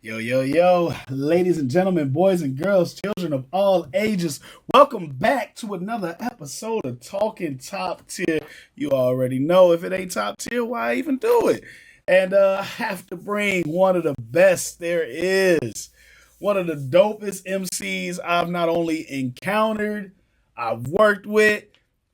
Yo, yo, yo, ladies and gentlemen, boys and girls, children of all ages, welcome back to another episode of Talkin Top Tier. You already know if it ain't top tier, why even do it? And I have to bring one of the best there is, one of the dopest MCs I've not only encountered, I've worked with.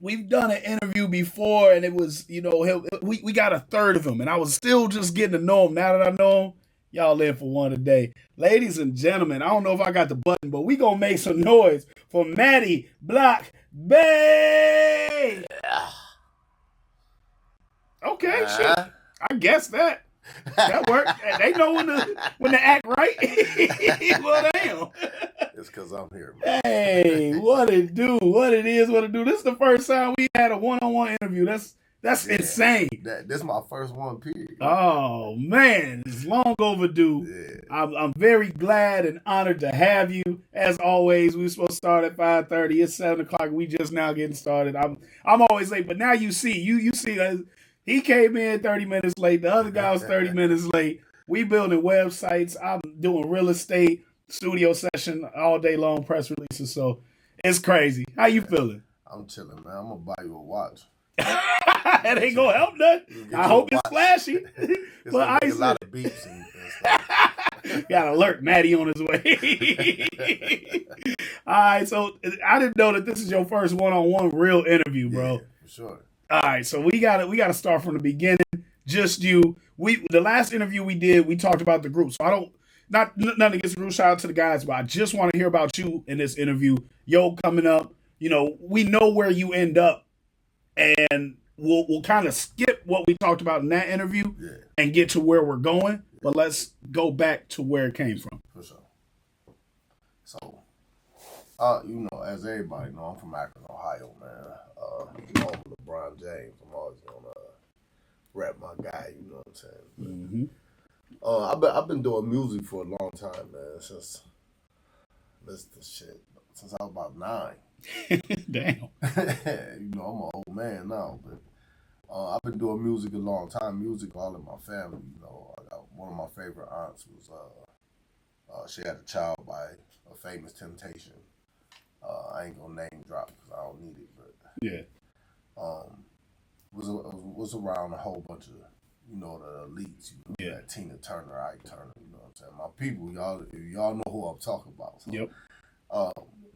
We've done an interview before, and it was, we got a third of him, and I was still just getting to know him. Now that I know him, y'all in for one today. Ladies and gentlemen, I don't know if I got the button, but we gonna make some noise for Madi Bloc Bay. Okay, shit. I guess that worked. They know when to act right. Well, damn. It's because I'm here, man. Hey, what it do? What it is? What it do? This is the first time we had a one-on-one interview. That's insane. This is my first one, period. Oh man, it's long overdue. Yeah. I'm very glad and honored to have you. As always, we were supposed to start at 5:30. It's 7:00. We just now getting started. I'm always late, but now you see he came in 30 minutes late. The other guy was 30 minutes late. We building websites. I'm doing real estate, studio session all day long, press releases. So it's crazy. How you feeling? I'm chilling, man. I'm gonna buy you a watch. That ain't gonna help nothing. I hope it's flashy. But I a lot of beeps and stuff. Got alert Maddie on his way. All right, so I didn't know that this is your first one-on-one real interview, bro. Yeah, for sure. All right, so we gotta start from the beginning. Just you. The last interview we did, we talked about the group. So I don't nothing against the group. Shout out to the guys, but I just want to hear about you in this interview. Yo, coming up, we know where you end up. And we'll kind of skip what we talked about in that interview and get to where we're going. But let's go back to where it came from. For sure. So, as everybody know, I'm from Akron, Ohio, man. Home of LeBron James. I'm always gonna rap my guy. You know what I'm saying? Mm-hmm. I've been doing music for a long time, man. Since I was about 9. Damn. I'm an old man now, but I've been doing music a long time. Music all in my family. I got one of my favorite aunts was she had a child by a famous Temptation. I ain't gonna name drop because I don't need it, but was around a whole bunch of the elites. That Tina Turner, Ike Turner. You know what I'm saying? My people, y'all know who I'm talking about. So, yep.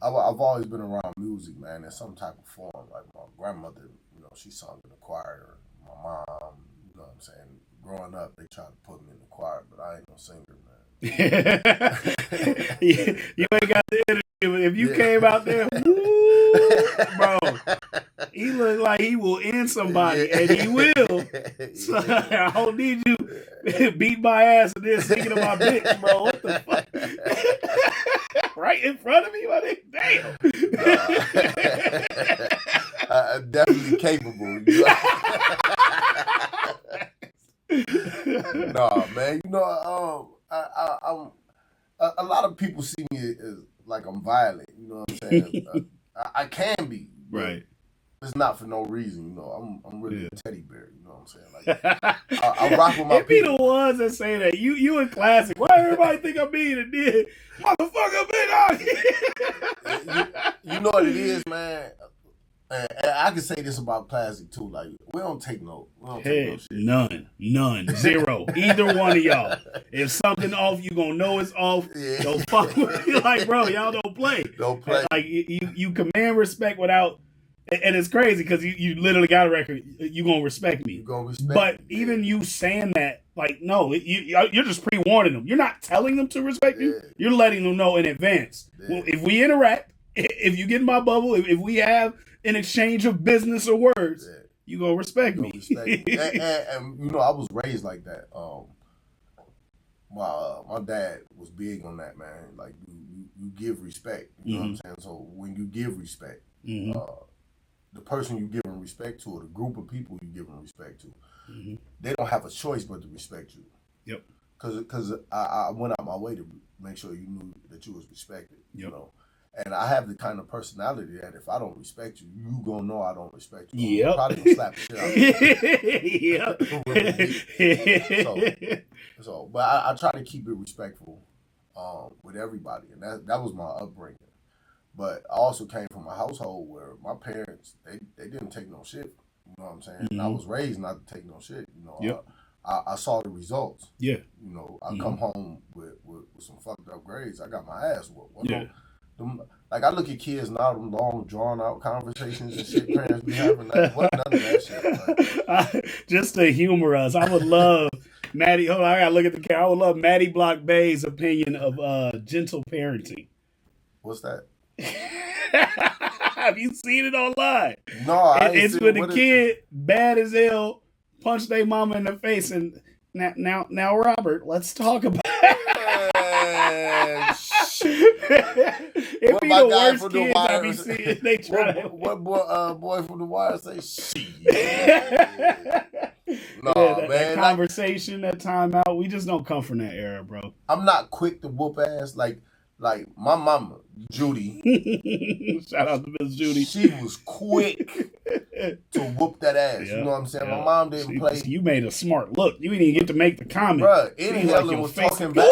I've always been around music, man, in some type of form. Like my grandmother, she sung in the choir. My mom, you know what I'm saying? Growing up, they tried to put me in the choir, but I ain't no singer, man. you ain't got the energy. If you came out there, woo, bro, he look like he will end somebody, and he will. So I don't need you beat my ass and then singing to my bitch, bro. What the fuck? Right in front of me? Damn. I'm definitely capable. Nah, man. I'm a lot of people see me as like I'm violent. You know what I'm saying? I can be. Right. It's not for no reason. I'm really a teddy bear. You know what I'm saying? Like I rock with my it people. Be the ones that say that. You in classic. Why everybody think I'm being a dick? Motherfucker, been out here. You know what it is, man. And I can say this about classic too. Like we don't take no shit. None, zero. Either one of y'all. If something off, you gonna know it's off. Yeah. Don't fuck with me. Like, bro, y'all don't play. Don't play. Like you command respect without. And it's crazy because you literally got a record. You gonna respect me. You gonna respect. But even you saying that, like, no, you're just pre-warning them. You're not telling them to respect you. You're letting them know in advance. Yeah. Well, if we interact, if you get in my bubble, if we have an exchange of business or words, you gonna respect me. And I was raised like that. My dad was big on that, man. Like you give respect. You know what I'm saying? So when you give respect, the person you giving respect to, or the group of people you giving respect to, they don't have a choice but to respect you. Yep. Because I went out my way to make sure you knew that you was respected. Yep. And I have the kind of personality that if I don't respect you, you gonna know I don't respect you. Yep. I'm probably gonna slap the shit out of you. So, but I try to keep it respectful with everybody, and that was my upbringing. But I also came from a household where my parents they didn't take no shit. You know what I'm saying? Mm-hmm. And I was raised not to take no shit. You know, yep. I saw the results. Yeah. You know, I come home with some fucked up grades. I got my ass whooped. Like I look at kids now, them long drawn out conversations and shit parents be having. Like, what none of that shit. Like, just to humor us, I would love Maddie. Hold on, I gotta look at the camera. I would love Madi Bloc Bay's opinion of gentle parenting. What's that? Have you seen it online? No, it's when the kid bad as hell punch their mama in the face and now Robert, let's talk about it. It be the worst kids I be seeing. They try what boy from the Wire say shit. No, man. That conversation, that timeout, we just don't come from that era, bro. I'm not quick to whoop ass like my mama, Judy. Shout out to Miss Judy. She was quick to whoop that ass. You know what I'm saying? My mom didn't play. You made a smart look. You didn't even get to make the comment. Bruh, Eddie Helen was talking back.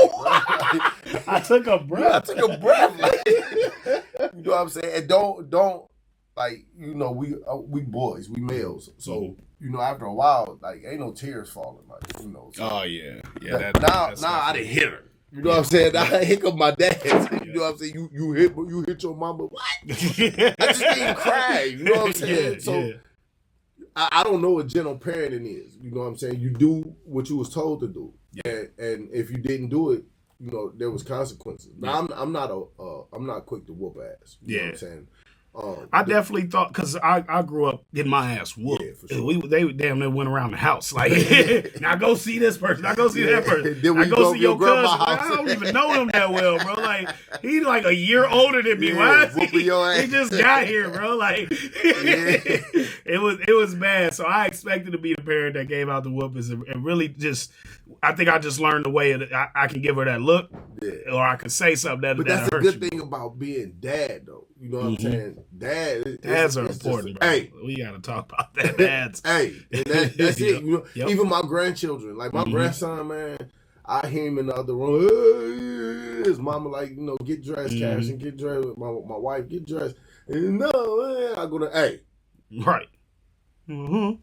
I took a breath. Yeah, I took a breath. Like, you know what I'm saying? And don't like, you know, we boys, we males. So, you know, after a while, like, ain't no tears falling. Like, you know. So, oh, yeah. Now I done hit her. You know what I'm saying? I hiccup my dad. You know what I'm saying? You hit your mama. What? I just didn't cry. You know what I'm saying? So I don't know what gentle parenting is. You know what I'm saying? You do what you was told to do, and if you didn't do it, you know there was consequences. Now I'm not quick to whoop ass. You know what I'm saying? I definitely thought, because I grew up getting my ass whooped. Yeah, for sure. They damn near went around the house. Like, now go see this person. Now go see that person. Then now go see your cousin. House. I don't even know him that well, bro. Like, he's like a year older than me. Why is he just got here, bro. Like, it was bad. So I expected to be the parent that gave out the whoopings and really just, I think I just learned the way I can give her that look, or I can say something that. But that's a good thing about being dad, though. You know what I'm saying? Dads are important, bro. Hey, we got to talk about that. Dads. Hey, and that's it. You know, even my grandchildren, like my grandson, man, I hear him in the other room. His mama like, you know, get dressed, Cash, and get dressed. My wife, get dressed. And no, I go to, hey. Right. Now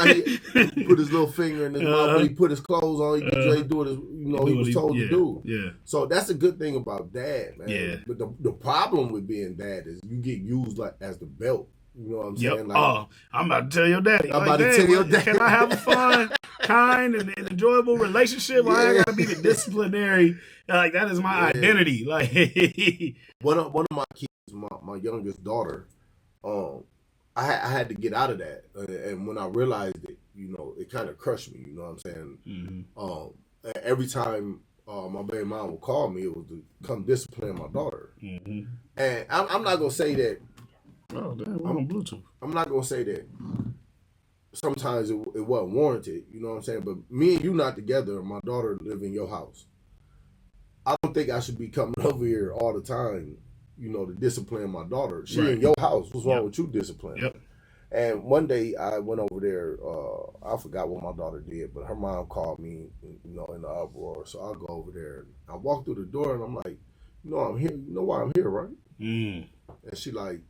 he put his little finger in his mouth, but he put his clothes on. He get ready to do what he was told to do. Yeah. So that's a good thing about dad, man. Yeah. But the problem with being dad is you get used like as the belt. You know what I'm saying? Like, I'm about to tell your daddy. I'm about to tell your daddy. Can I have a fun, kind, and enjoyable relationship? Well, I gotta be the disciplinary. Like, that is my identity. Like, one of my kids, my youngest daughter, I had to get out of that, and when I realized it, you know, it kind of crushed me. You know what I'm saying? Every time my baby mom would call me, it was to come discipline my daughter. And I'm not gonna say that. Oh, damn, we're on Bluetooth. I'm not gonna say that. Sometimes it wasn't warranted. You know what I'm saying? But me and you not together, and my daughter live in your house. I don't think I should be coming over here all the time, you know, to discipline my daughter. She in your house. What's wrong with you disciplining? Yep. And one day I went over there. I forgot what my daughter did, but her mom called me, you know, in the uproar. So I go over there. I walk through the door and I'm like, you know, I'm here. You know why I'm here, right? And she like,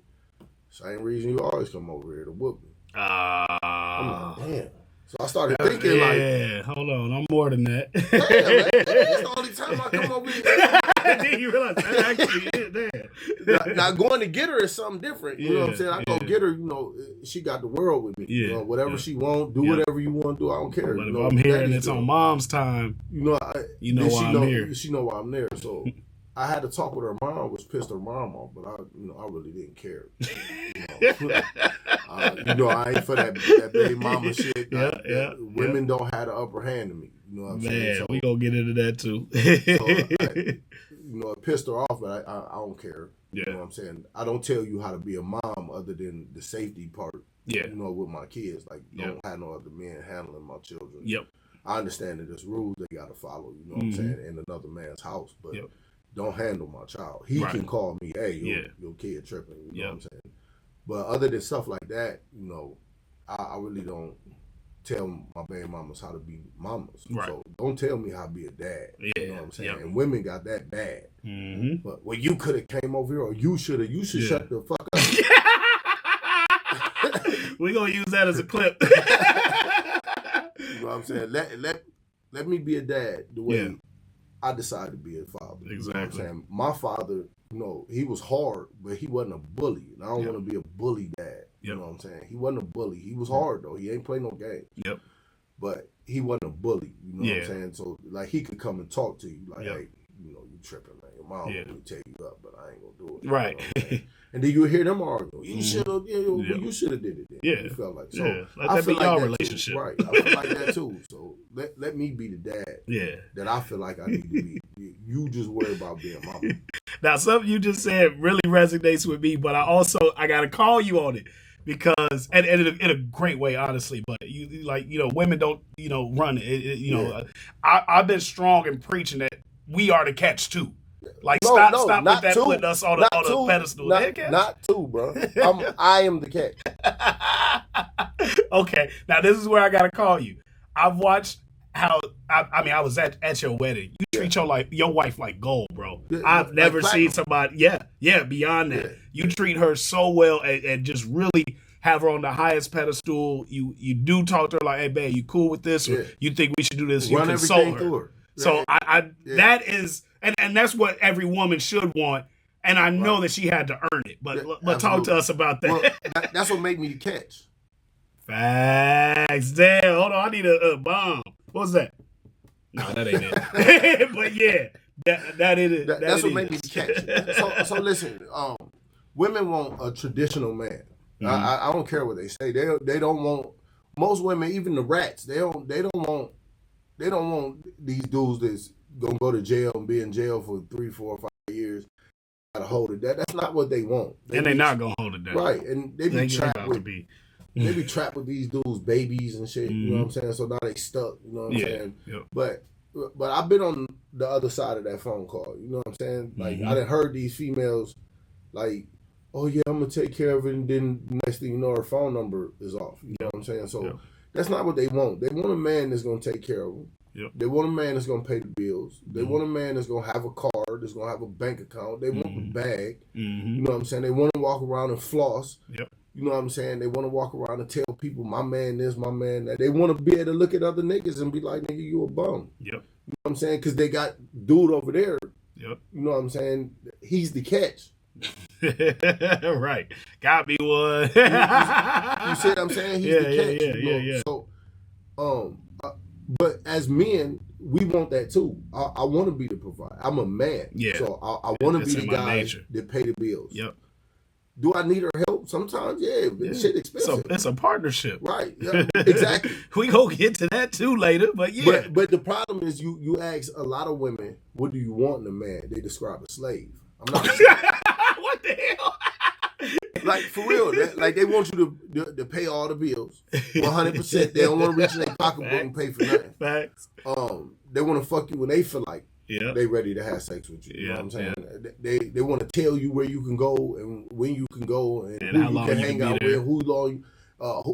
same reason you always come over here to whoop me. I'm like, damn. So I started thinking hold on, I'm more than that. Damn, man, that's the only time I come over here. Then you realize that actually is there. Now going to get her is something different. You know what I'm saying? I go get her, you know, she got the world with me. You know, whatever she want, do whatever you want to do, I don't care. But you if know, I'm here and it's on mom's time, you know why I'm here. She know why I'm there. So I had to talk with her mom, which pissed her mom off, but I really didn't care. You know, I ain't for that baby mama shit. Women don't have the upper hand to me. You know what I'm saying? So, we gonna get into that too. You know, it pissed her off, but I don't care. You know what I'm saying? I don't tell you how to be a mom other than the safety part. You know, with my kids, like don't have no other men handling my children. I understand that there's rules they got to follow. You know what I'm saying? In another man's house, but don't handle my child. He can call me, hey, your kid tripping. You know what I'm saying? But other than stuff like that, you know, I really don't tell my baby mamas how to be mamas. Right. So don't tell me how to be a dad. Yeah. You know what I'm saying? And women got that bad. Mm-hmm. But well, you could have came over here, or you should shut the fuck up. We're gonna use that as a clip. You know what I'm saying? Let me be a dad the way I decided to be a father. Exactly. You know what I'm saying? My father, he was hard, but he wasn't a bully. And I don't want to be a bully dad. You know what I'm saying? He wasn't a bully. He was hard though. He ain't play no games. Yep. But he wasn't a bully. You know what I'm saying? So like he could come and talk to you like, hey, you tripping, man. Your mom will tear you up, but I ain't gonna do it. Right. You know and then you hear them argue. You should have, you should have did it. Then. Yeah. You felt like so. Yeah. Let that be your relationship. Right. I feel like that too. So let me be the dad. Yeah. That I feel like I need to be. You just worry about being mama. Now something you just said really resonates with me, but I gotta call you on it. Because and in a great way, honestly, but you women don't run it. I've been strong in preaching that we are the catch too. Like stop with that two. Putting us on a pedestal. Not two, bro. I am the catch. Okay, now this is where I gotta call you. I've watched how I was at your wedding. You treat your wife like gold, bro. I've never seen somebody beyond that. You treat her so well and just really have her on the highest pedestal. You do talk to her like, hey babe, you cool with this? Or you think we should do this? You run consult her. So that is and that's what every woman should want. And I know that she had to earn it. But talk to us about that. Well, that's what made me the catch. Facts. Damn, hold on, I need a bomb. What was that? No, that ain't it. But yeah, that is it. That's what made me catch. So listen, women want a traditional man. Mm-hmm. I don't care what they say. They don't want most women, even the rats. They don't want these dudes that's gonna go to jail and be in jail for 3, 4, 5 years. Gotta hold it. That's not what they want. They're not gonna hold it down. Right, and they be trapped with. They be trapped with these dudes' babies and shit, you know what I'm saying? So now they stuck, you know what I'm saying? Yep. But I've been on the other side of that phone call, you know what I'm saying? Like, I done heard these females, like, oh yeah, I'm going to take care of it, and then next thing you know, her phone number is off, you know what I'm saying? So that's not what they want. They want a man that's going to take care of them. Yep. They want a man that's going to pay the bills. They want a man that's going to have a car, that's going to have a bank account. They want the bag, you know what I'm saying? They want to walk around and floss. Yep. You know what I'm saying? They want to walk around and tell people, my man this, my man that. They want to be able to look at other niggas and be like, nigga, you a bum. Yep. You know what I'm saying? Because they got dude over there. Yep. You know what I'm saying? He's the catch. Right. Got me one. you see what I'm saying? He's the catch. Yeah. So, but as men, we want that too. I want to be the provider. I'm a man. Yeah. So I want to be the guy that pay the bills. Yep. Do I need her help? Sometimes, shit expensive. It's a partnership. Right, yeah, exactly. We gonna get to that too later, but yeah. But the problem is you ask a lot of women, what do you want in a man? They describe a slave. I'm not what the hell? Like, for real, they want you to pay all the bills, 100%. They don't want to reach in their pocketbook and pay for nothing. Facts. They want to fuck you when they feel like they ready to have sex with you. You know what I'm saying? They want to tell you where you can go and when you can go and who you can hang out with, who long,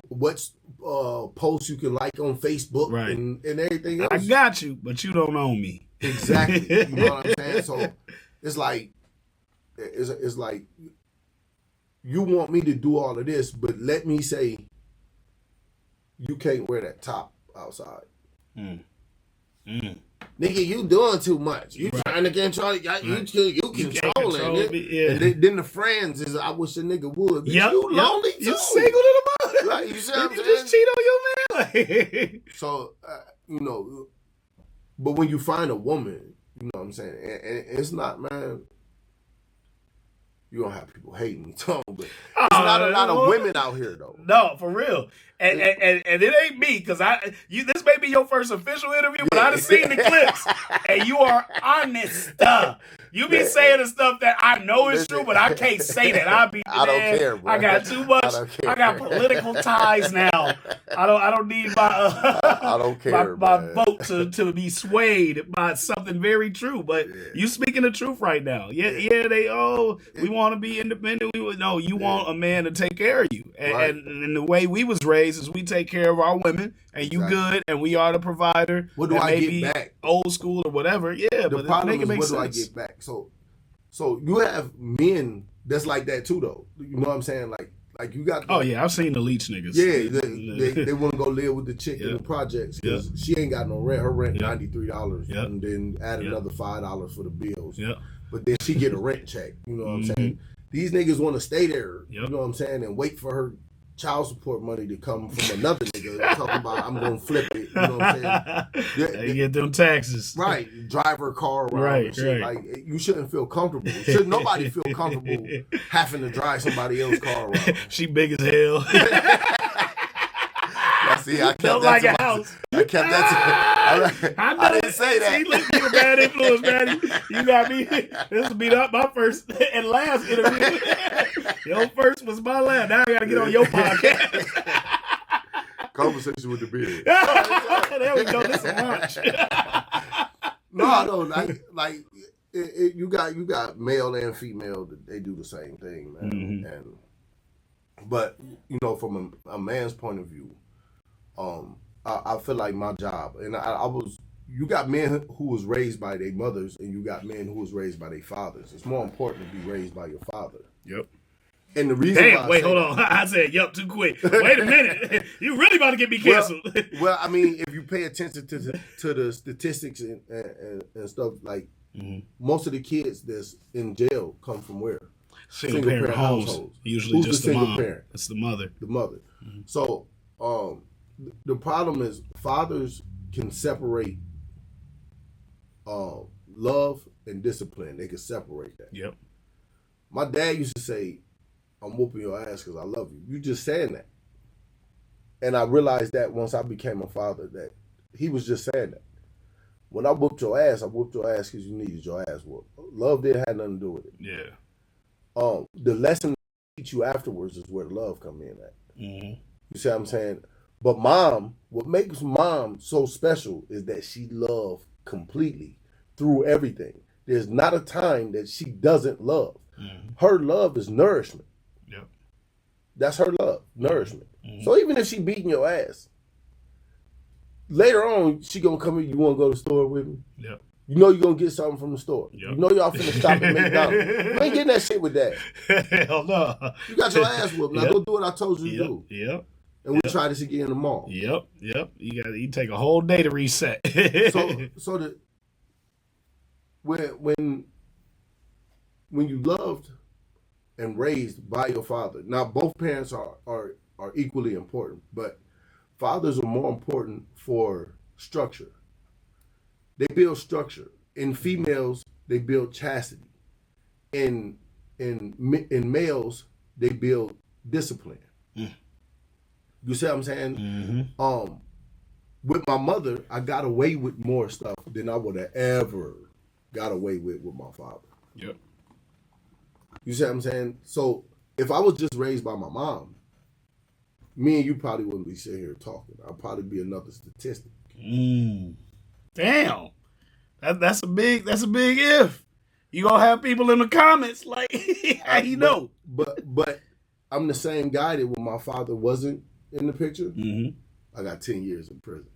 what posts you can like on Facebook and everything else. I got you, but you don't own me. Exactly. You know what I'm saying? So it's like you want me to do all of this, but let me say you can't wear that top outside. Nigga, you doing too much. You trying to control it. You controlling it. Yeah. And then the friends is, I wish a nigga would. But you lonely too. You single to the mother. Right, you see what I'm saying? Just cheat on your man. So, but when you find a woman, you know what I'm saying? And it's not, man, you don't have people hating me, Tom, but there's not a lot of women out here, though. No, for real. And it ain't me, because this may be your first official interview, but I done seen the clips, and you are honest. You be saying the stuff that I know is true, but I can't say that. I don't care, bro. I got too much. I got political ties now. I don't need my I don't care, my vote to be swayed by something very true. But you speaking the truth right now. Yeah. We want to be independent. You want a man to take care of you, and the way we was raised is we take care of our women, and you good, and we are the provider. What do I get back? Old school or whatever. Yeah, the problem is what do I get back? So you have men that's like that too, though. You know what I'm saying? Like you got. I've seen the leech niggas. Yeah, they want to go live with the chick in the projects because she ain't got no rent. Her rent $93, and then add another $5 for the bills. Yeah, but then she get a rent check. You know what I'm saying? These niggas want to stay there. You know what I'm saying? And wait for her child support money to come from another nigga talking about I'm gonna flip it. You know what I'm saying? They get them taxes. Right. Drive her car around and shit. Like you shouldn't feel comfortable. Should nobody feel comfortable having to drive somebody else's car around? She big as hell. See, I kept that to myself. I kept that to I didn't say that. See, look, you a bad influence, man. You got me. This will be my first and last interview. Your first was my last. Now I got to get on your podcast. Conversation with the beard. There we go. This is lunch. No, like you got male and female. They do the same thing, man. But from a man's point of view. I feel like my job, and you got men who was raised by their mothers, and you got men who was raised by their fathers. It's more important to be raised by your father. Yep. And the reason hold on. I said yep too quick. Wait a minute. You really about to get me canceled. Well, I mean, if you pay attention to the statistics and stuff, like most of the kids that's in jail come from where? Single parent households. Usually Who's just the single parent? It's the mother. The mother. So, the problem is fathers can separate love and discipline. They can separate that. Yep. My dad used to say, I'm whooping your ass because I love you. You just saying that. And I realized that once I became a father that he was just saying that. When I whooped your ass because you needed your ass whooped. Love didn't have nothing to do with it. Yeah. The lesson they teach you afterwards is where the love come in at. You see what I'm saying? But what makes mom so special is that she loves completely through everything. There's not a time that she doesn't love. Her love is nourishment. Yep. That's her love, nourishment. So even if she beating your ass, later on she gonna come in. You want to go to the store with me? Yep. You know you're gonna get something from the store. Yep. You know y'all finna stop at McDonald's. You ain't getting that shit with that. Hell no. You got your ass whooped. Now go do what I told you to do. Yep. And we try this again tomorrow. Yep. You take a whole day to reset. When you loved and raised by your father, now both parents are equally important, but fathers are more important for structure. They build structure. In females, they build chastity. In males, they build discipline. You see what I'm saying? With my mother, I got away with more stuff than I would have ever got away with my father. Yep. You see what I'm saying? So if I was just raised by my mom, me and you probably wouldn't be sitting here talking. I'd probably be another statistic. Damn. That's a big if. You gonna have people in the comments like, how you know? But I'm the same guy that when my father wasn't in the picture, I got 10 years in prison.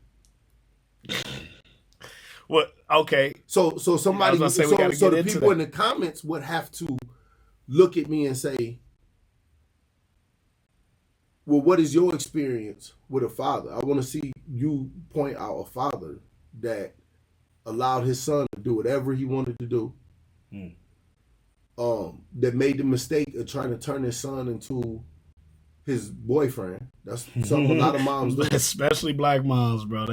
What? Okay. So somebody, so the people in the comments would have to look at me and say, well, what is your experience with a father? I want to see you point out a father that allowed his son to do whatever he wanted to do. That made the mistake of trying to turn his son into his boyfriend. That's something a lot of moms do. Especially black moms, bro.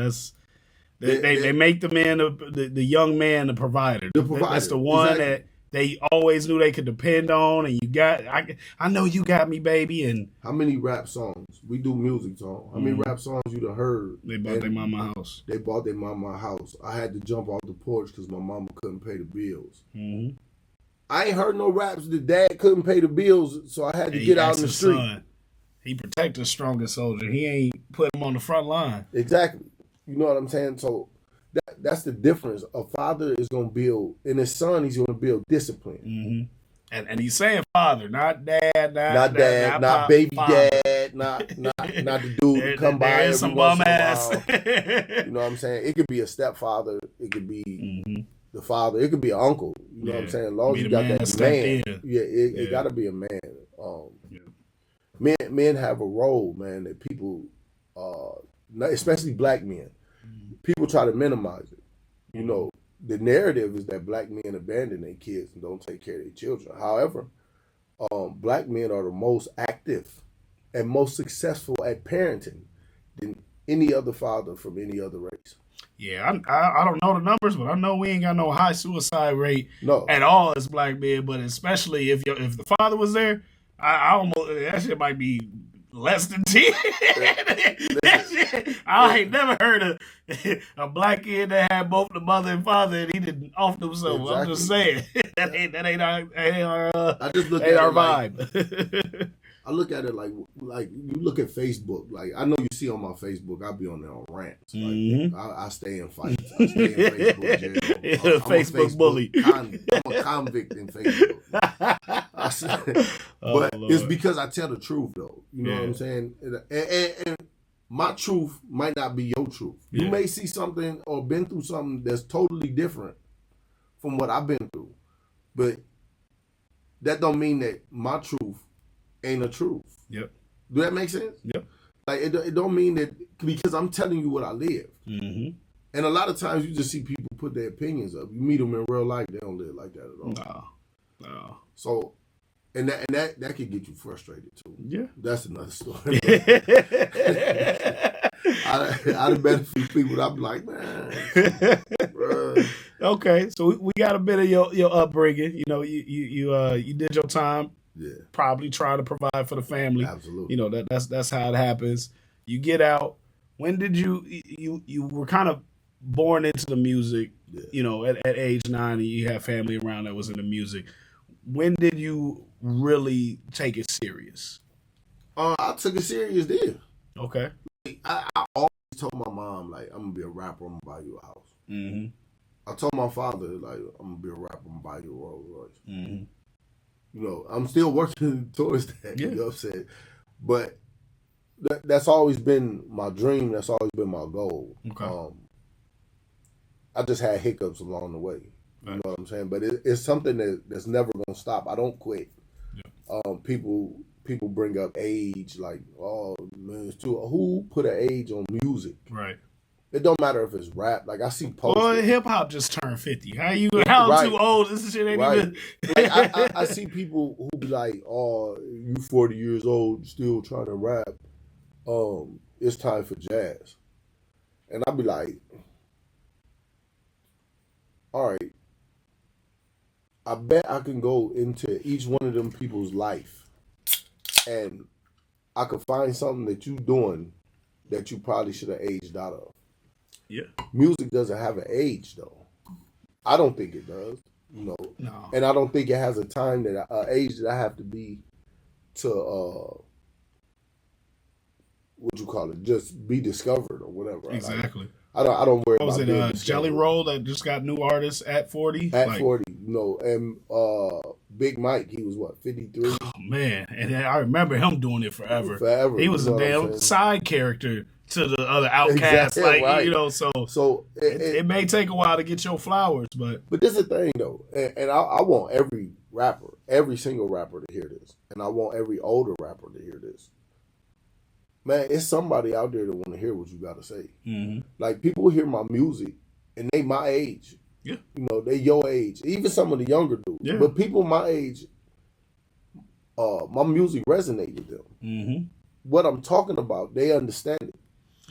They make the man, the young man, the provider. That's the one that they always knew they could depend on. And I know you got me, baby. And how many rap songs? We do music songs. How many rap songs you done heard? They bought their mama a house. They bought their mama a house. I had to jump off the porch because my mama couldn't pay the bills. I ain't heard no raps that dad couldn't pay the bills, so I had to get out in the street. Son, he protect the strongest soldier. He ain't put him on the front line. Exactly. You know what I'm saying? So that's the difference. A father is going to build, and his son, he's going to build discipline. Mm-hmm. And he's saying father, not dad, not pop, baby father. Dad, not the dude who come by every some once bum in a ass. while. You know what I'm saying? It could be a stepfather. It could be the father. It could be an uncle. You know what I'm saying? As long as you got that man, it got to be a man. Men have a role, man, that people, especially black men, people try to minimize it. You know, the narrative is that black men abandon their kids and don't take care of their children. However, black men are the most active and most successful at parenting than any other father from any other race. Yeah, I don't know the numbers, but I know we ain't got no high suicide rate at all as black men. But especially if the father was there, I almost that shit might be less than 10. I ain't never heard a black kid that had both the mother and father and he didn't off themselves. Exactly. I'm just saying that ain't our I just look at our vibe. I look at it like you look at Facebook. Like I know you see on my Facebook, I be on there on rants. Like I stay in fights. I stay in Facebook jail. I'm Facebook bully. I'm a convict in Facebook. But it's because I tell the truth, though. You know what I'm saying? And my truth might not be your truth. You may see something or been through something that's totally different from what I've been through, but that don't mean that my truth ain't a truth. Yep. Do that make sense? Yep. Like it don't mean that because I'm telling you what I live. And a lot of times you just see people put their opinions up. You meet them in real life, they don't live like that at all. No. So, and that could get you frustrated too. Yeah. That's another story. I'd bet a few people I'd be like, man, bruh. Okay, so we got a bit of your upbringing. You know, you did your time. Yeah. Probably trying to provide for the family. Absolutely. You know, that's how it happens. You get out. When did you were kind of born into the music, you know, at age 9 and you have family around that was in the music. When did you really take it serious? I took it serious then. Okay. I always told my mom, like, I'm going to be a rapper, I'm going to buy you a house. I told my father, like, I'm going to be a rapper, I'm going to buy you a Rolls Royce. You know, I'm still working towards that, you know what I'm saying? But that's always been my dream. That's always been my goal. Okay. I just had hiccups along the way. You know what I'm saying? But it's something that's never going to stop. I don't quit. Yeah. People bring up age, like, oh, man, it's too... Who put an age on music? Right. It don't matter if it's rap. Like I see posters. Well, hip hop just turned 50. How too old? This shit ain't even. Like, I see people who be like, "Oh, you 40 years old, still trying to rap. It's time for jazz." And I be like, "All right, I bet I can go into each one of them people's life, and I could find something that you doing that you probably should have aged out of." Yeah. Music doesn't have an age, though. I don't think it does, you know. No. And I don't think it has a time age that I have to be to what you call it, just be discovered or whatever. Exactly. I don't worry about it. Was it Jelly Roll that just got new artists at 40? At 40, you know, and Big Mike, he was what, 53? Oh man, and I remember him doing it forever. He was a damn side character to the other outcasts, exactly, like you know. So it may take a while to get your flowers, but this is the thing though, and I want every rapper, every single rapper to hear this, and I want every older rapper to hear this. Man, it's somebody out there that want to hear what you got to say. Like people hear my music, and they my age. Yeah, you know, they your age, even some of the younger dudes. Yeah. But people my age, my music resonate with them. What I'm talking about, they understand it.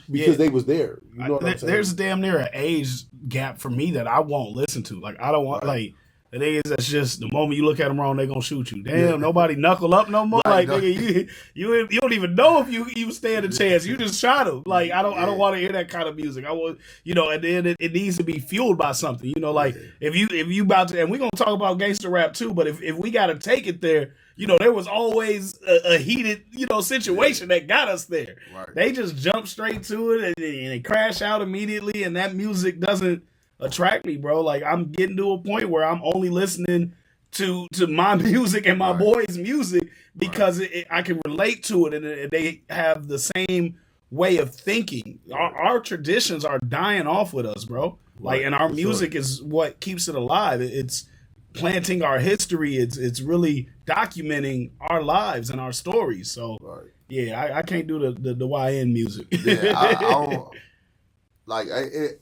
Because they was there. You know what I'm saying? There's damn near an age gap for me that I won't listen to. Like, I don't want, like, The thing is, that's just the moment you look at them wrong, they gonna shoot you. Damn, nobody knuckle up no more. Right, Like, nigga, you don't even know if you stand a chance. You just shot him. Like, I don't want to hear that kind of music. I want, and then it needs to be fueled by something. Like if you about to, and we gonna talk about gangster rap too. But if we gotta take it there, there was always a heated, situation that got us there. Right. They just jump straight to it and they crash out immediately, and that music doesn't attract me, bro. Like, I'm getting to a point where I'm only listening to my music and my boys' music because I can relate to it, and they have the same way of thinking. Our traditions are dying off with us, bro. Like, and our music is what keeps it alive. It's planting our history. It's really documenting our lives and our stories. So, yeah, I can't do the YN music. Yeah, I don't like it.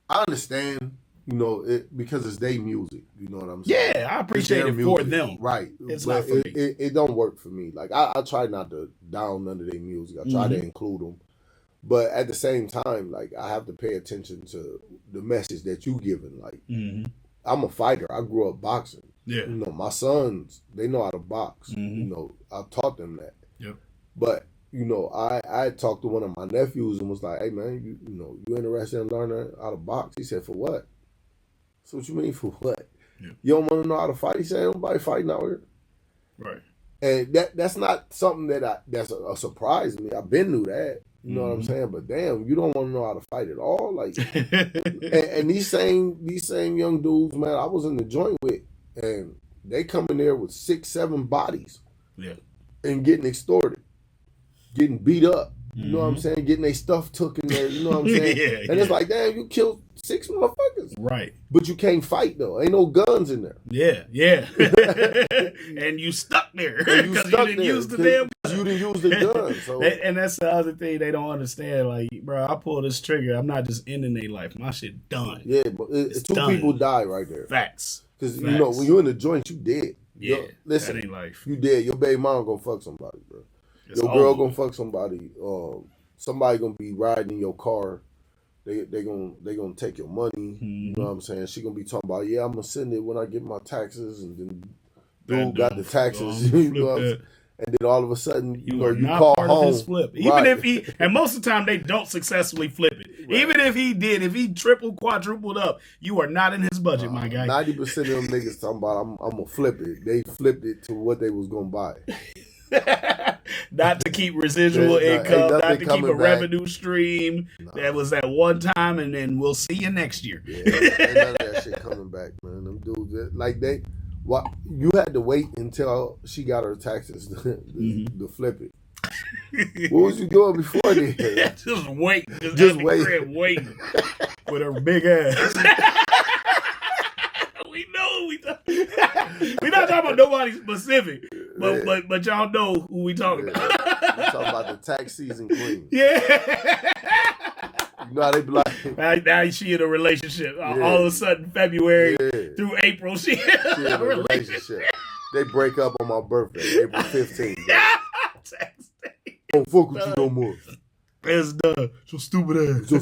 I understand, because it's their music. You know what I'm saying? Yeah, I appreciate it for them. Right. It's but not for me. It don't work for me. Like, I try not to down none of their music. I try to include them. But at the same time, like, I have to pay attention to the message that you giving. Like, I'm a fighter. I grew up boxing. Yeah. My sons, they know how to box. I taught them that. Yep. But I talked to one of my nephews and was like, "Hey man, you interested in learning how to box?" He said, "For what?" So what you mean for what? Yeah. You don't want to know how to fight? He said, "Nobody fighting out here." Right. And that's not something that's a surprise to me. I've been through that. You know what I'm saying? But damn, you don't want to know how to fight at all. Like, and these same young dudes, man, I was in the joint with, and they come in there with 6-7 bodies, and getting extorted. Getting beat up, you know what I'm saying? Getting their stuff took in there, you know what I'm saying? And it's like, damn, you killed 6 motherfuckers. Right. But you can't fight, though. Ain't no guns in there. Yeah. And you stuck there because you didn't use the damn gun. You didn't use the gun. So. And that's the other thing they don't understand. Like, bro, I pull this trigger, I'm not just ending their life. My shit done. Yeah, but it's two done. People die right there. Facts. Because, when you're in the joint, you dead. Yeah, listen, that ain't life. You dead. Your baby mama gonna fuck somebody, bro. Your girl gonna fuck somebody. Somebody gonna be riding in your car. They gonna take your money. You know what I'm saying? She gonna be talking about, yeah, I'm gonna send it when I get my taxes, and then dude got the taxes. You know what I'm saying? And then all of a sudden, you call part home. Of his flip. Even if he, and most of the time they don't successfully flip it. Right. Even if he did, if he tripled, quadrupled up, you are not in his budget, my guy. 90% of them niggas talking about, I'm gonna flip it. They flipped it to what they was gonna buy. Not to keep residual income, not to keep a revenue stream. That was at one time, and then we'll see you next year. Yeah, ain't none of that shit coming back, man. Them dudes, like you had to wait until she got her taxes to flip it. What was you doing before then? Just wait. Just wait. Waiting with her big ass. We know we're not talking about nobody specific, but y'all know who we talking about. We're talking about the tax season queen. Yeah. You know how they be like. Now she in a relationship. All of a sudden, February through April, she in a relationship. They break up on my birthday, April 15th. Tax day. Don't fuck with you no more. It's done. So stupid ass.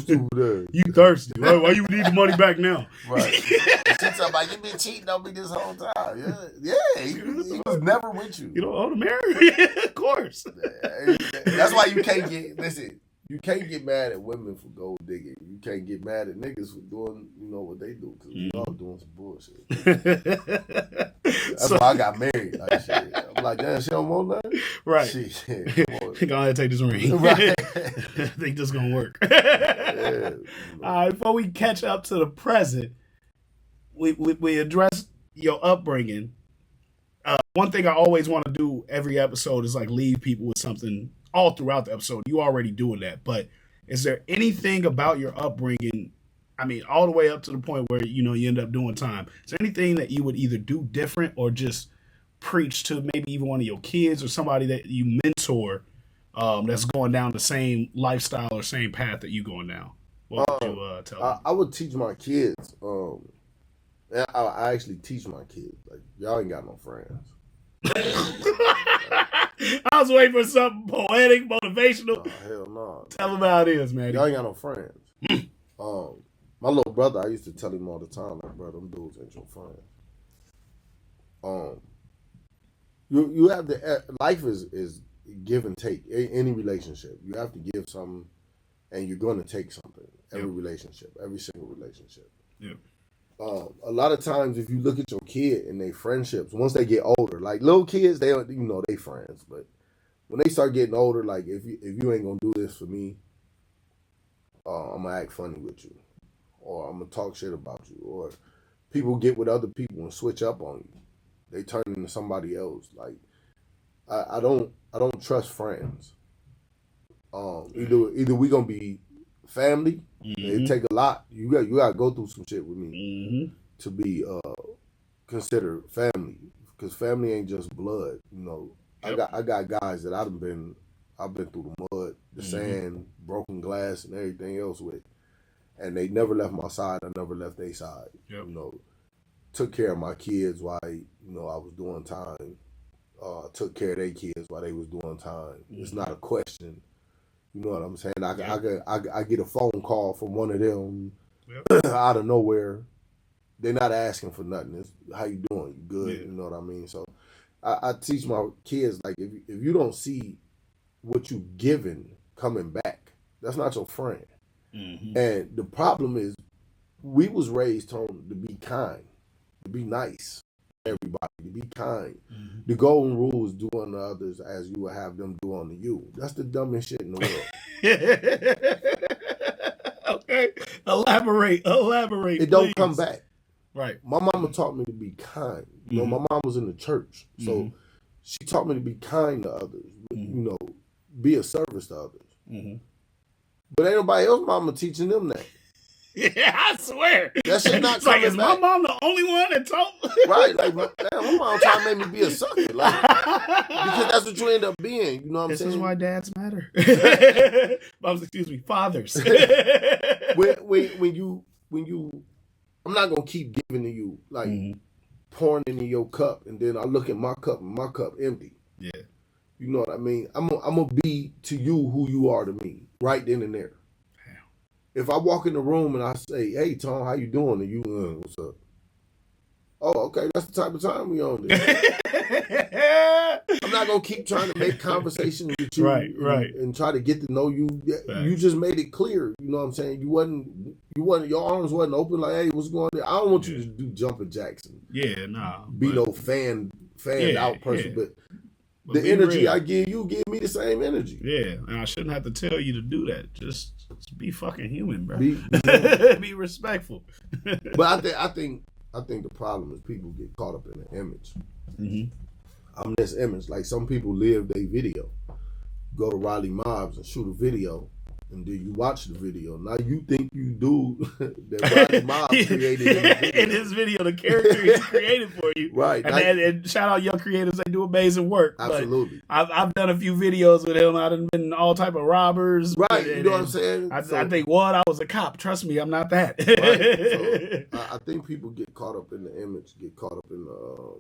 You thirsty. Why you need the money back now? Right. She talking about, you been cheating on me this whole time. Yeah. He was never with you. You don't own a marriage? Of course. That's why you can't get mad at women for gold digging. You can't get mad at niggas for doing, what they do. Because we all doing some bullshit. That's why I got married. Like, shit. I'm like, damn, she don't want nothing? Right. Shit. Go ahead and take this ring. Right. I think this is going to work. Yeah. All right, before we catch up to the present, we address your upbringing. One thing I always want to do every episode is like leave people with something all throughout the episode. You already doing that, but is there anything about your upbringing, I mean, all the way up to the point where, you end up doing time, is there anything that you would either do different or just preach to maybe even one of your kids or somebody that you mentor that's going down the same lifestyle or same path that you going down? What would you tell them? I would teach my kids. I actually teach my kids. Like, y'all ain't got no friends. I was waiting for something poetic, motivational. Hell no. Tell them how it is, man. Y'all ain't got no friends. My little brother, I used to tell him all the time, like, bro, them dudes ain't your friends. you have to. Life is give and take. Any relationship, you have to give something, and you're going to take something. Every relationship, every single relationship. Yeah. A lot of times, if you look at your kid and their friendships, once they get older, like little kids, they friends, but when they start getting older, like if you ain't gonna do this for me, I'm gonna act funny with you, or I'm gonna talk shit about you, or people get with other people and switch up on you. They turn into somebody else. Like I don't trust friends. Either we gonna be family. It take a lot. You got to go through some shit with me to be considered family, because family ain't just blood. I got guys that I've been through the mud, the sand, broken glass, and everything else with, and they never left my side. I never left their side. Yep. Took care of my kids while I was doing time. Took care of their kids while they was doing time. It's not a question. You know what I'm saying? I get a phone call from one of them out of nowhere. They're not asking for nothing. It's, how you doing? You good? Yeah. You know what I mean? So I teach my kids, like, if you don't see what you given coming back, that's not your friend. And the problem is, we was raised to be kind, to be nice to everybody, to be kind. The golden rule is do unto others as you will have them do unto you. That's the dumbest shit in the world. Okay. Elaborate. It don't come back. Right. My mama taught me to be kind. My mom was in the church. So she taught me to be kind to others. Be a service to others. But ain't nobody else mama teaching them that. Yeah, I swear. That shit not coming is back. My mom the only one that taught? Right. Like, my mom trying to make me be a sucker. Like, because that's what you end up being. You know what I'm saying? This is why dads matter. Excuse me, fathers. when you, I'm not going to keep giving to you, like, pouring into your cup, and then I look at my cup, and my cup empty. Yeah. You know what I mean? I'm going to be to you who you are to me, right then and there. If I walk in the room and I say, "Hey, Tom, how you doing?" and you, "What's up?" Oh, okay, that's the type of time we on this. I'm not gonna keep trying to make conversation with you, right, and try to get to know you. You just made it clear. You know what I'm saying? You wasn't. Your arms wasn't open. Like, hey, what's going on? I don't want you to do jumping Jackson. Yeah, nah. Be no fanned out person, but the energy real. I give you, give me the same energy. Yeah, and I shouldn't have to tell you to do that. Just be fucking human, bro. Be respectful. But I think the problem is people get caught up in the image. I'm this image. Like, some people live their video. Go to Riley Mobs and shoot a video, and then you watch the video. Now you think you do that Riley Mobs created in the video. In his video, the character he created for you. Right. And shout out young creators, they do amazing work. Absolutely. I've done a few videos with him. I've been all type of robbers. Right, you know what I'm saying? I think, I was a cop. Trust me, I'm not that. Right. So I think people get caught up in the image, get caught up in the...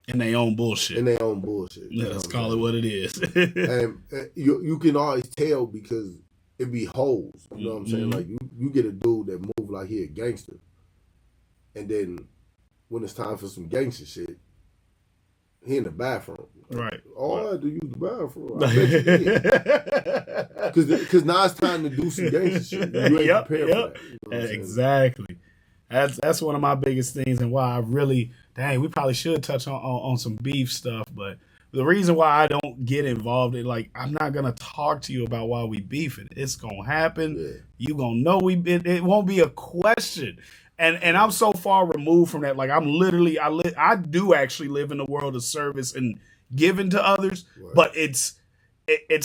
in their own bullshit. Yeah, let's call it what it is. And you can always tell because it be hoes. You know what I'm saying? Like, you get a dude that move like he a gangster, and then when it's time for some gangster shit, he in the bathroom. Right. All I had to use the bathroom. I bet you did. Because now it's time to do some gangster shit. You ain't prepared for that. You know exactly. That's one of my biggest things, and why I really, we probably should touch on some beef stuff, but the reason why I don't get involved in, like, I'm not going to talk to you about why we beefing. It's going to happen. Yeah. You going to know it won't be a question. And I'm so far removed from that. Like, I'm literally, I do actually live in the world of service and giving to others, right. But it's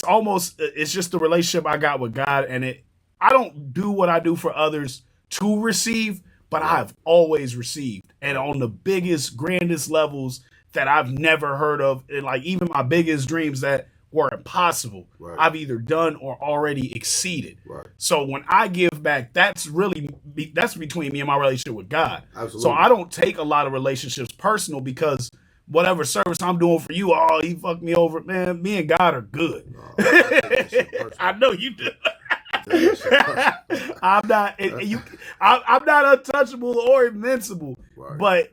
almost, it's just the relationship I got with God. And I don't do what I do for others to receive, but right. I've always received. And on the biggest, grandest levels that I've never heard of. And like, even my biggest dreams that were impossible, right. I've either done or already exceeded. Right. So when I give back, that's between me and my relationship with God. Absolutely. So I don't take a lot of relationships personal, because whatever service I'm doing for you, he fucked me over. Man, me and God are good. No, I know you do. I'm not untouchable or invincible, right. But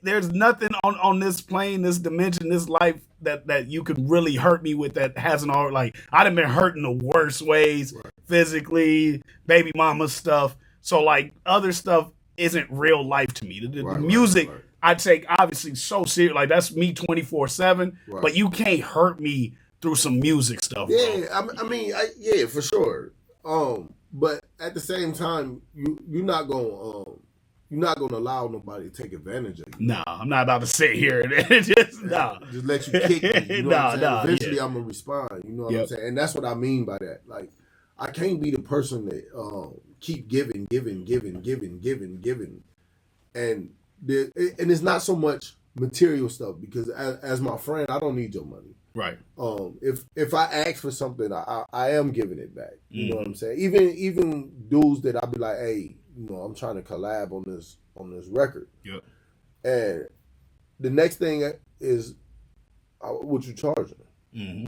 there's nothing on this plane, this dimension, this life that you could really hurt me with that hasn't already. Like, I'd have been hurt in the worst ways, physically, baby mama stuff. So like other stuff isn't real life to me. The music I take obviously so serious. Like, that's me 24/7. But you can't hurt me through some music stuff. Yeah, bro. I mean, yeah, for sure. But at the same time, you're not gonna allow nobody to take advantage of you. No, I'm not about to sit here and just let you kick me. You know what I'm saying? Eventually, I'm gonna respond. You know what I'm saying? And that's what I mean by that. Like, I can't be the person that keep giving, and it's not so much material stuff, because as my friend, I don't need your money. Right. If I ask for something, I am giving it back. You know what I'm saying? Even dudes that I be like, hey, you know, I'm trying to collab on this record. Yep. And the next thing is, what you charging? Mm-hmm.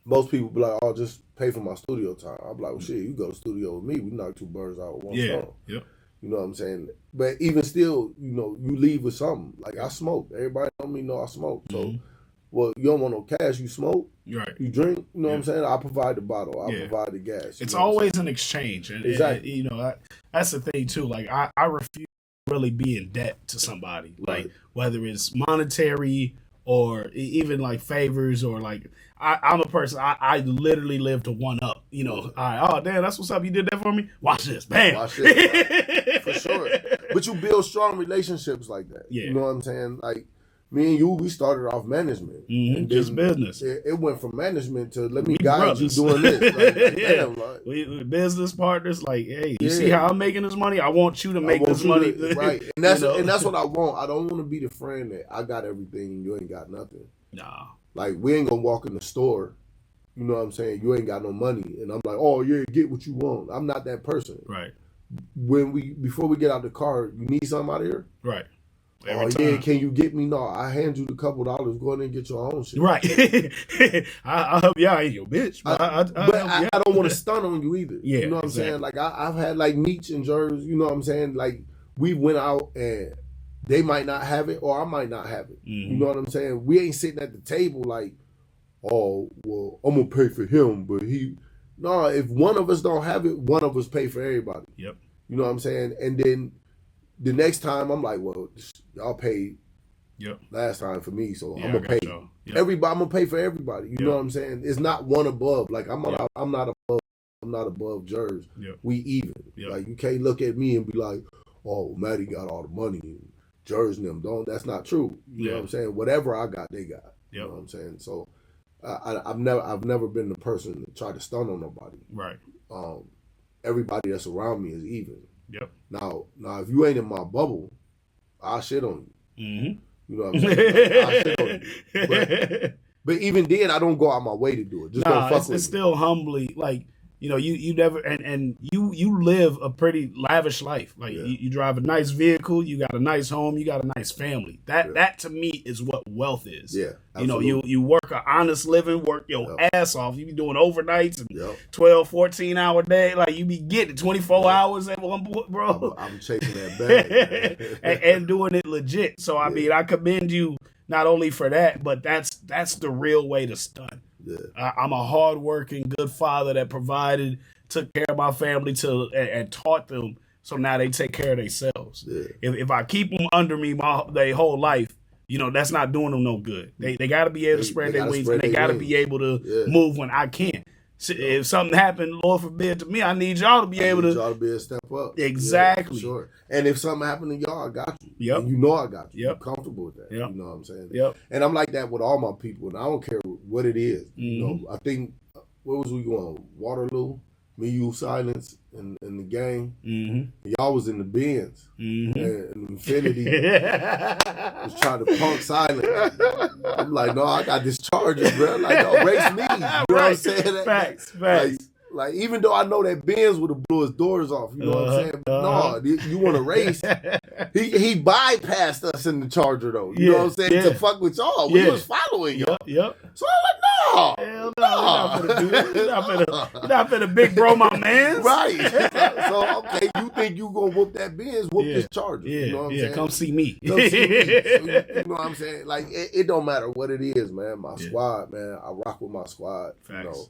Most people be like, oh, just pay for my studio time. I'm like, well, shit, you go to the studio with me, we knock two birds out with one stone. Yeah. You know what I'm saying? But even still, you know, you leave with something. Like, I smoke. Everybody know me know I smoke. So, well, you don't want no cash, you smoke. Right. You drink, you know what I'm saying? I provide the bottle. I provide the gas. It's always an exchange. Exactly. You know, that's the thing, too. Like, I refuse to really be in debt to somebody. Like, whether it's monetary or even, like, favors, or, like, I'm a person, I literally live to one up. You know, oh, damn, that's what's up. You did that for me? Watch this. Bam. Watch this. For sure. But you build strong relationships like that. Yeah. You know what I'm saying? Like, me and you, we started off management. And just business. It went from management to let me guide you doing this. Like, damn, like, we business partners. Like, hey, you see how I'm making this money? I want you to make this money. Right. And that's and that's what I want. I don't want to be the friend that I got everything and you ain't got nothing. Nah. Like, we ain't gonna walk in the store, you know what I'm saying? You ain't got no money, and I'm like, oh yeah, get what you want. I'm not that person. Right. Before we get out the car, you need something out of here? Right. Every time. Yeah, can you get me? No, I hand you the couple dollars. Go in and get your own shit. Right. I'll help you out. I ain't your bitch. But I don't want to stun on you either. Yeah, you know what I'm saying? Like, I've had like meets and jurors. You know what I'm saying? Like, we went out and they might not have it, or I might not have it. You know what I'm saying? We ain't sitting at the table like, oh, well, I'm gonna pay for him, but no. If one of us don't have it, one of us pay for everybody. Yep. You know what I'm saying? And then the next time, I'm like, well, y'all paid last time for me, so I'm gonna pay everybody. I'm gonna pay for everybody. You know what I'm saying? It's not one above. Like, I'm not above jurors. We even. Like, you can't look at me and be like, oh, Madi got all the money and jurors and them don't. That's not true. You know what I'm saying? Whatever I got, they got. You know what I'm saying? So I've never been the person to try to stun on nobody. Right. Everybody that's around me is even. Yep. Now, if you ain't in my bubble, I'll shit on you. You know what I'm saying? I'll shit on you. But even then, I don't go out my way to do it. Just don't fuck with me. It's still humbly, like, you know, you never, and you live a pretty lavish life. Like, you drive a nice vehicle, you got a nice home, you got a nice family. That to me is what wealth is. Yeah, absolutely. You know, you work an honest living, work your ass off. You be doing overnights and 12, 14-hour day. Like, you be getting 24 hours at one point, bro. I'm chasing that bag. and doing it legit. So, I mean, I commend you not only for that, but that's the real way to stun. Yeah. I'm a hardworking, good father that provided, took care of my family and taught them, so now they take care of themselves. Yeah. If I keep them under me their whole life, you know, that's not doing them no good. They got to be able to spread their wings, and they got to be able to move when I can't. So if something happened, Lord forbid, to me, I need y'all to be able to. Y'all to be able to step up. Exactly. Yeah, sure. And if something happened to y'all, I got you. Yep. And you know I got you. Yep. I'm comfortable with that. Yep. You know what I'm saying? Yep. And I'm like that with all my people, and I don't care what it is. You know, I think, where was we going? Waterloo, me, you, Silence, and the gang. Y'all was in the Benz. And Infinity was trying to punk Silence. I'm like, no, I got this Charger, bro. Like, no, race me. You know what I'm saying? Facts. Like, even though I know that Benz would have blew his doors off, you know what I'm saying? But no, you want to race. He bypassed us in the Charger, though. You know what I'm saying? To fuck with y'all. We was following y'all. Yep. So I'm like, no. Hell no. You're not finna do that. You're not finna big bro my man. Right. So, okay, you think you going to whoop that Benz, whoop this Charger. Yeah, you know what I'm saying? Come see me. Come see me. So, you know what I'm saying? Like, it don't matter what it is, man. My squad, man. I rock with my squad. Facts.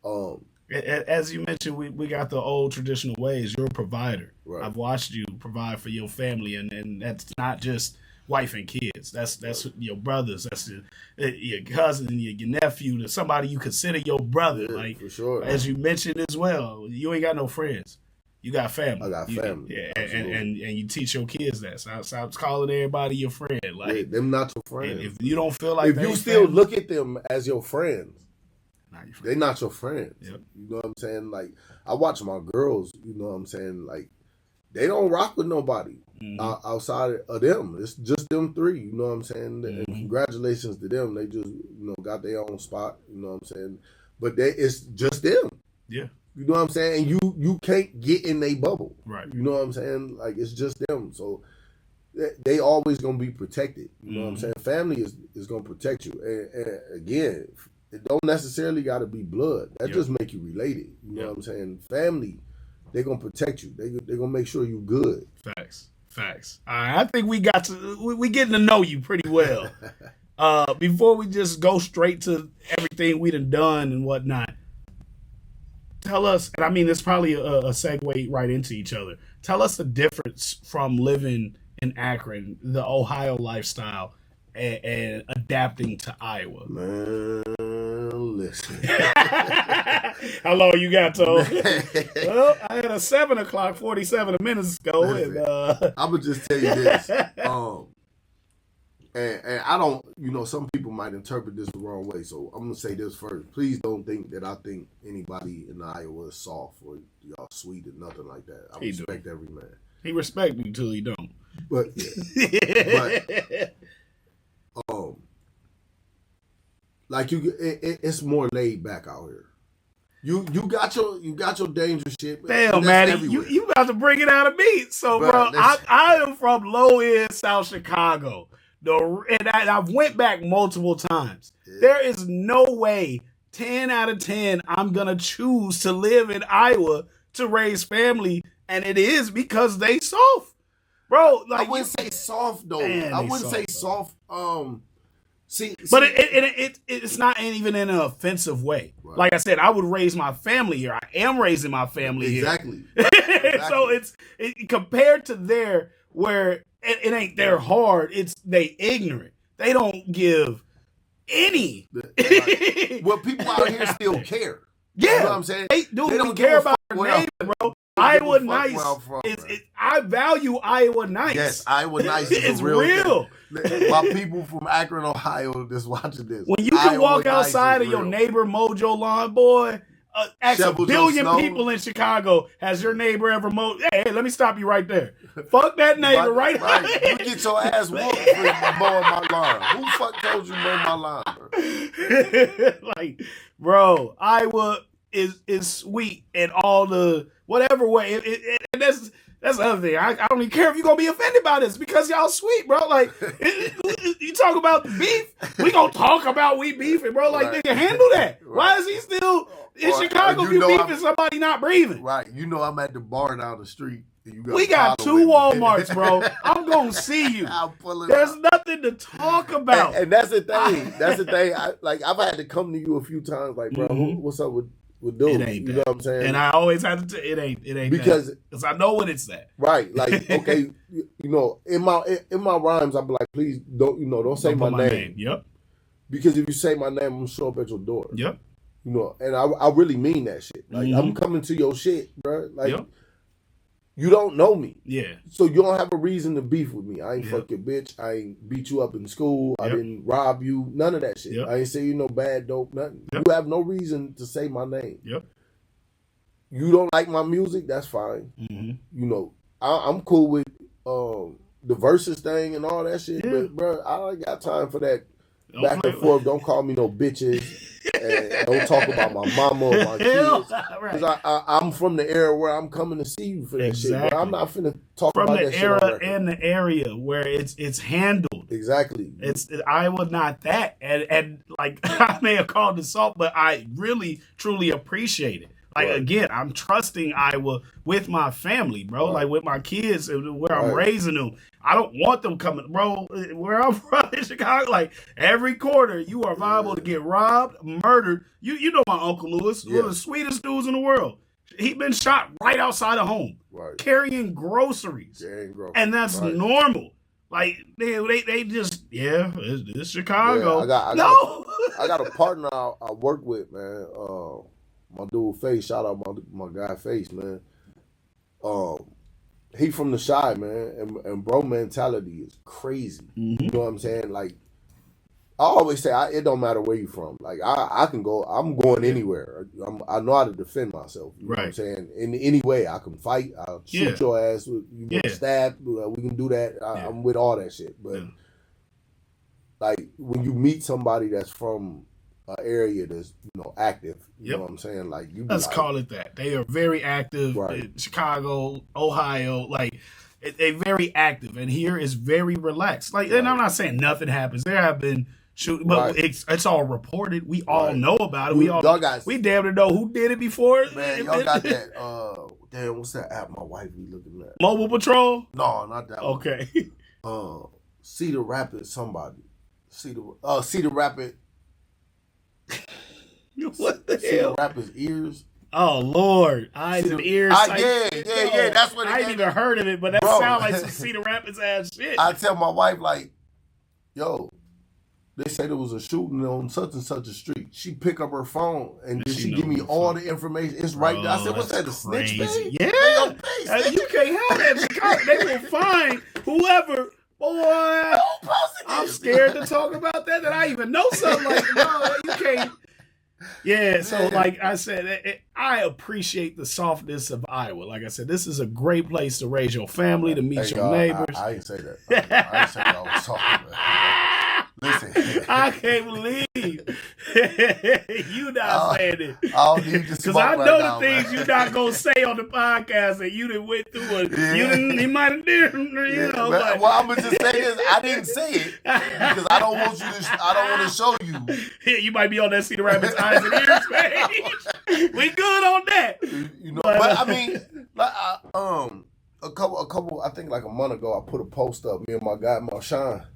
You know. As you mentioned, we got the old traditional ways. You're a provider. Right. I've watched you provide for your family, and that's not just wife and kids. That's your brothers. That's your cousin, your nephew, somebody you consider your brother. Yeah, like, for sure. As you mentioned as well, you ain't got no friends. You got family. I got family. Yeah, and you teach your kids that. Stop calling everybody your friend. Like, them not your friends. If you don't feel like if you still look at them as your friends, they're not your friends. Yep. You know what I'm saying? Like, I watch my girls, you know what I'm saying? Like, they don't rock with nobody outside of them. It's just them three, you know what I'm saying? And congratulations to them. They just, got their own spot, you know what I'm saying? But it's just them. Yeah. You know what I'm saying? And you can't get in their bubble. Right. You know what I'm saying? Like, it's just them. So they always going to be protected. You know what I'm saying? Family is going to protect you. And again, it don't necessarily got to be blood. That just make you related. You know what I'm saying? Family, they're going to protect you. They're going to make sure you good. Facts. I think we getting to know you pretty well. Before we just go straight to everything we done and whatnot, tell us, and I mean, it's probably a segue right into each other. Tell us the difference from living in Akron, the Ohio lifestyle, and adapting to Iowa. Man, listen. How long you got, Tom? Well, I had a 7 o'clock 47 minutes ago. Listen, and I'm going to just tell you this. And I don't, some people might interpret this the wrong way. So I'm going to say this first. Please don't think that I think anybody in Iowa is soft or y'all sweet or nothing like that. I respect every man. He respect me until he don't. But like it's more laid back out here. You got your dangerous shit. Damn, Maddie, you about to bring it out of me. So, bro, I am from low end South Chicago. And I've went back multiple times. Yeah. There is no way 10 out of 10 I'm gonna choose to live in Iowa to raise family, and it is because they soft, bro. Like, I wouldn't say soft though. Man, I wouldn't say soft. But it's not even in an offensive way. Right. Like I said, I would raise my family here. I am raising my family here. Exactly. So it's compared to there where it ain't their hard. It's they ignorant. They don't give any. Right. Well, people out here still care. Yeah, you know what I'm saying? They don't care about their neighbor, bro. Iowa nice. I value Iowa nice. Yes, Iowa nice is it's real. While people from Akron, Ohio, just watching this. When you can walk outside of your neighbor Mojo lawn, boy, ask a billion people in Chicago, has your neighbor ever mowed? Hey, let me stop you right there. Fuck that neighbor right now. You get your ass whooped for mowing my lawn. Who fuck told you mow my lawn, bro? Like, bro, Iowa is sweet in all the whatever way. And that's the other thing. I don't even care if you're going to be offended by this because y'all sweet, bro. Like, you talk about beef, we going to talk about we beefing, bro. Like, nigga, handle that. Right. Why is he still in Chicago if you beefing somebody not breathing? Right. I'm at the bar down the street. We got 2 Walmarts, bro. I'm going to see you. There's nothing to talk about. And that's the thing. That's the thing. I've had to come to you a few times, like, bro, what's up with dude? It ain't you that. know what I'm saying? And I always have to it ain't because I know when it's that. Right. Like, okay, in my rhymes I'll be like, please don't say my name. Yep. Because if you say my name, I'm gonna show up at your door. Yep. And I really mean that shit. Like, I'm coming to your shit, bro. Like, you don't know me. Yeah. So you don't have a reason to beef with me. I ain't fuck your bitch. I ain't beat you up in school. I didn't rob you. None of that shit. I ain't say you no bad dope, nothing. You have no reason to say my name. Yep. You don't like my music, that's fine. I'm cool with the verses thing and all that shit. But, bro, I ain't got time for that back and forth. Don't call me no bitches. And don't talk about my mama or my kids. Because I'm from the era where I'm coming to see you for that shit. But I'm not finna talk about that shit on record. From the era and the area where it's handled. Exactly. It's Iowa, not that. And like, I may have called it salt, but I really, truly appreciate it. Like, again, I'm trusting Iowa with my family, bro. Like, with my kids and where I'm raising them. I don't want them coming, bro. Where I'm from in Chicago, like, every quarter, you are liable to get robbed, murdered. You know my Uncle Lewis, one of the sweetest dudes in the world. He been shot right outside of home, carrying groceries. And that's normal. Like, they just, it's Chicago. I got a partner I work with, man. My dude Face, shout out my guy Face, man. He from the Chi, man, and bro mentality is crazy. You know what I'm saying? Like, I always say, it don't matter where you from. Like, I can go, I'm going anywhere. I know how to defend myself. You know what I'm saying? In any way, I can fight. I'll shoot your ass. You get stabbed. We can do that. I'm with all that shit. But like, when you meet somebody that's from an area that's active, you know what I'm saying? Like, let's call it that. They are very active in Chicago, Ohio. Like, they very active, and here is very relaxed. Like, and I'm not saying nothing happens. There have been shooting, but it's all reported. We all know about it. We damn near know who did it before. Man, y'all got that. Damn, what's that app my wife be looking at? Mobile Patrol? No, not that one. Okay. Cedar Rapids, somebody. Cedar Rapids. What the hell? Cedar Rapids ears. Oh Lord, eyes and ears. Yeah. That's what I ain't even heard of it, but that sounds like some Cedar Rapids ass shit. I tell my wife, like, yo, they say there was a shooting on such and such a street. She pick up her phone and she give me all the information. It's right there. I said, what's that? The snitch thing? Yeah. You can't have that in Chicago. They will find whoever. Boy, I'm scared to talk about that I even know something like that. No, you can't. Yeah, so like I said, I appreciate the softness of Iowa. Like I said, this is a great place to raise your family, to meet your neighbors. I didn't say that. I didn't say that I was soft. Listen. I can't believe you not saying it. Because I know the things you're not going to say on the podcast that you done went through. You might have did. Well, I'm going to just say this. I didn't say it because I don't want to show you. Yeah, you might be on that Cedar Rapids eyes and ears page. We good on that. But I mean, like, a couple, I think like a month ago, I put a post up. Me and my guy, Marshawn,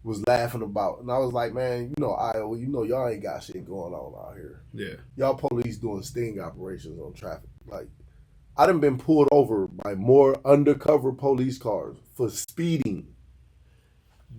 was laughing about, and I was like, man, Iowa, y'all ain't got shit going on out here. Yeah. Y'all police doing sting operations on traffic. Like, I done been pulled over by more undercover police cars for speeding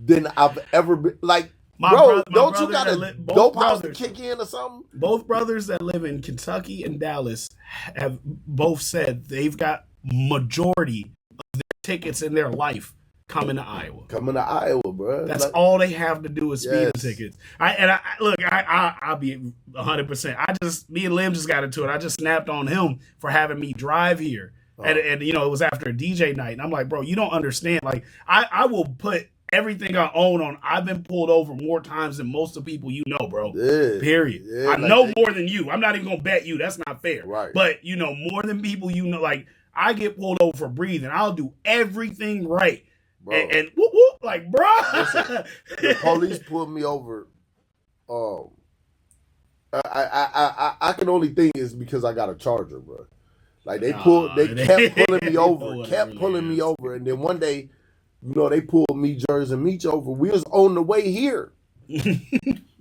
than I've ever been. Like, don't you got a dope house to kick in or something? Both brothers that live in Kentucky and Dallas have both said they've got majority of their tickets in their life coming to Iowa. Coming to Iowa, bro. That's all they have to do is speeding tickets. I'll be 100%. Me and Lim just got into it. I just snapped on him for having me drive here. And it was after a DJ night. And I'm like, bro, you don't understand. Like, I will put everything I own on. I've been pulled over more times than most of the people you know, bro. Yeah. Period. Yeah, I know more than you. I'm not even going to bet you. That's not fair. Right. But, more than people like, I get pulled over for breathing. I'll do everything right. Bro. And whoop, whoop, like, bro. Listen, the police pulled me over. I can only think it's because I got a charger, bro. Like, they kept pulling me over, and then one day, they pulled me, Jersey and Meech over. We was on the way here.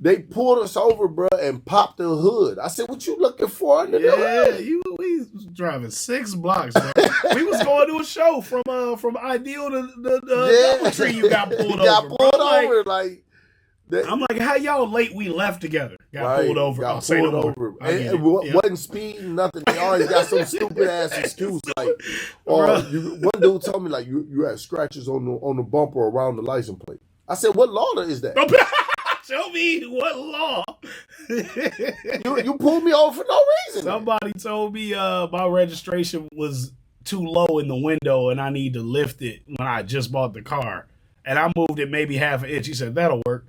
They pulled us over, bro, and popped the hood. I said, "What you looking for under the hood?" We was driving 6 blocks, bro. We was going to a show from Ideal to the Doubletree. You got pulled over. Got pulled over, like. I'm like, how y'all late we left together? Got pulled over. Got pulled over. It wasn't speeding, nothing. They always got some stupid ass excuse. Like, one dude told me, like, you had scratches on the bumper around the license plate. I said, what law is that? Show me what law. you pulled me over for no reason. Somebody told me my registration was too low in the window and I need to lift it when I just bought the car. And I moved it maybe half an inch. He said, that'll work.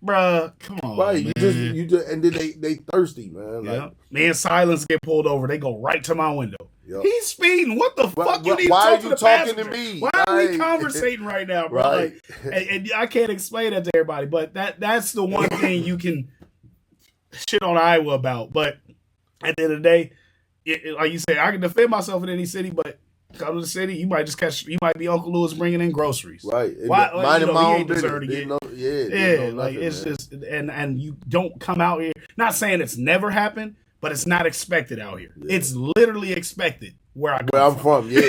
Bruh, come on, Right, man. you just, and then they thirsty, man. Yeah. Like, Me and Silence get pulled over. They go right to my window. Yep. He's speeding. What the fuck you need why to are you talking to me? Why are we conversating right now, bro? Right. Like, and I can't explain that to everybody, but that's the one thing you can shit on Iowa about. But at the end of the day, like you said, I can defend myself in any city, but come to the city, you might be Uncle Lewis bringing in groceries. Right. Why? Minding my own business. Nothing, It's man. just, and you don't come out here. Not saying it's never happened, but it's not expected out here. Yeah. It's literally expected where I'm from. Yeah,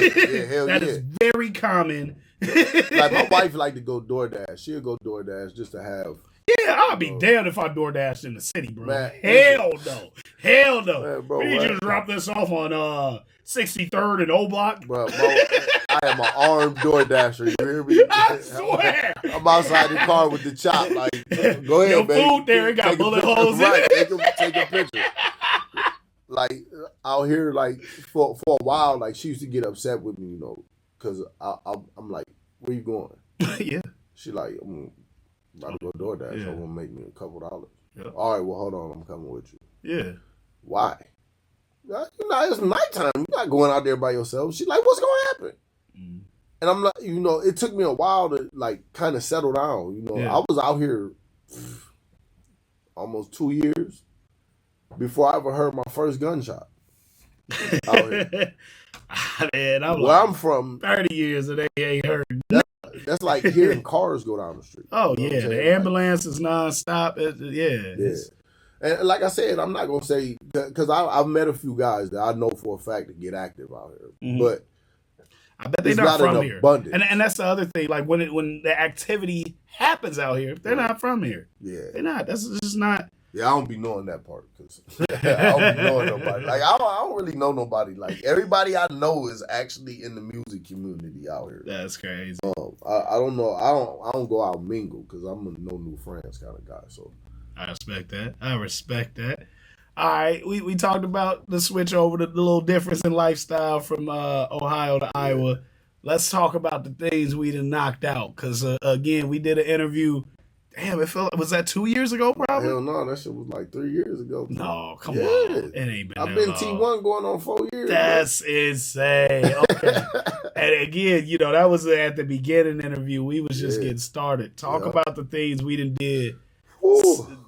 hell that yeah. is very common. Like my wife like to go DoorDash. She'll go DoorDash just to have. Yeah, I'll be damned if I DoorDash in the city, bro. Man, hell no. Man, bro, we need you to drop this off on 63rd and O Block. Bro, I am an armed DoorDasher. You hear me? I swear. I'm outside the car with the chop. Like, go ahead, your baby. food there, it got bullet holes in right, it. take a picture. Like out here, like for a while, like she used to get upset with me, because I'm like, where you going? Yeah. She like, I'm about to go DoorDash. Yeah. I'm gonna make me a couple dollars. Yeah. All right, well, hold on, I'm coming with you. Yeah. Why? It's nighttime. You're not going out there by yourself. She's like, what's gonna happen? Mm. And I'm like, it took me a while to like kind of settle down. Yeah. I was out here almost 2 years before I ever heard my first gunshot. Out here. Man, where I'm from, 30 years and they ain't heard. That's like hearing cars go down the street. Oh yeah, the ambulance is nonstop. Yeah. And like I said, I'm not gonna say because I've met a few guys that I know for a fact to get active out here, but I bet they're not from here. And that's the other thing. Like when the activity happens out here, they're not from here. Yeah, they're not. That's just not. Yeah, I don't be knowing that part because I don't be knowing nobody. Like I don't really know nobody. Like everybody I know is actually in the music community out here. That's crazy. I don't know. I don't go out and mingle because I'm a no new friends kind of guy. So I respect that. All right, we talked about the switch over, the little difference in lifestyle from Ohio to Iowa. Let's talk about the things we done knocked out because again, we did an interview. Damn, was that 2 years ago, probably? Hell no, that shit was like 3 years ago. No, come on. It ain't been I've been T1 going on 4 years. That's insane. Okay. And again, that was at the beginning interview. We was just getting started. Talk about the things we done did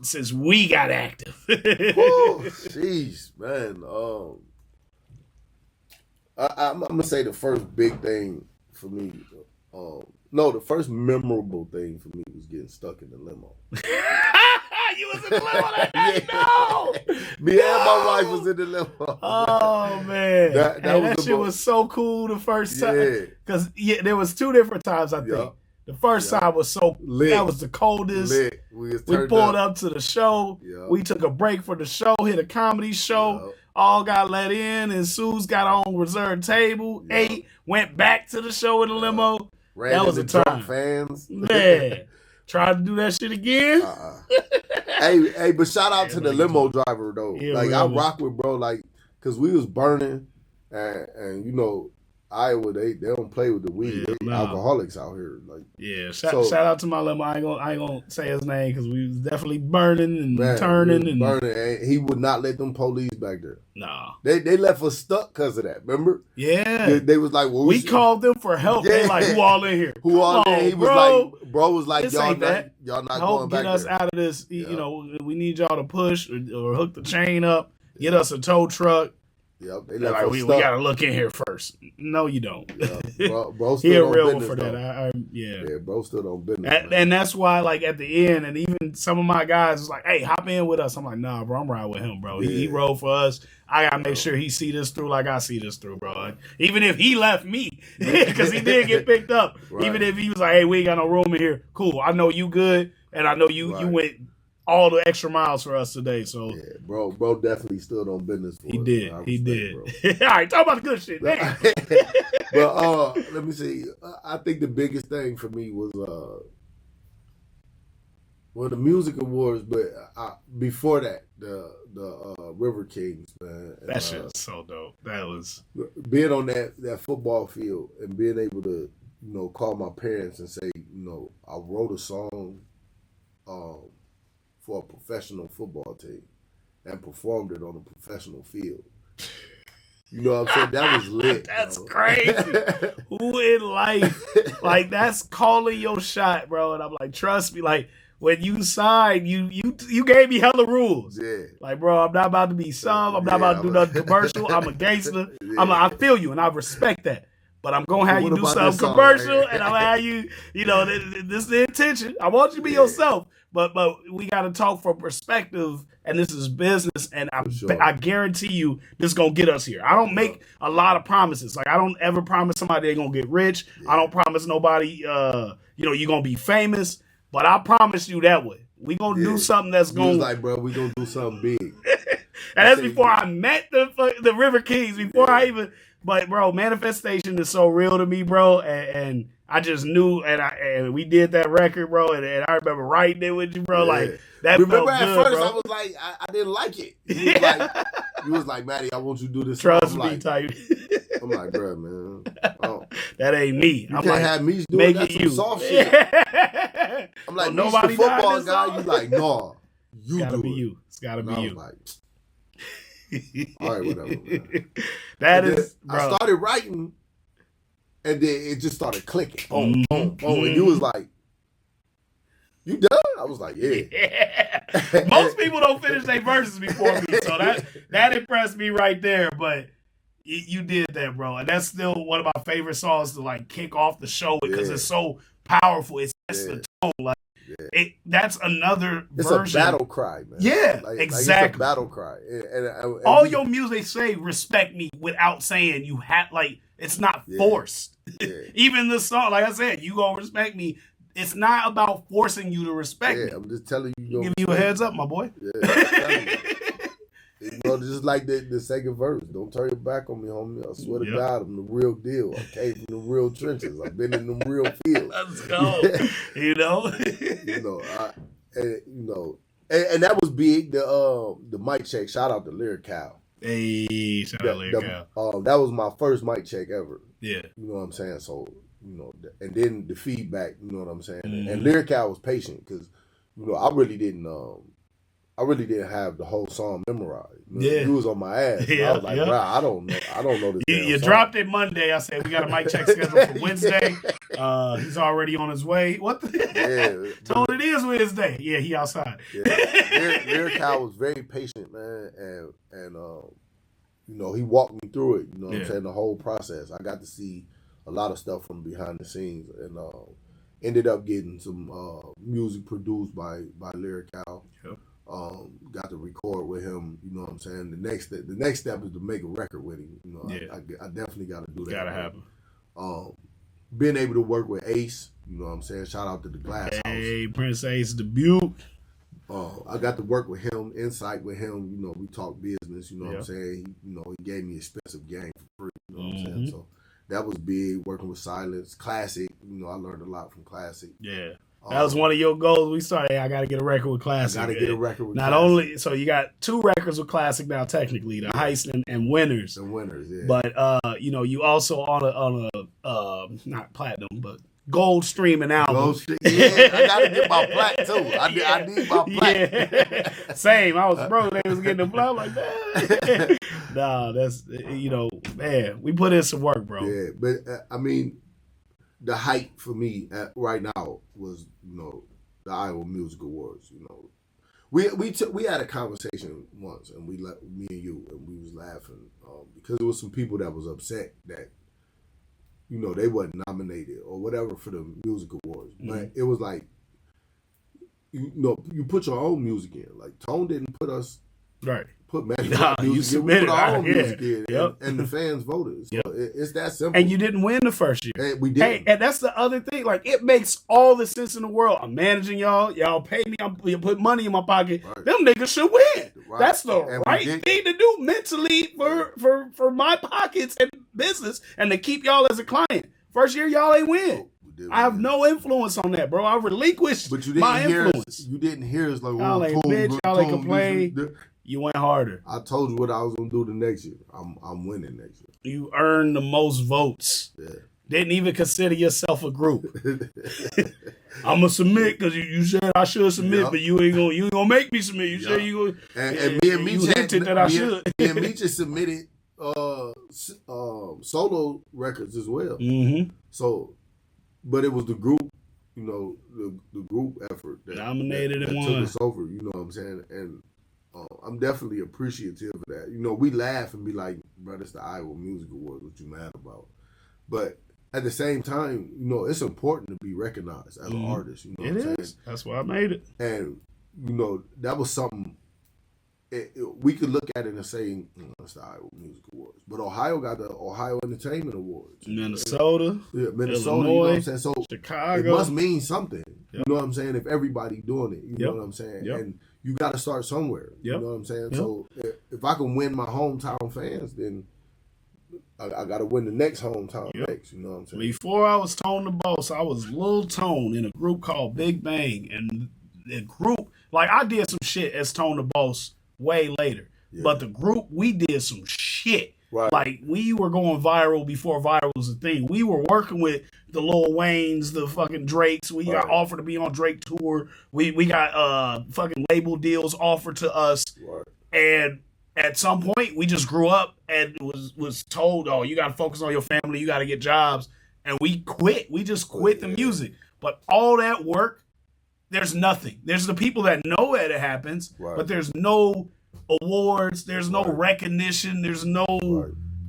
since we got active. Jeez, man. I'm going to say the first big thing for me, the first memorable thing for me was getting stuck in the limo. You was in the limo that night? No! Me and my wife was in the limo. Oh, man. That shit was so cool the first time. Because there was 2 different times, I think. Yep. The first time was so lit. That was the coldest. Lit. We pulled up to the show. Yep. We took a break for the show, hit a comedy show. Yep. All got let in, and Sue's got on reserved table. Yep. Ate, went back to the show in the limo. That was a time. Fans. Man. Tried to do that shit again. Hey, but shout out to the limo driver, though. I rock with bro, because we was burning, and Iowa, they don't play with the weed. They alcoholics out here. Shout out to my limo. I ain't gonna say his name because we was definitely burning and turning and burning. And he would not let them police back there. Nah, they left us stuck because of that. Remember? Yeah, they was like, well, we called them for help. They like, who all in here? Who all in here? He was like, bro was like, y'all not help going back get us there. Out of this. We need y'all to push or hook the chain up. Get us a tow truck. Yep, they like, we gotta look in here first. No, you don't. Bro still real business, for though. that. Yeah, bro still on business. And that's why, at the end, and even some of my guys was like, "Hey, hop in with us." I'm like, "Nah, bro, I'm riding with him, bro. He rode for us. I gotta make sure he see this through like I see this through, bro. Even if he left me, because he did get picked up. Right. Even if he was like, "Hey, we ain't got no room in here. Cool. I know you good, and I know you went." All the extra miles for us today, so bro definitely stood on business for us. He did. All right, talk about the good shit. But let me see. I think the biggest thing for me was the music awards, but before that, the River Kings, man. That shit was so dope. That was being on that football field and being able to call my parents and say I wrote a song. for a professional football team and performed it on a professional field. You know what I'm saying? That was lit. That's bro. crazy. Who in life, like, that's calling your shot, bro? And I'm like, trust me, like, when you signed, you gave me hella rules. Yeah. Like, bro, I'm not about to be some. I'm not about to do nothing commercial. I'm a gangster. Yeah. I feel you, and I respect that. But I'm going to have What you do about that something song? commercial, and I'm going to have you, this is the intention. I want you to be yourself. But we got to talk from perspective, and this is business, and I guarantee you this is going to get us here. I don't make a lot of promises. Like, I don't ever promise somebody they're going to get rich. Yeah. I don't promise nobody, you're going to be famous. But I promise you that way. We going to do something that's going to... like, bro, we going to do something big. And that's before I met the River Kings, before I even... But, bro, manifestation is so real to me, bro, and I just knew, and we did that record, bro, and I remember writing it with you, bro, like, that remember felt at good, first, bro. I was like, I didn't like it. You was like, Maddie, I want you to do this. Trust me, type. I'm like, bro, man. That ain't me. You I'm can't like, have me doing that some soft shit. I'm like, nobody the football guy. You like, no, you gotta do be it. you. It's gotta be you. Like, all right, whatever, man. That is, bro. I started writing, and then it just started clicking. Boom, boom, boom. And you was like, you done? I was like, yeah. Most people don't finish their verses before me, so that impressed me right there. But you did that, bro, and that's still one of my favorite songs to like kick off the show because it's so powerful. It sets the tone. Like that's another version. It's a battle cry, man. Yeah, exactly. Like it's a battle cry. And all your music say respect me without saying you have, like, it's not forced. Yeah. Even the song, like I said, you gonna respect me. It's not about forcing you to respect me. I'm just telling you. Give you a heads up, my boy. Yeah, just like the second verse. Don't turn your back on me, homie. I swear to God, I'm the real deal. I came from the real trenches. I've been in them real fields. Let's go. And that was big. The mic check. Shout out to Lyric Cal. Hey, shout out Lyric Cal. That was my first mic check ever. Yeah. You know what I'm saying? So, and then the feedback, you know what I'm saying? And Lyric Cal was patient because, I really didn't have the whole song memorized. You was on my ass. I was like, bro, I don't know this. You dropped it Monday. I said we got a mic check scheduled for Wednesday. He's already on his way. What the? Told it is Wednesday. Yeah, he outside. Lyric Cal was very patient, man, and he walked me through it. You know what I'm saying? The whole process. I got to see a lot of stuff from behind the scenes, and ended up getting some music produced by Lyric Cal. Yep. Got to record with him. You know what I'm saying? The next step is to make a record with him. I definitely got to do that. Gotta happen. Being able to work with Ace. You know what I'm saying? Shout out to the Glass House. Hey, Prince Ace Dubuque. I got to work with him, insight with him. We talk business. You know what I'm saying? He gave me expensive game for free. You know what I'm saying? So that was big. Working with Silence, Classic. I learned a lot from Classic. Yeah. That was one of your goals. We started, I got to get a record with Classic. I got to get a record with Classic. Not only, so you got 2 records with Classic now, technically, the Heist and Winners. The Winners, yeah. But, you also on a not platinum, but gold streaming album. Yeah, I got to get my plaque, too. I need my plaque. Yeah. Same. I was broke. They was getting the blood like that. Nah, that's, man, we put in some work, bro. Yeah, but, the height for me right now was, the Iowa Music Awards. We had a conversation once, and me and you, and we was laughing because there was some people that was upset that, they wasn't nominated or whatever for the music awards. But it was like, you put your own music in. Like Tone didn't put us right. Put Madi Bloc music in. We put our own music in, and the fans voted. So it's that simple. And you didn't win the first year. And we did. Hey, and that's the other thing. Like, it makes all the sense in the world. I'm managing y'all. Y'all pay me. You put money in my pocket. Right. Them niggas should win. Right. That's the right thing to do mentally for my pockets and business, and to keep y'all as a client. First year, y'all ain't win. I have no influence on that, bro. I relinquished my influence. You didn't hear us like, y'all ain't bitch. Y'all ain't complain. You went harder. I told you what I was gonna do the next year. I'm winning next year. You earned the most votes. Yeah. Didn't even consider yourself a group. I'm gonna submit because you said I should submit, but you ain't gonna make me submit. You said you gonna. And me and Meech hinted that I should. Me and Meech submitted solo records as well. Mm-hmm. So, but it was the group, the group effort that dominated that and took won. us over. You know what I'm saying? And I'm definitely appreciative of that. We laugh and be like, "Bro, it's the Iowa Music Awards. What you mad about?" But at the same time, it's important to be recognized as an artist. You know what I'm saying? That's why I made it. And that was something. We could look at it and say, it's the Iowa Music Awards. But Ohio got the Ohio Entertainment Awards. Minnesota. Yeah, Minnesota. Illinois, you know what I'm saying? So Chicago. it must mean something. Yep. You know what I'm saying? If everybody doing it. You know what I'm saying? Yep. And you got to start somewhere. Yep. You know what I'm saying? Yep. So if I can win my hometown fans, then I got to win the next hometown next. You know what I'm saying? Before I was Tone the Boss, I was Lil Tone in a group called Big Bang. And the group, like I did some shit as Tone the Boss way later. Yeah. But the group, we did some shit. Right. Like, we were going viral before viral was a thing. We were working with the Lil Waynes, the fucking Drakes. We got offered to be on Drake tour. We got fucking label deals offered to us. Right. And at some point, we just grew up and was told, oh, you got to focus on your family. You got to get jobs. And we quit. We just quit the music. But all that work, there's nothing. There's the people that know that it happens, but there's no awards, there's no recognition, there's no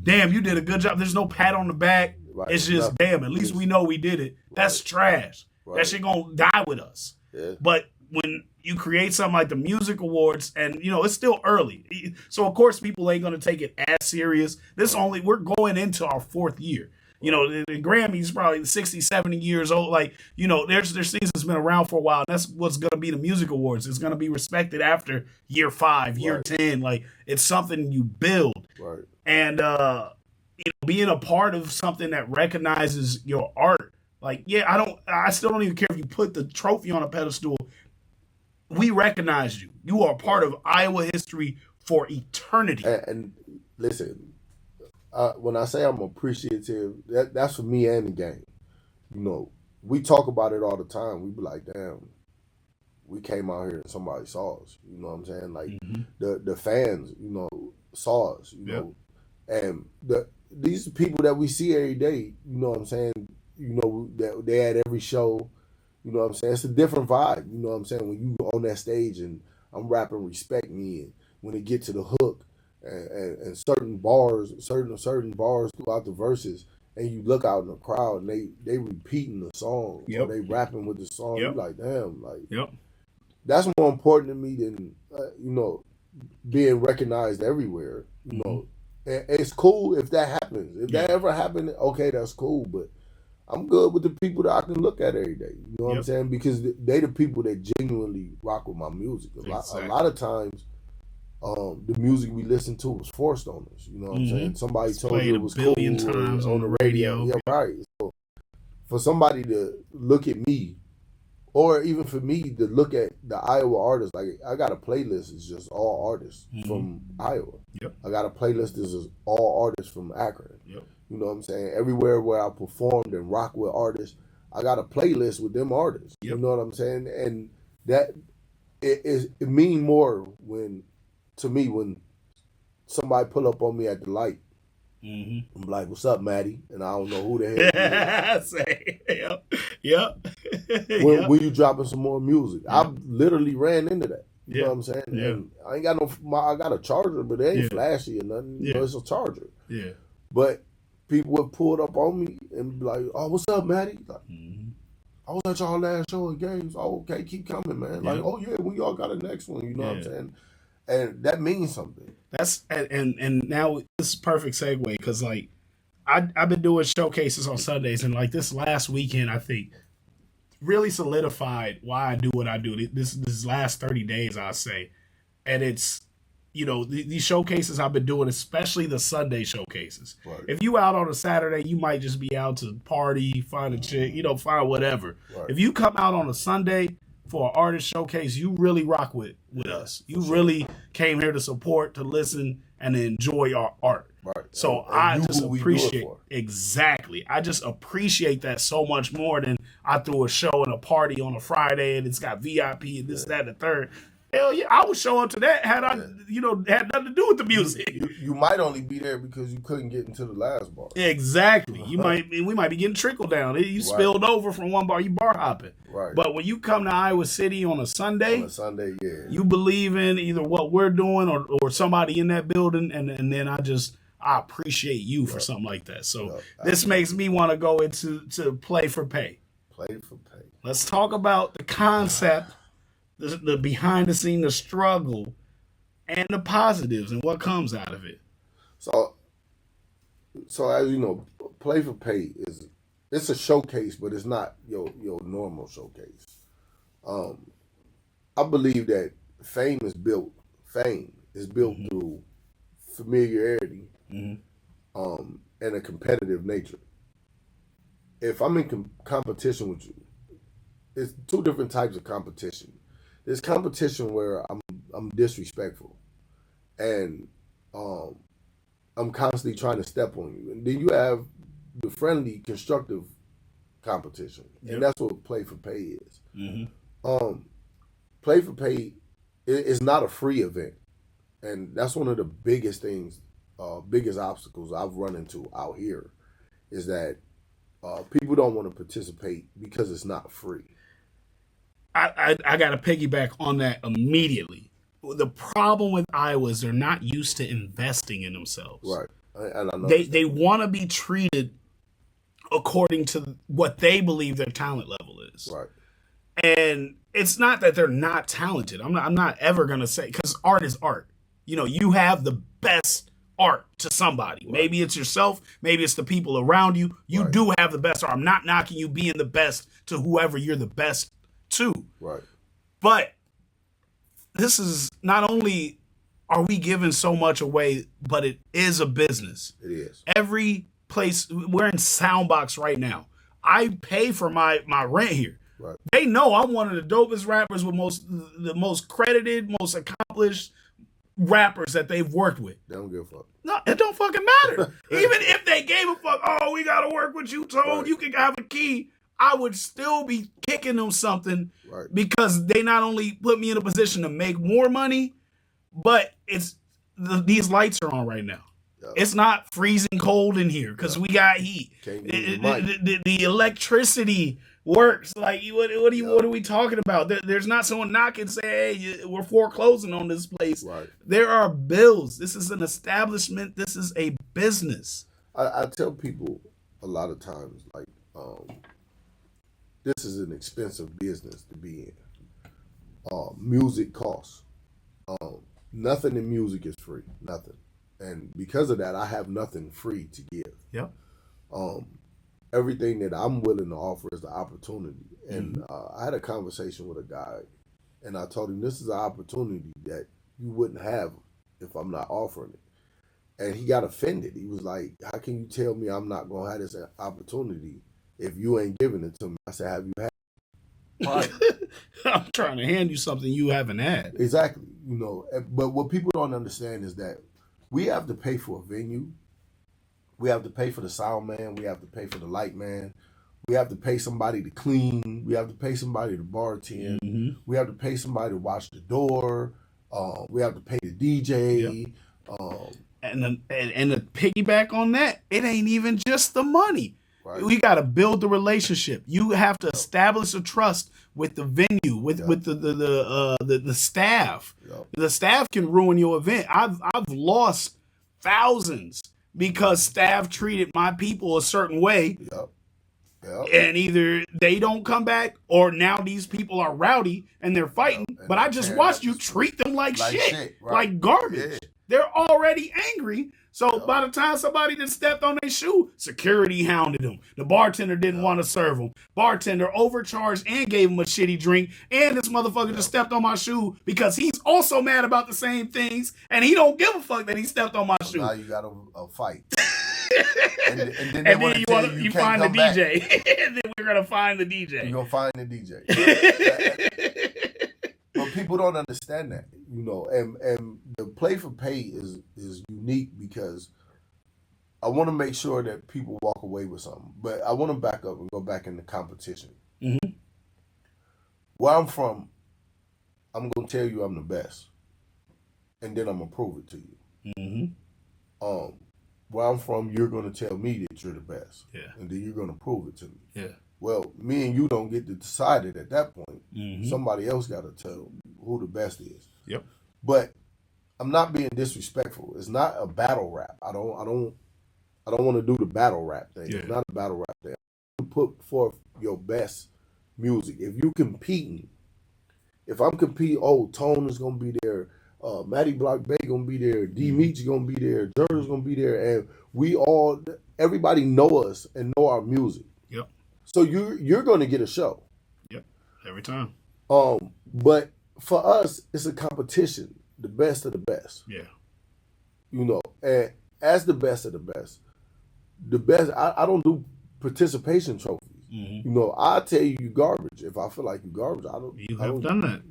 damn, you did a good job, there's no pat on the back. It's just damn, at least we know we did it. That's trash. That shit gonna die with us. But when you create something like the Music Awards, and it's still early, so of course people ain't gonna take it as serious. We're going into our 4th year. The Grammys probably 60, 70 years old. Like, their season's been around for a while. And that's what's going to be the Music Awards. It's going to be respected after year 5, year 10. Like, it's something you build. Right. And, being a part of something that recognizes your art. Like, I still don't even care if you put the trophy on a pedestal. We recognize you. You are a part of Iowa history for eternity. And listen, when I say I'm appreciative, that's for me and the game. We talk about it all the time. We be like, damn, we came out here and somebody saw us. You know what I'm saying? Like the fans, saw us. You know, and these people that we see every day. You know what I'm saying? That they at every show. You know what I'm saying? It's a different vibe. You know what I'm saying? When you on that stage and I'm rapping "Respect Me," and when it get to the hook. And certain bars throughout the verses, and you look out in the crowd and they repeating the song, or they rapping with the song. You're like, damn, that's more important to me than being recognized everywhere. It's cool if that happens. If that ever happened, okay, that's cool. But I'm good with the people that I can look at every day. You know what I'm saying? Because they the people that genuinely rock with my music. A lot of times. The music we listened to was forced on us. You know what I'm saying? Somebody told you it was cool times on the radio. Yeah, right. So for somebody to look at me, or even for me to look at the Iowa artists, like I got a playlist that's just all artists from Iowa. I got a playlist that's just all artists from Akron. You know what I'm saying? Everywhere where I performed and rock with artists, I got a playlist with them artists. You know what I'm saying? And that it mean more to me when somebody pull up on me at the light. I'm like, what's up, Maddie? And I don't know who the hell you is. When you dropping some more music? I literally ran into that. You know what I'm saying? And I ain't got I got a charger, but it ain't flashy or nothing. It's a charger. But people would pull up on me and be like, oh, what's up, Maddie? Like, I was at y'all last show at games. Oh, okay, keep coming, man. Like, oh yeah, we all got a next one. You know what I'm saying? And that means something. That's and now this is perfect segue because like I've been doing showcases on Sundays, and like this last weekend I think really solidified why I do what I do. This last 30 days I say, and it's these showcases I've been doing, especially the Sunday showcases. Right. If you out on a Saturday, you might just be out to party, find a chick, find whatever. Right. If you come out on a Sunday for an artist showcase, you really rock with us. You really came here to support, to listen, and to enjoy our art. Right. So and I you just who we do it appreciate for. exactly. I just appreciate that so much more than I threw a show and a party on a Friday and it's got VIP and this, that, and the third. Hell yeah, I would show up to that had I, had nothing to do with the music. You might only be there because you couldn't get into the last bar. Exactly. We might be getting trickled down. You spilled over from one bar, you bar hopping. Right. But when you come to Iowa City on a Sunday, yeah, you believe in either what we're doing or somebody in that building, and then I appreciate you for something like that. So this makes me want to go into play for pay. Play for pay. Let's talk about the concept, the behind the scene, the struggle, and the positives and what comes out of it. So as you know, play for pay it's a showcase, but it's not your normal showcase. I believe that fame is built through familiarity, and a competitive nature. If I'm in competition with you, it's two different types of competition. There's competition where I'm disrespectful, and I'm constantly trying to step on you, and then you have the friendly, constructive competition, and that's what play for pay is. Play for pay is not a free event, and that's one of the biggest things, biggest obstacles I've run into out here, is that people don't want to participate because it's not free. I got to piggyback on that immediately. The problem with Iowa is they're not used to investing in themselves. Right. And I know they want to be treated according to what they believe their talent level is. Right. And it's not that they're not talented. I'm not ever going to say, because art is art. You have the best art to somebody. Right. Maybe it's yourself. Maybe it's the people around you. You do have the best art. I'm not knocking you being the best to whoever you're the best to. Right. But this is not only are we giving so much away, but it is a business. It is. Every place, we're in Soundbox right now. I pay for my rent here. Right. They know I'm one of the dopest rappers with the most credited, most accomplished rappers that they've worked with. They don't give a fuck. No, it don't fucking matter. Even if they gave a fuck, we gotta work with you, Toad. You can have a key. I would still be kicking them something because they not only put me in a position to make more money, but these lights are on right now. Yep. It's not freezing cold in here because we got heat. The electricity works. Like what are we talking about? There's not someone knocking and say, hey, we're foreclosing on this place. Right. There are bills. This is an establishment. This is a business. I tell people a lot of times, like, this is an expensive business to be in. Music costs. Nothing in music is free. Nothing. And because of that, I have nothing free to give. Yep. Everything that I'm willing to offer is the opportunity. And I had a conversation with a guy, and I told him this is an opportunity that you wouldn't have if I'm not offering it. And he got offended. He was like, how can you tell me I'm not going to have this opportunity if you ain't giving it to me? I said, have you had it? Right. I'm trying to hand you something you haven't had. Exactly. But what people don't understand is that we have to pay for a venue. We have to pay for the sound man. We have to pay for the light man. We have to pay somebody to clean. We have to pay somebody to bartend. Mm-hmm. We have to pay somebody to watch the door. We have to pay the DJ. Yep. And to piggyback on that, it ain't even just the money. Right. We got to build the relationship. You have to establish a trust with the venue, with the staff. Yep. The staff can ruin your event. I've lost thousands because staff treated my people a certain way. Yep. Yep. And either they don't come back or now these people are rowdy and they're fighting. Yep. But I just watched you treat them like shit. Right. Like garbage. Yeah. They're already angry. So by the time somebody just stepped on their shoe, security hounded them. The bartender didn't want to serve them. Bartender overcharged and gave him a shitty drink. And this motherfucker just stepped on my shoe because he's also mad about the same things. And he don't give a fuck that he stepped on my shoe. Now you got a fight. and then you find the DJ. And then we're going to find the DJ. You're going to find the DJ. But people don't understand that, and the play for pay is unique because I want to make sure that people walk away with something. But I want to back up and go back into competition. Mm-hmm. Where I'm from, I'm going to tell you I'm the best. And then I'm going to prove it to you. Mm-hmm. Where I'm from, you're going to tell me that you're the best. Yeah. And then you're going to prove it to me. Yeah. Well, me and you don't get to decide it at that point. Mm-hmm. Somebody else got to tell who the best is. Yep. But I'm not being disrespectful. It's not a battle rap. I don't want to do the battle rap thing. Yeah. It's not a battle rap thing. You put forth your best music. If you competing, if I'm competing, Tone is gonna be there, Madi Bloc Bay gonna be there, D Meat's gonna be there, Juror's gonna be there, and everybody know us and know our music. Yep. So you're gonna get a show. Yep. Every time. But for us, it's a competition. The best of the best. Yeah. And as the best of the best, I don't do participation trophies. Mm-hmm. I tell you garbage. If I feel like you garbage, I don't. You have done that.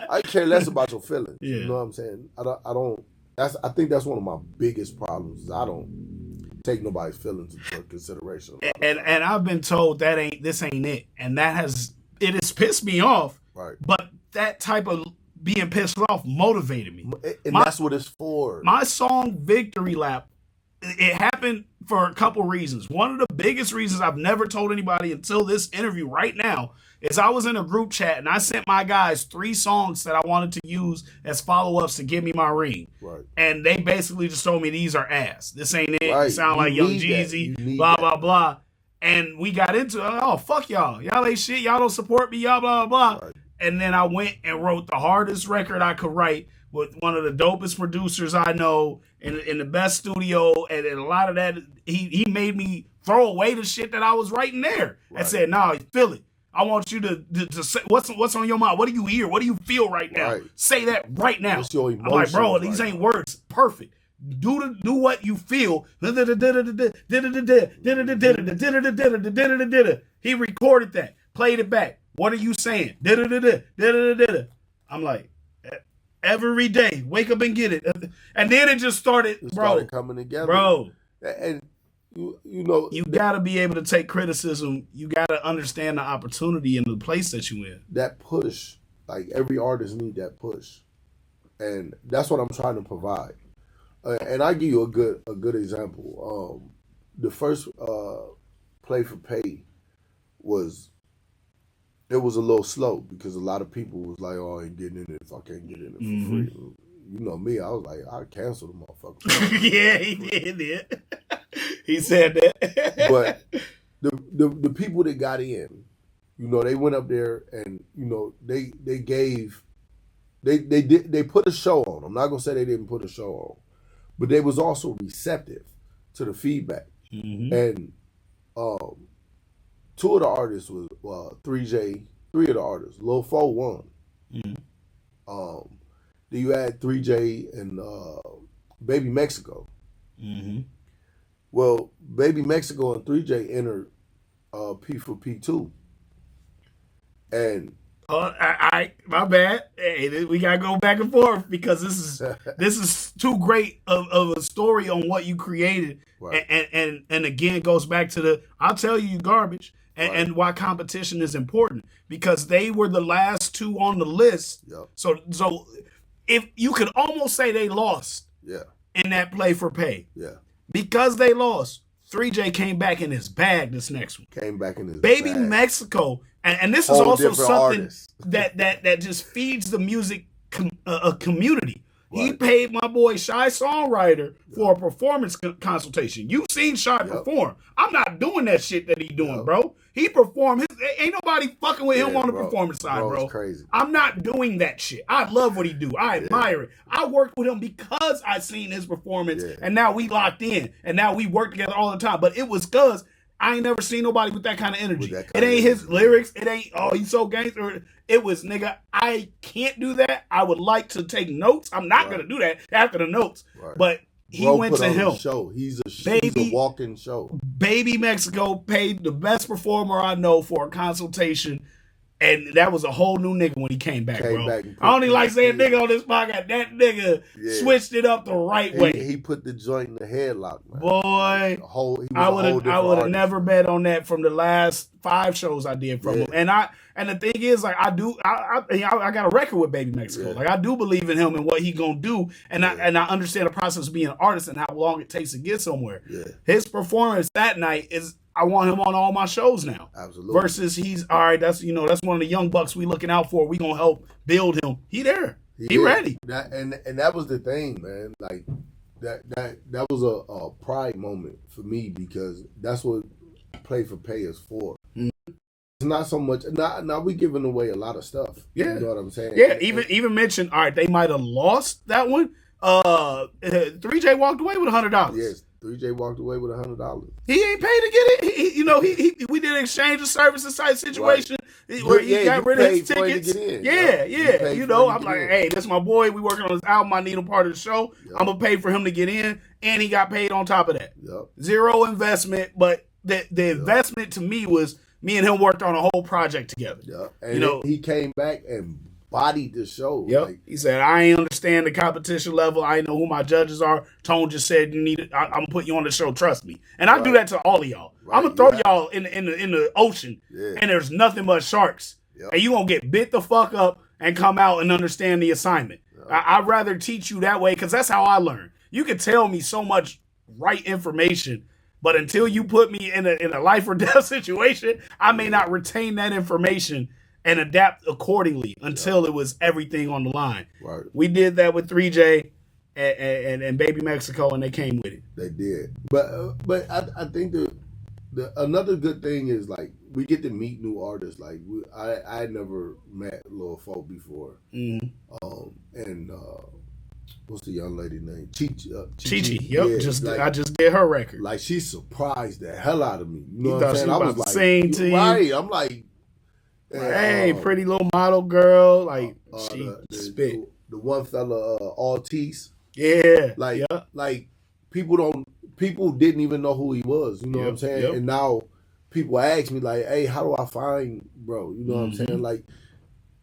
I care less about your feelings. Yeah. You know what I'm saying? I don't. I think that's one of my biggest problems. Is I don't take nobody's feelings into consideration. And I've been told this ain't it, and it has pissed me off. Right. But that type of being pissed off motivated me. And that's what it's for. My song Victory Lap, it happened for a couple reasons. One of the biggest reasons I've never told anybody until this interview right now is I was in a group chat and I sent my guys 3 songs that I wanted to use as follow-ups to Give Me My Ring. Right. And they basically just told me these are ass. This ain't it. Right. You sound like Young Jeezy, blah, blah, blah. And we got into it. Oh, fuck y'all. Y'all ain't shit. Y'all don't support me. Y'all blah, blah, blah. Right. And then I went and wrote the hardest record I could write with one of the dopest producers I know in the best studio. And a lot of that, he made me throw away the shit that I was writing there. Right. And said, nah, feel it. I want you to say what's on your mind. What do you hear? What do you feel right now? Right. Say that right now. What's your emotions? I'm like, bro, right these ain't now. words. Perfect. Do what you feel. He recorded that. Played it back. What are you saying? I'm like, every day, wake up and get it. And then it just started, coming together. Bro. And you got to be able to take criticism. You got to understand the opportunity and the place that you in. That push, like every artist need that push. And that's what I'm trying to provide. And I give you a good example. The first Play for Pay was a little slow because a lot of people was like, "Oh, I ain't getting in it if I can't get in it for free." You know me, I was like, I canceled the motherfucker. Yeah, he did. He said that. But the people that got in, they went up there and they put a show on. I'm not gonna say they didn't put a show on, but they was also receptive to the feedback. Mm-hmm. And 2 of the artists was 3J. 3 of the artists, Lil 4 won. Mm-hmm. Then you had 3J and Baby Mexico. Mm-hmm. Well, Baby Mexico and 3J entered P for P2. And my bad. Hey, we gotta go back and forth because this is too great of a story on what you created, right. and again it goes back to I'll tell you garbage and why competition is important because they were the last 2 on the list. Yep. So if you could almost say they lost, in that Play for Pay, because they lost. 3J came back in his bag this next one. Came back in his Baby bag. Mexico. And this is also something artist. that just feeds the music community. Right. He paid my boy Shy Songwriter for a performance consultation. You've seen Shy perform. I'm not doing that shit that he doing, bro. He performed. Ain't nobody fucking with him on the performance side, bro. It's crazy. I'm not doing that shit. I love what he do. I admire it. I worked with him because I seen his performance, and now we locked in, and now we work together all the time. But it was because I ain't never seen nobody with that kind of energy. It ain't his lyrics. It ain't, he's so gangster. It was, nigga, I can't do that. I would like to take notes. I'm not going to do that after the notes. Right. But he went to him. Show. He's a walking show. Baby Mexico paid the best performer I know for a consultation. And that was a whole new nigga when he came back, bro. Back I don't even like saying nigga on this podcast. That nigga switched it up the right way. He put the joint in the headlock, man. Boy, I would have never bet on that from the last 5 shows I did from him. And the thing is, like, I got a record with Baby Mexico. Like, I do believe in him and what he gonna do, and I understand the process of being an artist and how long it takes to get somewhere. Yeah. His performance that night is. I want him on all my shows now. Absolutely. Versus he's all right. That's one of the young bucks we looking out for. We gonna help build him. He there. He ready. And that was the thing, man. Like that was a pride moment for me because that's what Play for Pay is for. Mm-hmm. It's not so much. Now we giving away a lot of stuff. Yeah. You know what I'm saying? Yeah. Even mentioned. All right, they might have lost that one. 3J walked away with $100. Yes. 3J walked away with $100. He ain't paid to get it. We did an exchange of services type situation where he got rid of his tickets. Yeah. I'm like, hey, that's my boy. We working on his album. I need him part of the show. Yep. I'm gonna pay for him to get in, and he got paid on top of that. Yep. Zero investment, but the investment to me was me and him worked on a whole project together. Yep. And he came back and bodied the show. Yep. Like, he said, I ain't understand the competition level. I ain't know who my judges are. Tone just said you need it. I'm gonna put you on the show. Trust me. And I do that to all of y'all. Right. I'm gonna throw y'all in the ocean, and there's nothing but sharks. Yep. And you gonna get bit the fuck up and come out and understand the assignment. Yep. I'd rather teach you that way because that's how I learn. You can tell me so much right information, but until you put me in a life or death situation, I may not retain that information and adapt accordingly until it was everything on the line. Right. We did that with 3J and Baby Mexico, and they came with it. They did. But I think the another good thing is, like, we get to meet new artists. Like, I never met Lil Folk before. Mm-hmm. And what's the young lady name? Chi-Chi. Yep. Yeah, I just did her record. Like, she surprised the hell out of me. You know what I'm saying? I was like, sing to you. Right. I'm like, hey, pretty little model girl. Like, she spit. The one fella, Altice. Yeah. Like people didn't even know who he was. You know what I'm saying? Yep. And now people ask me, like, hey, how do I find bro? You know what I'm saying? Like,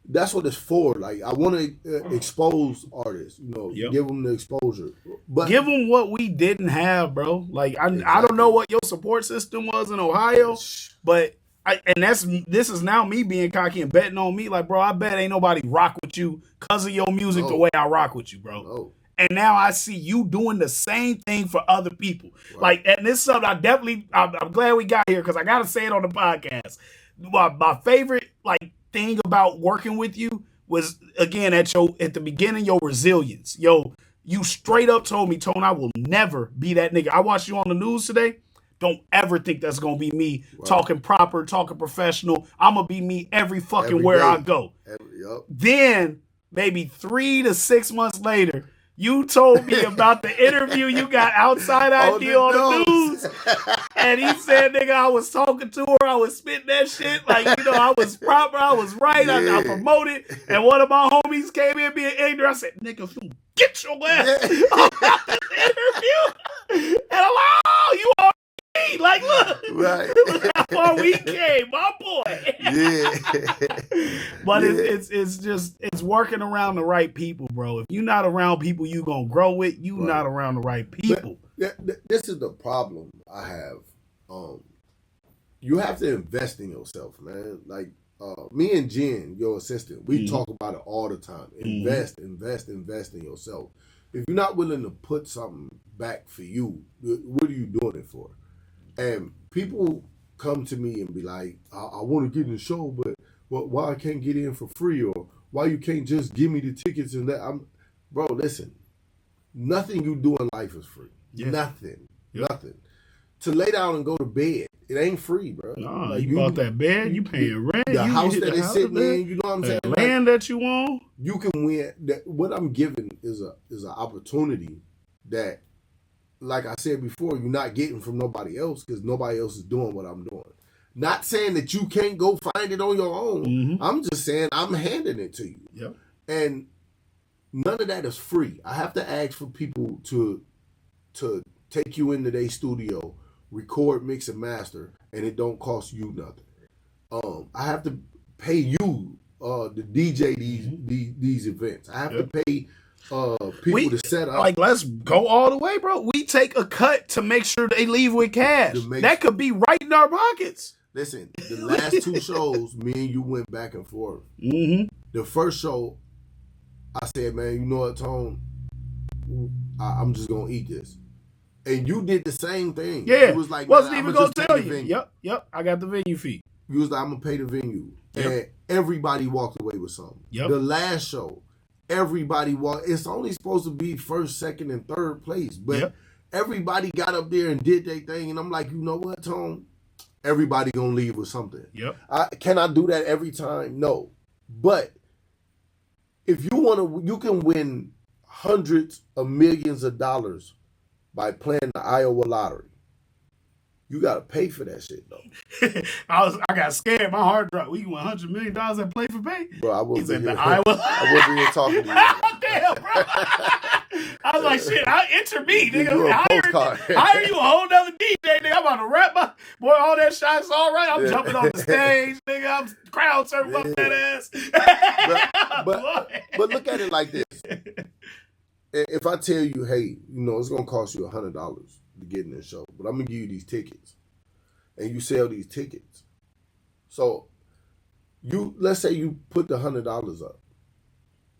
that's what it's for. Like, I want to expose artists, give them the exposure. But give them what we didn't have, bro. Like, I don't know what your support system was in Ohio, but this is now me being cocky and betting on me. Like, bro, I bet ain't nobody rock with you because of your music the way I rock with you, bro. No. And now I see you doing the same thing for other people. Right. Like, and this is something I'm glad we got here because I got to say it on the podcast. My favorite, like, thing about working with you was, again, at the beginning, your resilience. You straight up told me, Tone, I will never be that nigga. I watched you on the news today. Don't ever think that's going to be me talking proper, talking professional. I'm going to be me every fucking where I go. Then, maybe 3 to 6 months later, you told me about the interview you got outside idea on the news. And he said, nigga, I was talking to her. I was spitting that shit. Like, I was proper. I was right. Yeah. I promoted. And one of my homies came in being ignorant. I said, nigga, you get your ass out the interview. And I'm like, oh, you are. Like, look, look how far we came, my boy. Yeah. But it's working around the right people, bro. If you're not around people you gonna grow with, you not around the right people. But this is the problem I have. You have to invest in yourself, man. Like, me and Jen, your assistant, we talk about it all the time. Invest in yourself. If you're not willing to put something back for you, what are you doing it for? And people come to me and be like, I want to get in the show, but why I can't get in for free, or why you can't just give me the tickets and that. Bro, listen, nothing you do in life is free. Yeah. Nothing. To lay down and go to bed, it ain't free, bro. No, like, you bought that bed, you paying rent. The house that it's sitting in, you know what I'm saying? Land that you own. You can win. What I'm giving is an opportunity that, like I said before, you're not getting from nobody else because nobody else is doing what I'm doing. Not saying that you can't go find it on your own. Mm-hmm. I'm just saying I'm handing it to you. Yep. And none of that is free. I have to ask for people to take you into their studio, record, mix, and master, and it don't cost you nothing. I have to pay you to DJ these events. I have to pay people to set up. Like, let's go all the way, bro. We take a cut to make sure they leave with cash. That could be right in our pockets. Listen, the last 2 shows, me and you went back and forth. Mm-hmm. The first show, I said, man, you know what, Tone? I'm just going to eat this. And you did the same thing. Yeah. You was like, wasn't even going to tell you. Venue. Yep. I got the venue fee. You was like, I'm going to pay the venue. Yep. And everybody walked away with something. Yep. The last show, everybody walked. It's only supposed to be first, second, and third place. But everybody got up there and did their thing. And I'm like, you know what, Tone? Everybody going to leave with something. Yep. Can I do that every time? No. But if you want to, you can win hundreds of millions of dollars by playing the Iowa lottery. You got to pay for that shit, though. I got scared. My heart dropped. We won $100 million and play for pay. Bro, I wasn't the Iowa. I wasn't even talking to you. Damn, bro. I was like, shit, enter me, nigga. You a postcard. Hire you a whole nother DJ, nigga. I'm about to rap my boy. All that shots all right. I'm jumping on the stage, nigga. I'm crowd surfing up that ass. but look at it like this. If I tell you, hey, you know, it's gonna cost you $100 to get in this show, but I'm gonna give you these tickets, and you sell these tickets. So let's say you put the $100 up,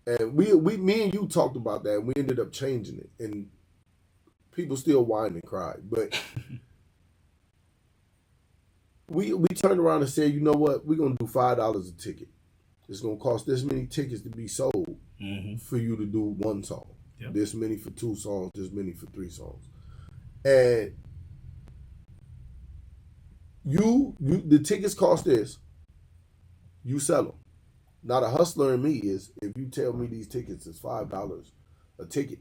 and me and you talked about that, and we ended up changing it, and people still whine and cry, but we turned around and said, you know what, we're gonna do $5 a ticket. It's gonna cost this many tickets to be sold for you to do one song. Yep. This many for 2 songs, this many for 3 songs. And the tickets cost this, you sell them. Now the hustler in me is, if you tell me these tickets is $5 a ticket,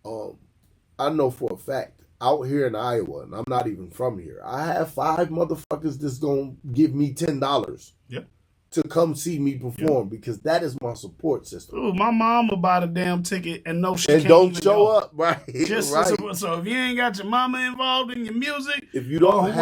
I know for a fact, out here in Iowa, and I'm not even from here, I have 5 motherfuckers that's gonna give me $10. Yep. To come see me perform, because that is my support system. Ooh, my mama bought a damn ticket and no shit. And can't don't even show go. up, right? Just right. So if you ain't got your mama involved in your music, if you don't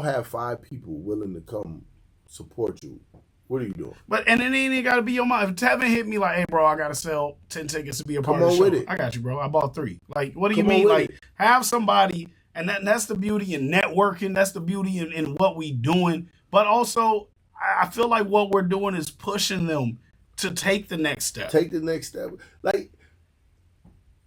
have 5 people willing to come support you, what are you doing? But and it ain't got to be your mom. If Tevin hit me like, "Hey, bro, I gotta sell 10 tickets to be a part of the show," with it. I got you, bro. I bought 3. Like, what do you mean? Like, have somebody, and that's the beauty in networking. That's the beauty in what we doing. But also, I feel like what we're doing is pushing them to take the next step. Take the next step. Like,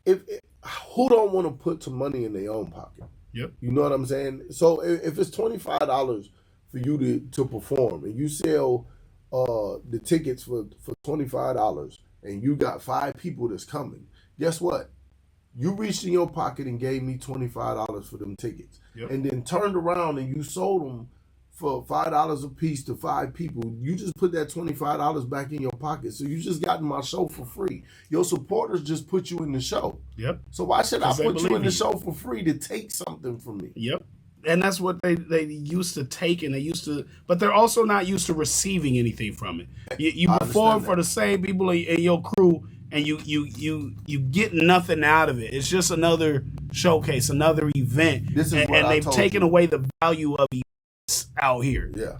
who don't want to put some money in their own pocket? Yep. You know what I'm saying? So if it's $25 for you to perform, and you sell the tickets for $25, and you got 5 people that's coming, guess what? You reached in your pocket and gave me $25 for them tickets, and then turned around and you sold them for $5 a piece to 5 people. You just put that $25 back in your pocket. So you just got in my show for free. Your supporters just put you in the show. Yep. So why should I put you in the show for free to take something from me? Yep. And that's what they used to take, and but they're also not used to receiving anything from it. You perform for the same people in your crew, and you get nothing out of it. It's just another showcase, another event. And they've taken away the value of it out here. Yeah.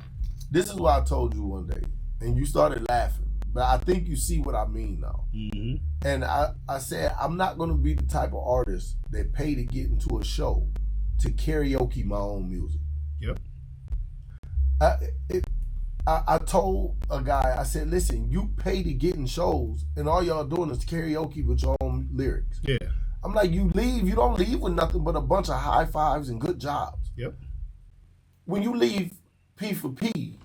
This is what I told you one day, and you started laughing, but I think you see what I mean now. Mm-hmm. And I said, I'm not going to be the type of artist that pay to get into a show to karaoke my own music. Yep. I told a guy, I said, listen, you pay to get in shows, and all y'all doing is karaoke with your own lyrics. Yeah. I'm like, you don't leave with nothing but a bunch of high fives and good jobs. Yep. When you leave P for P,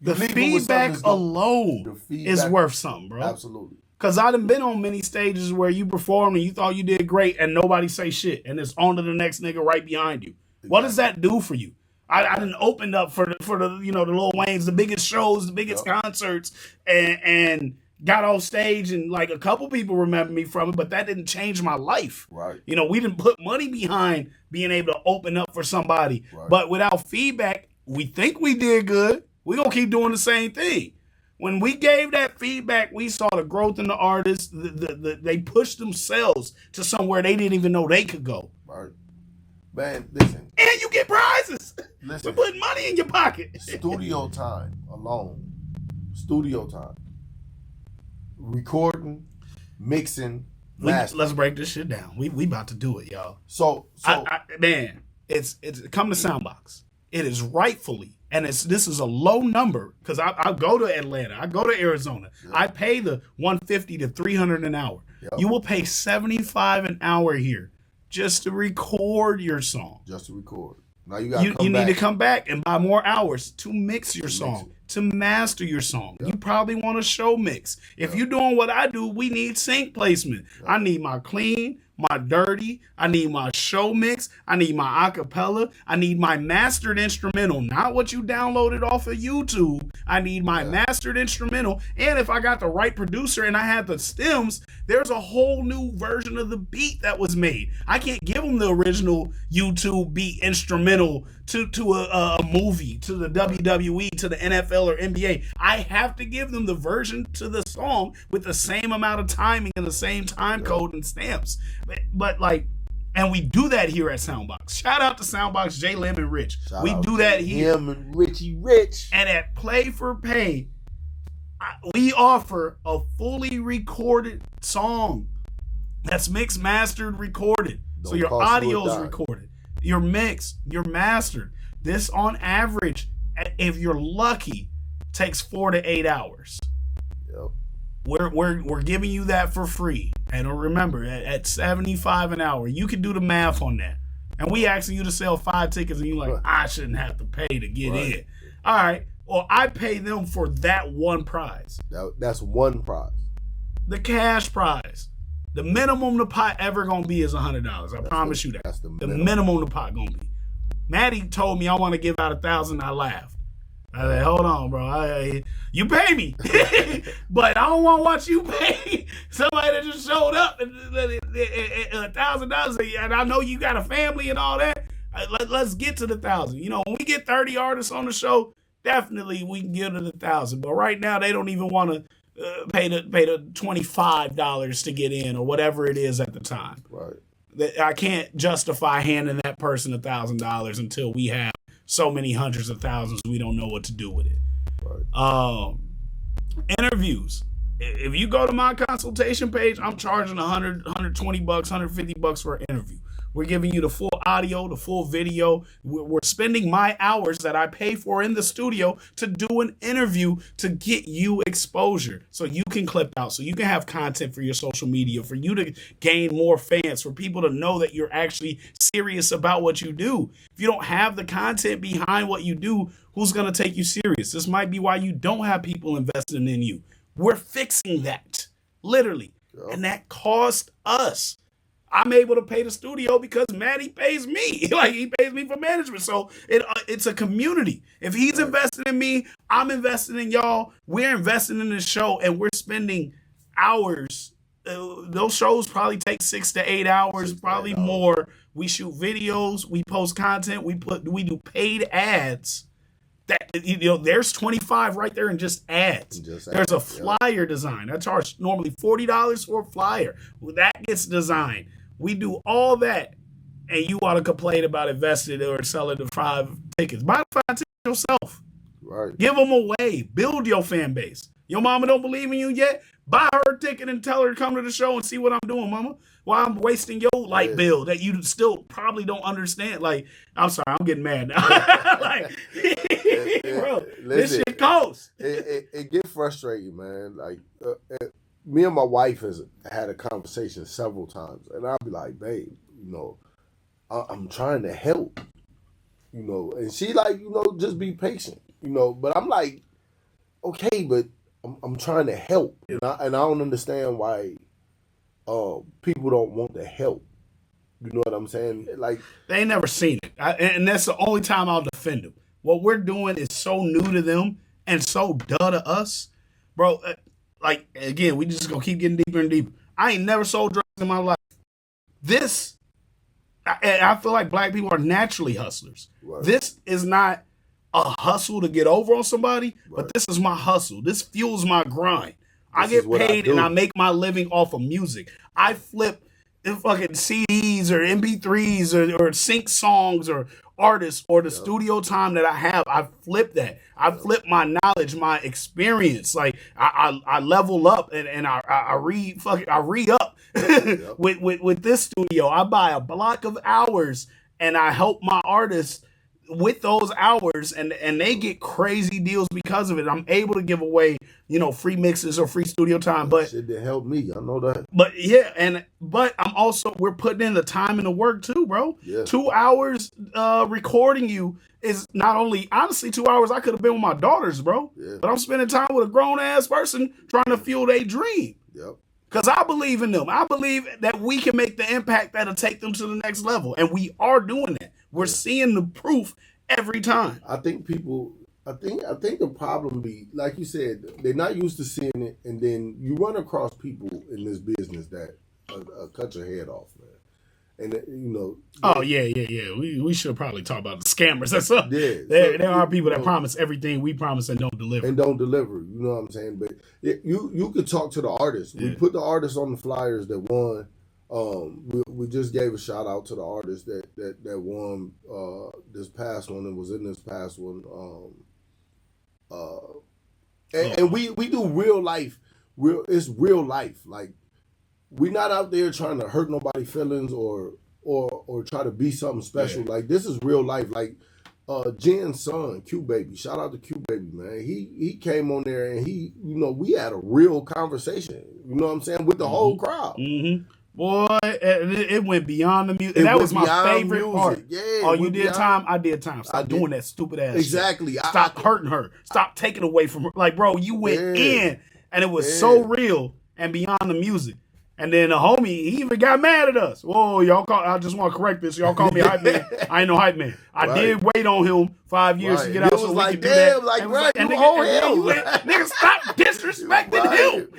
the feedback alone is worth something, bro. Absolutely. Because I done been on many stages where you performed and you thought you did great and nobody say shit, and it's on to the next nigga right behind you. Exactly. What does that do for you? I done opened up for the the Lil Waynes, the biggest shows, the biggest concerts, and got off stage, and like a couple people remember me from it, but that didn't change my life. Right. You know, we didn't put money behind being able to open up for somebody. Right. But without feedback, we think we did good. We're going to keep doing the same thing. When we gave that feedback, we saw the growth in the artists. They pushed themselves to somewhere they didn't even know they could go. Right. Man, listen. And you get prizes. Listen. We're putting money in your pocket. Studio time, alone, studio time, recording, mixing, mastering. Let's break this shit down. We about to do it, y'all. So Man, it's come to Soundbox. It is rightfully, and this is a low number because I go to Atlanta, I go to Arizona, I pay the $150 to $300 an hour. Yep. You will pay $75 an hour here just to record your song. Just to record. Now you got to you need to come back and buy more hours to mix your song, to master your song. Yep. You probably want a show mix. If you're doing what I do, we need sync placement. Yep. I need my clean, my dirty, I need my show mix, I need my acapella, I need my mastered instrumental, not what you downloaded off of YouTube. I need my mastered instrumental, and if I got the right producer and I had the stems, there's a whole new version of the beat that was made. I can't give them the original YouTube beat instrumental to a movie, to the WWE, to the NFL or NBA. I have to give them the version to the song with the same amount of timing and the same time code and stamps. But like, and we do that here at Soundbox. Shout out to Soundbox, J. Lim and Rich. We do that here. Him and Richie Rich. And at Play for Pay, we offer a fully recorded song that's mixed, mastered, recorded. So your audio is recorded. You're mixed, you're mastered. This on average, if you're lucky, takes 4 to 8 hours. Yep. We're giving you that for free. And remember, at $75 an hour, you can do the math on that. And we asking you to sell 5 tickets and you're like, I shouldn't have to pay to get in. All right. Well, I pay them for that one prize. That's one prize. The cash prize. The minimum the pot ever gonna be is $100. I promise you that. That's the minimum the pot gonna be. Maddie told me I want to give out $1,000. I laughed. I said, hold on, bro. You pay me, but I don't want to watch you pay somebody that just showed up $1,000. And I know you got a family and all that. Let's get to the 1,000. You know, when we get 30 artists on the show, definitely we can get to the 1,000. But right now, they don't even want to pay the $25 to get in or whatever it is at the time. Right. I can't justify handing that person $1,000 until we have so many hundreds of thousands we don't know what to do with it. Right. Interviews. If you go to my consultation page, I'm charging $100, $120, $150 for an interview. We're giving you the full audio, the full video. We're spending my hours that I pay for in the studio to do an interview to get you exposure so you can clip out, so you can have content for your social media, for you to gain more fans, for people to know that you're actually serious about what you do. If you don't have the content behind what you do, who's going to take you serious? This might be why you don't have people investing in you. We're fixing that, literally. Yep. And that cost us. I'm able to pay the studio because Maddie pays me. Like, he pays me for management. So it's a community. If he's invested in me, I'm invested in y'all. We're investing in the show, and we're spending hours. Those shows probably take 6 to 8 hours, probably more. We shoot videos. We post content. We do paid ads. That, you know, there's 25 right there in just ads. There's a flyer design. I charge normally $40 for a flyer. Well, that gets designed. We do all that, and you want to complain about investing or selling the 5 tickets. Buy the 5 tickets yourself. Right. Give them away. Build your fan base. Your mama don't believe in you yet? Buy her a ticket and tell her to come to the show and see what I'm doing, mama. While I'm wasting your light bill that you still probably don't understand. Like, I'm sorry, I'm getting mad now. Like, bro, listen, this shit costs. It gets frustrating, man. Like, me and my wife has had a conversation several times, and I'll be like, babe, you know, I'm trying to help, you know, and she like, you know, just be patient, you know, but I'm like, okay, but I'm trying to help, and I don't understand why people don't want to help. You know what I'm saying? Like, they ain't never seen it, and that's the only time I'll defend them. What we're doing is so new to them and so duh to us, bro. Like, again, we just gonna keep getting deeper and deeper. I ain't never sold drugs in my life. I feel like black people are naturally hustlers. Right. This is not a hustle to get over on somebody, but this is my hustle. This fuels my grind. I get paid and I make my living off of music. I flip fucking CDs or MP3s or sync songs or artists or the studio time that I have. I flip that. I flip my knowledge, my experience. Like I level up and I re up with this studio. I buy a block of hours and I help my artists with those hours, and they get crazy deals because of it. I'm able to give away, free mixes or free studio time. But shit that helped me. I know that. But yeah, but I'm also, we're putting in the time and the work too, bro. Yeah. 2 hours recording you is not only, honestly, 2 hours I could have been with my daughters, bro. Yeah. But I'm spending time with a grown ass person trying to fuel their dream. Yep. Because I believe in them. I believe that we can make the impact that'll take them to the next level. And we are doing that. We're seeing the proof every time. I think the problem be, like you said, they're not used to seeing it. And then you run across people in this business that cut your head off, man. And, Oh, yeah. We should probably talk about the scammers. That's up. Yeah. There are people that promise everything we promise and don't deliver. You know what I'm saying? But you could talk to the artists. We put the artists on the flyers that won. We just gave a shout out to the artist that won this past one and was in this past one. And we do real life. It's real life. Like, we're not out there trying to hurt nobody's feelings or try to be something special. Yeah. Like, this is real life. Like, Jen's son, Q Baby. Shout out to Q Baby, man. He came on there and we had a real conversation. You know what I'm saying? With the whole crowd. Mm-hmm. Boy, it went beyond the music. That was my favorite part. Yeah. Oh, you did time? I did time. Stop doing that stupid ass exactly. shit. Stop hurting her. Stop taking away from her. Like, bro, you went in and it was so real and beyond the music. And then the homie, he even got mad at us. Whoa, I just want to correct this. Y'all call me hype man. I ain't no hype man. I did wait on him 5 years to get out so we could do that. Like, right, and nigga, stop disrespecting him.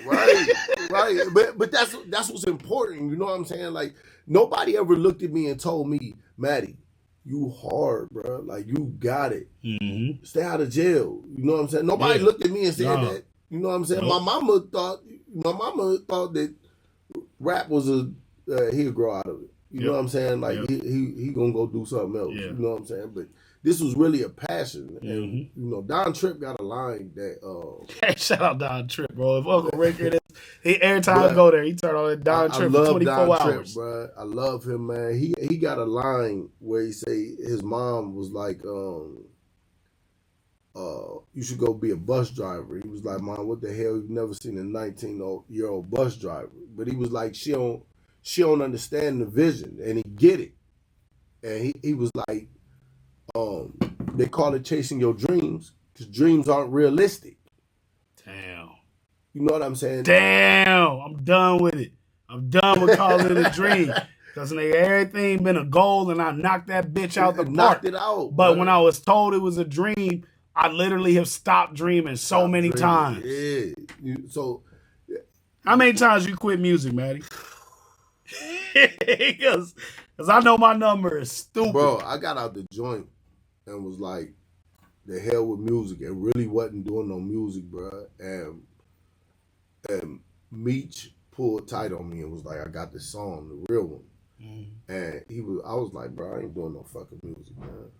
Right. But that's what's important. You know what I'm saying? Like, nobody ever looked at me and told me, Maddie, you hard, bro. Like, you got it. Mm-hmm. Stay out of jail. You know what I'm saying? Nobody looked at me and said that. You know what I'm saying? Nope. My mama thought that rap was he'll grow out of it. You know what I'm saying? Like, he gonna go do something else. You know what I'm saying? But this was really a passion. And Don Tripp got a line that shout out Don Tripp, bro. If Uncle Rick hear this, every time I go there, he turn on that Don Tripp for 24 Don hours. Tripp, bro. I love him, man. He got a line where he say his mom was like, you should go be a bus driver. He was like, Mom, what the hell? You've never seen a 19-year-old bus driver. But he was like, she don't understand the vision, and he get it. And he was like, they call it chasing your dreams because dreams aren't realistic. Damn. You know what I'm saying? Damn. I'm done with it. I'm done with calling it a dream. Because everything been a goal, and I knocked that bitch out the park. Knocked it out. But when I was told it was a dream, I literally have stopped dreaming so many times. Yeah. How many times you quit music, Maddie? Because I know my number is stupid. Bro, I got out the joint and was like, the hell with music, and really wasn't doing no music, bro. And Meech pulled tight on me and was like, I got this song, the real one. And I was like, bro, I ain't doing no fucking music, man.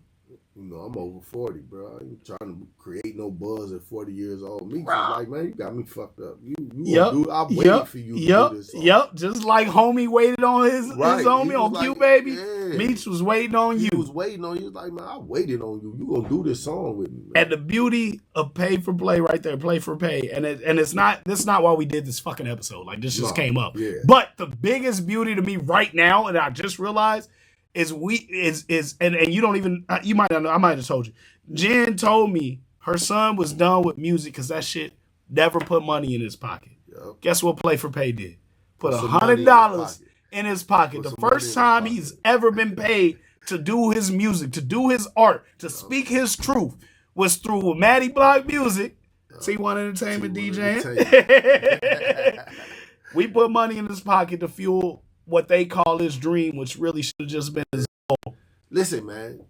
I'm over 40, bro. I ain't trying to create no buzz at 40 years old. Me just like, man, you got me fucked up. I waited for you to do this song. Just like homie waited on his homie on Q Baby. Yeah. Meech was waiting on you. He was waiting on you. He was like, man, I waited on you. You gonna do this song with me, man. And the beauty of pay for play right there, play for pay. And this is not why we did this fucking episode. Like, this just came up. Yeah. But the biggest beauty to me right now, and I just realized, and you don't even, you might not know, I might have told you. Jen told me her son was done with music because that shit never put money in his pocket. Yep. Guess what Play for Pay did? Put $100 in his pocket. The first time he's ever been paid to do his music, to do his art, to speak his truth was through Madi Bloc Music, T1 Entertainment DJing. We put money in his pocket to fuel what they call his dream, which really should have just been his goal. Listen, man,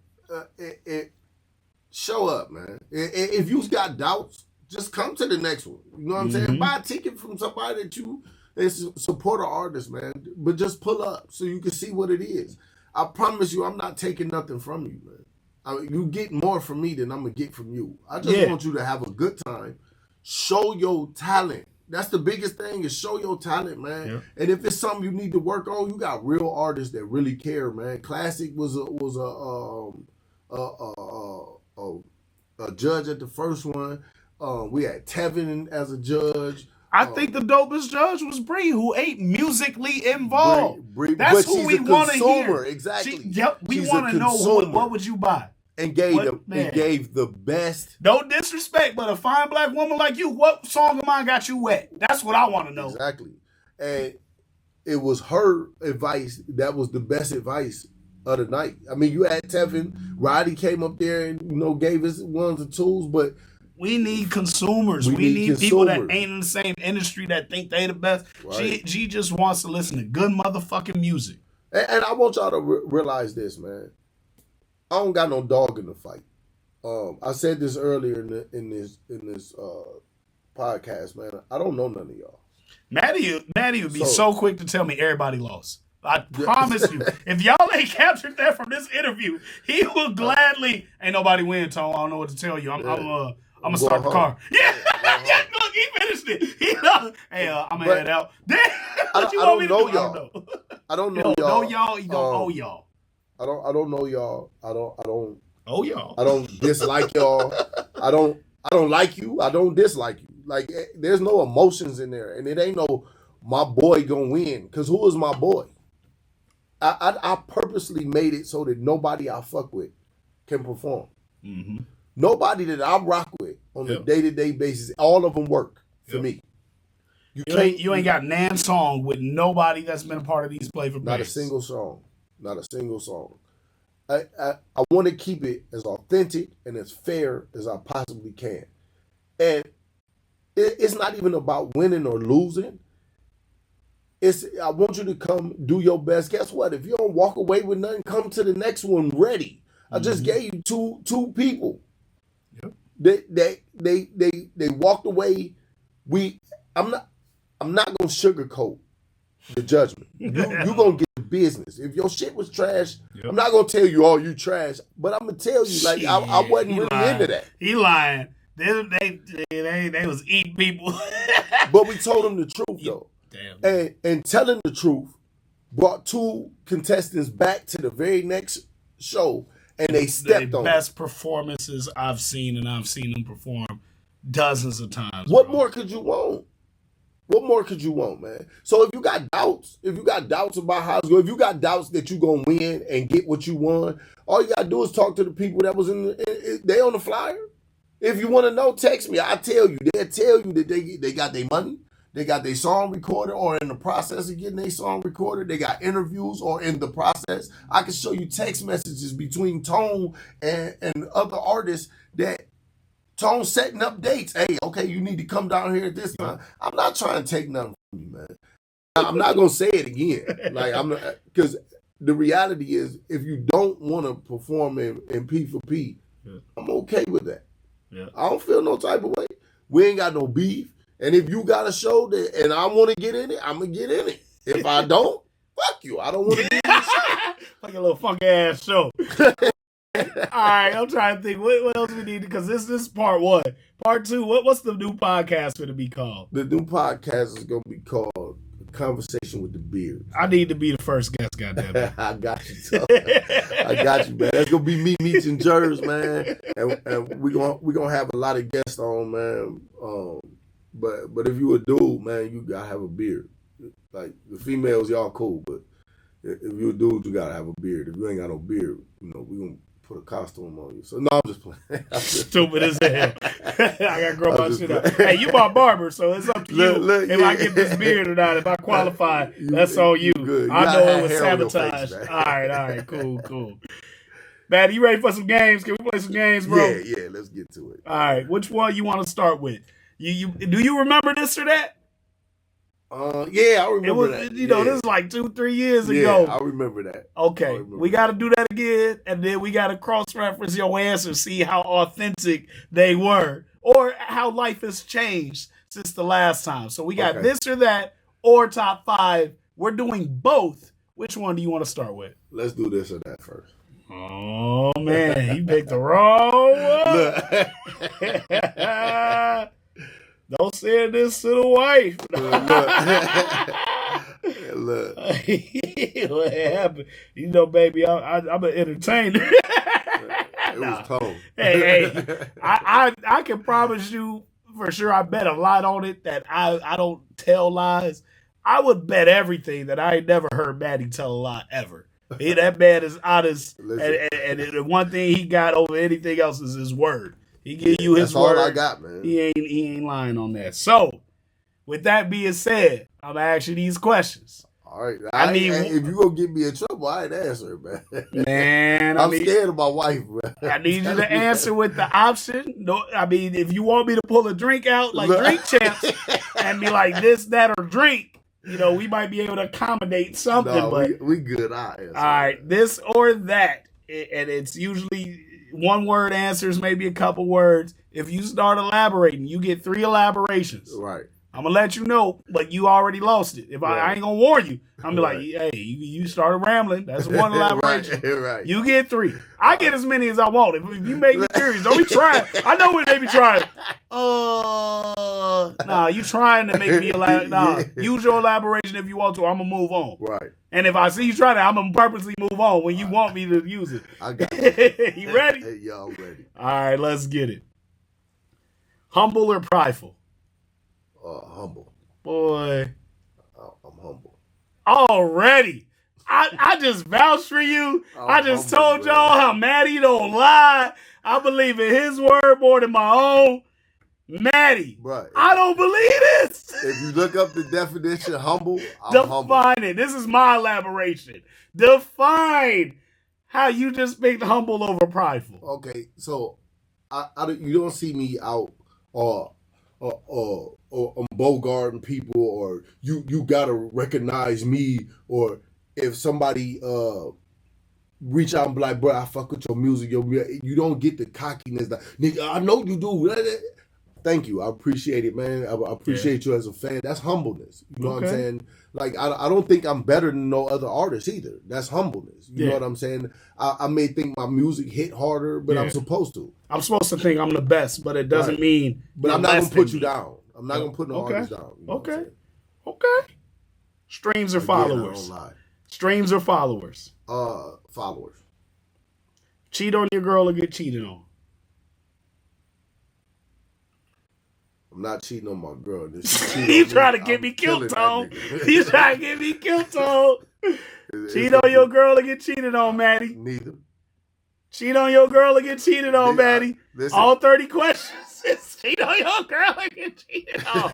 show up, man. If you got doubts, just come to the next one. You know what I'm saying? Buy a ticket from somebody that you It's support an artist, man. But just pull up so you can see what it is. I promise you, I'm not taking nothing from you, man. You get more from me than I'm gonna get from you. I just want you to have a good time. Show your talent. That's the biggest thing is show your talent, man. Yeah. And if it's something you need to work on, you got real artists that really care, man. Classic was a judge at the first one. We had Tevin as a judge. I think the dopest judge was Bree, who ain't musically involved. Bree, that's who we want to hear. Exactly. We want to know what would you buy. And gave the best. No disrespect, but a fine black woman like you, what song of mine got you wet? That's what I want to know. Exactly. And it was her advice that was the best advice of the night. I mean, you had Tevin, Roddy came up there and gave us ones and twos, but we need consumers. We need people that ain't in the same industry that think they the best. Right. She just wants to listen to good motherfucking music. And I want y'all to realize this, man. I don't got no dog in the fight. I said this earlier in this podcast, man. I don't know none of y'all. Maddie would be so quick to tell me everybody lost. I promise you. If y'all ain't captured that from this interview, he will gladly. Ain't nobody win, Tone. I don't know what to tell you. I'm gonna start the car. Yeah, yeah. Look, he finished it. Hey, I'm gonna head out. What you want me to do? I don't know y'all. You don't owe y'all. I don't know y'all. I don't. Oh y'all. I don't dislike y'all. I don't like you. I don't dislike you. Like there's no emotions in there, and it ain't no my boy gonna win. Cause who is my boy? I purposely made it so that nobody I fuck with can perform. Mm-hmm. Nobody that I rock with on a day-to-day basis. All of them work for me. You ain't got nan song with nobody that's been a part of these Play for Not a single song. Not a single song. I want to keep it as authentic and as fair as I possibly can. And it's not even about winning or losing. I want you to come do your best. Guess what? If you don't walk away with nothing, come to the next one ready. I just gave you two people. Yep. They walked away. I'm not gonna sugarcoat the judgment. You gonna get the business. If your shit was trash, I'm not gonna tell you, you trash. But I'm gonna tell you, like I wasn't really into that. He lying. They was eating people. But we told them the truth though. Damn. And telling the truth brought two contestants back to the very next show, and they stepped on the best performances I've seen, and I've seen them perform dozens of times. What more could you want? What more could you want, man? So if you got doubts about how it's going, if you got doubts that you're going to win and get what you want, all you got to do is talk to the people that was they on the flyer. If you want to know, text me. I'll tell you. They'll tell you that they got their money. They got their song recorded or in the process of getting their song recorded. They got interviews or in the process. I can show you text messages between Tone and other artists that Tone setting up dates. Hey, okay, you need to come down here at this time. I'm not trying to take nothing from you, man. I'm not going to say it again. Like because the reality is if you don't want to perform in P for P, I'm okay with that. Yeah. I don't feel no type of way. We ain't got no beef. And if you got a show that and I want to get in it, I'm going to get in it. If I don't, fuck you. I don't want to be in the show. Like a little funky ass show. All right, I'm trying to think what else we need because this is part one. Part two, what's the new podcast going to be called? The new podcast is going to be called Conversation with the Beard. I need to be the first guest, goddamn. I got you, so. I got you, man. That's gonna be me meeting Jers, man, and we're gonna have a lot of guests on, man. But if you a dude, man, you gotta have a beard. Like the females, y'all cool, but if you a dude, you gotta have a beard. If you ain't got no beard, we gonna put a costume on you. So no, I'm just playing. Stupid as hell. I gotta grow my shit out. Hey, you my barber, so it's up to you if I get this beard or not. If I qualify, that's on you. I know it was sabotage. All right, cool. Maddie, you ready for some games? Can we play some games, bro? Yeah, let's get to it. All right, which one you want to start with? Do you remember this or that? Yeah, I remember that. This is like 2-3 years ago. Yeah, I remember that. Okay, we got to do that again, and then we got to cross-reference your answers, see how authentic they were, or how life has changed since the last time. So we got this or that, or top 5. We're doing both. Which one do you want to start with? Let's do this or that first. Oh, man. He picked the wrong one. Don't say this to the wife. Look. What happened? You know, baby, I'm an entertainer. It was cold. Hey, I can promise you for sure. I bet a lot on it that I don't tell lies. I would bet everything that I ain't never heard Madi tell a lie ever. That man is honest, and the one thing he got over anything else is his word. He give you his word. That's all I got, man. He ain't lying on that. So, with that being said, I'm gonna ask you these questions. All right. I mean, if you gonna get me in trouble, I ain't answer, man. Man, I'm scared of my wife, man. I need you to answer with the option. No, I mean, if you want me to pull a drink out like Drink Champs and be like this, that, or drink, you know, we might be able to accommodate something. No, but we good. I answer. All right, this or that, and it's usually one word answers, maybe a couple words. If you start elaborating, you get 3 elaborations. Right. I'm going to let you know, but you already lost it. If I ain't going to warn you, I'm going to be Right. like, hey, you started rambling. That's one elaboration. Right. You get 3. I get as many as I want. If you make me curious, don't be trying. I know what they be trying. Nah, you trying to make me elaborate. Nah, use your elaboration if you want to. I'm going to move on. Right. And if I see you trying to, I'm going to purposely move on when you want me to use it. I got it. You ready? Hey, y'all ready. All right, let's get it. Humble or prideful? Humble. Boy. I'm humble. Already. I just vouched for you. I just told bro. y'all how Madi don't lie. I believe in his word more than my own. Madi, Right. I don't believe this. If you look up the definition humble, I'm humble. Define it. This is my elaboration. Define how you just picked humble over prideful. Okay, so you don't see me out or bogarting people, or you gotta recognize me, or if somebody reach out and be like, bro, I fuck with your music, you don't get the cockiness that, nigga, I know you do. Thank you, I appreciate it, man. I appreciate you as a fan. That's humbleness. You know what I'm saying? Like, I don't think I'm better than no other artist either. That's humbleness. You know what I'm saying? I may think my music hit harder, but I'm supposed to. I'm supposed to think I'm the best, but it doesn't mean. But I'm not gonna put you down. I'm not gonna put no artist down. You know Okay. Streams or followers? I don't lie. Streams or followers? Followers. Cheat on your girl or get cheated on? I'm not cheating on my girl. He's trying to get me killed, Tone. He's trying to get me killed, Tone. Cheat on your girl or get cheated on, Madi? Neither. Cheat on your girl or get cheated on, Madi? All 30 questions. Cheat on your girl or get cheated on.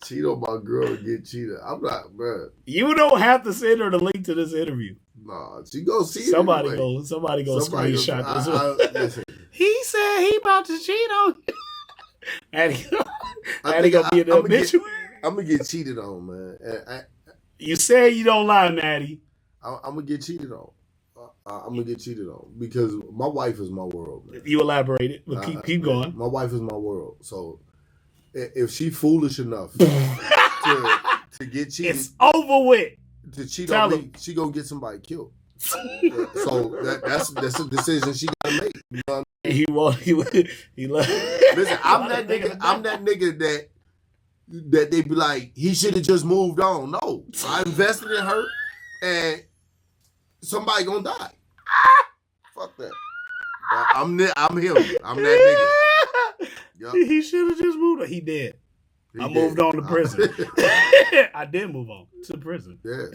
Cheat on my girl and get cheated. I'm not, bro. You don't have to send her the link to this interview. Nah, she go see it. Somebody go screenshot this one. Listen. He said he about to cheat on you. Madi gonna be in the obituary. I'm gonna get cheated on, man. You say you don't lie, Madi. I'm gonna get cheated on. I'm gonna get cheated on because my wife is my world, man. You elaborated, but keep going. My wife is my world. So if she foolish enough to get cheated, it's over with. To cheat on me, she gonna get somebody killed. So that's a decision she gotta make. You know what I mean? Listen, I'm that nigga that they be like, he should have just moved on. No, I invested in her, and somebody gonna die. Fuck that. I'm him. I'm that nigga. Yep. He should have just moved on. He did. I moved on to prison. I did move on to prison. Yeah.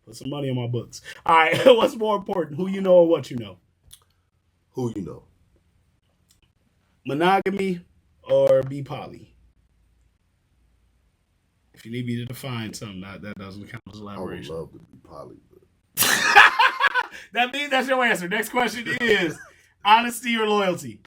Put some money in my books. All right. What's more important? Who you know or what you know? Who you know? Monogamy or be poly? If you need me to define something, that doesn't count as elaboration. I would love to be poly. But... That means that's your answer. Next question is honesty or loyalty?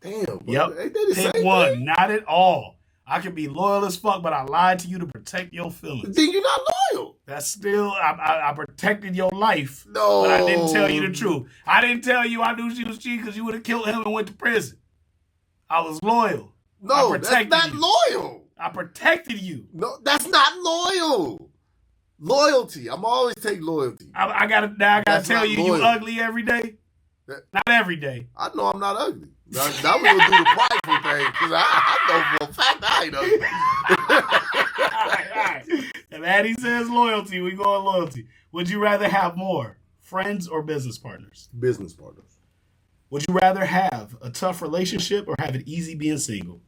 Damn. Bro. Yep. Ain't that the Pick same one. thing? Not at all. I can be loyal as fuck, but I lied to you to protect your feelings. Then you're not loyal. That's still, I protected your life. No. But I didn't tell you the truth. I didn't tell you I knew she was cheating because you would have killed him and went to prison. I was loyal. No, that's not loyal. I protected you. No, that's not loyal. Loyalty. I'm always take loyalty. I gotta tell you, you ugly every day. Not every day. I know I'm not ugly. Now we're gonna do the prideful thing because I know for a fact I ain't ugly. All right. If Addie says loyalty, we go on loyalty. Would you rather have more friends or business partners? Business partners. Would you rather have a tough relationship or have it easy being single?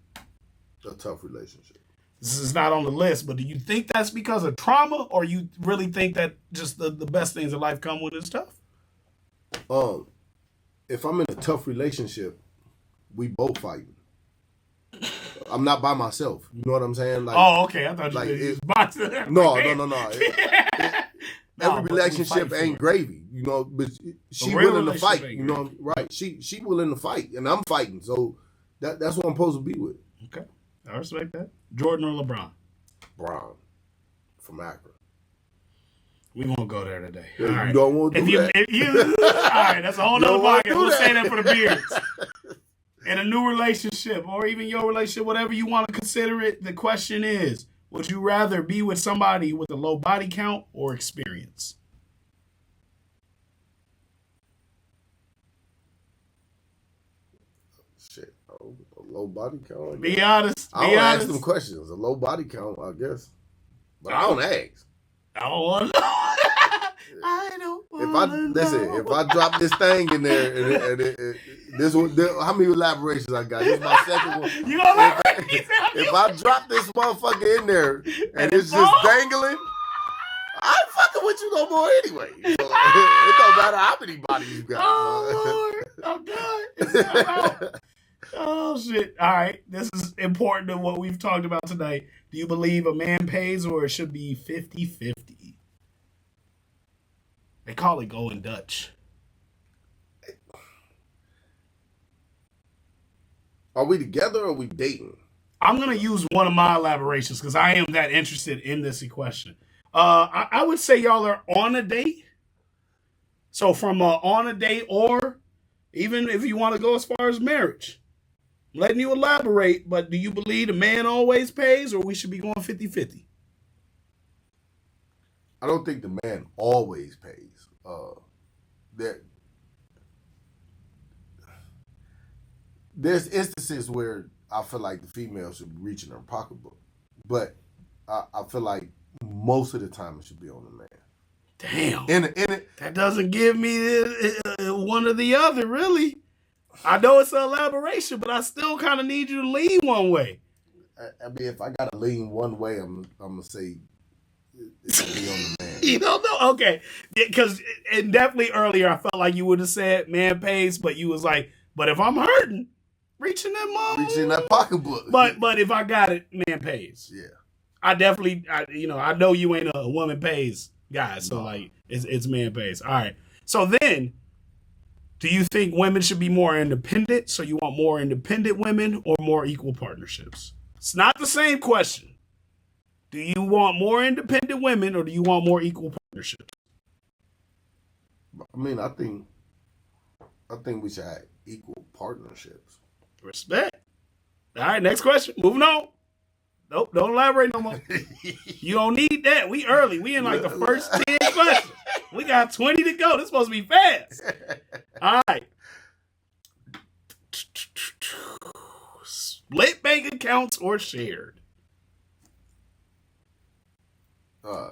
A tough relationship. This is not on the list, but do you think that's because of trauma, or you really think that just the best things in life come when it's tough? If I'm in a tough relationship, we both fighting. I'm not by myself. You know what I'm saying? Like, oh, okay. I thought you was boxing. No. Every relationship ain't gravy, you know. But she willing to fight, you know. Right? She willing to fight, and I'm fighting. So that's what I'm supposed to be with. Okay, I respect that. Jordan or LeBron? Brown, from Akron. We won't go there today. Yeah, all right. You don't want to do that. All right, that's a whole nother podcast. We'll say that for the beards. In a new relationship, or even your relationship, whatever you want to consider it, the question is, would you rather be with somebody with a low body count or experience? Shit, a low body count. Be honest. I don't ask them questions. A low body count, I guess. But I don't ask. I don't want to know. I don't want to know. If I drop this thing in there, and this one, how many elaborations I got? This is my second one. You gonna elaborate? If I drop this motherfucker in there and it's just dangling, I ain't fucking with you no more anyway. So, it don't matter how many bodies you got. Oh, Lord. I'm done. Oh, shit. All right. This is important to what we've talked about tonight. Do you believe a man pays or it should be 50-50? They call it going Dutch. Are we together or are we dating? I'm going to use one of my elaborations because I am that interested in this question. I would say y'all are on a date. So from on a date, or even if you want to go as far as marriage. I'm letting you elaborate, but do you believe the man always pays or we should be going 50-50? I don't think the man always pays. There's instances where I feel like the female should be reaching her pocketbook, but I feel like most of the time it should be on the man. Damn. That doesn't give me one or the other, really. I know it's an elaboration, but I still kind of need you to lean one way. I mean, if I got to lean one way, I'm going to say it's going to be on the man. You don't know? Okay. Because definitely earlier I felt like you would have said man pays, but you was like, but if I'm hurting, reaching that pocketbook. But if I got it, man pays. Yeah. I definitely, I know you ain't a woman pays guy, so like it's man pays. All right. So then, do you think women should be more independent? So you want more independent women or more equal partnerships? It's not the same question. Do you want more independent women or do you want more equal partnerships? I mean, I think we should have equal partnerships. Respect. All right, next question. Moving on. Nope, don't elaborate no more. You don't need that. We early. We in like the first 10 questions. We got 20 to go. This is supposed to be fast. All right. Split bank accounts or shared?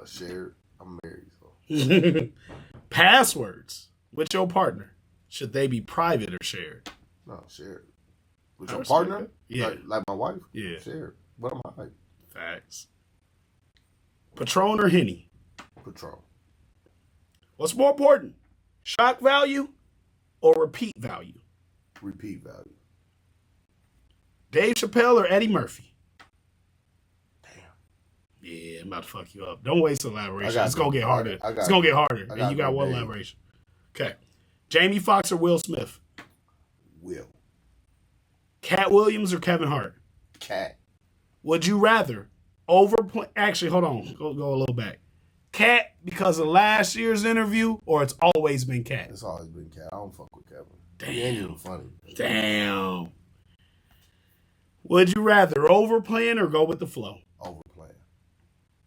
Shared. I'm married. So. Passwords with your partner. Should they be private or shared? No, shared. With your partner? Yeah. Like my wife? Yeah. Shared. What am I like? Facts. Patron or Henny? Patron. What's more important? Shock value or repeat value? Repeat value. Dave Chappelle or Eddie Murphy? Damn. Yeah, I'm about to fuck you up. Don't waste elaboration. It's going to get harder. It's going to get harder. And you got one elaboration. Okay. Jamie Foxx or Will Smith? Will. Cat Williams or Kevin Hart? Cat. Would you rather overplay? Actually, hold on. Go a little back. Cat because of last year's interview, or it's always been Cat? It's always been Cat. I don't fuck with Kevin. Damn. He ain't even funny. Damn. Would you rather overplan or go with the flow? Overplan.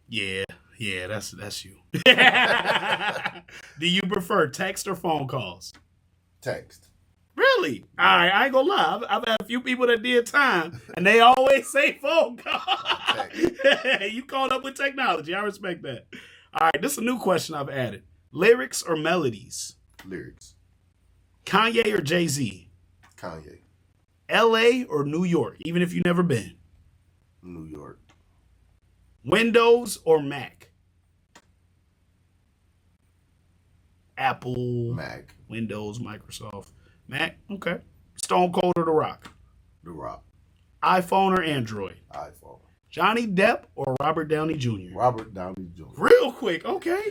Yeah, that's you. Do you prefer text or phone calls? Text. Really? All right, I ain't gonna lie. I've had a few people that did time, and they always say phone call. You caught up with technology. I respect that. All right, this is a new question I've added. Lyrics or melodies? Lyrics. Kanye or Jay-Z? Kanye. LA or New York, even if you've never been? New York. Windows or Mac? Apple. Mac. Windows, Microsoft. Mac, okay. Stone Cold or The Rock? The Rock. iPhone or Android? iPhone. Johnny Depp or Robert Downey Jr.? Robert Downey Jr. Real quick, okay.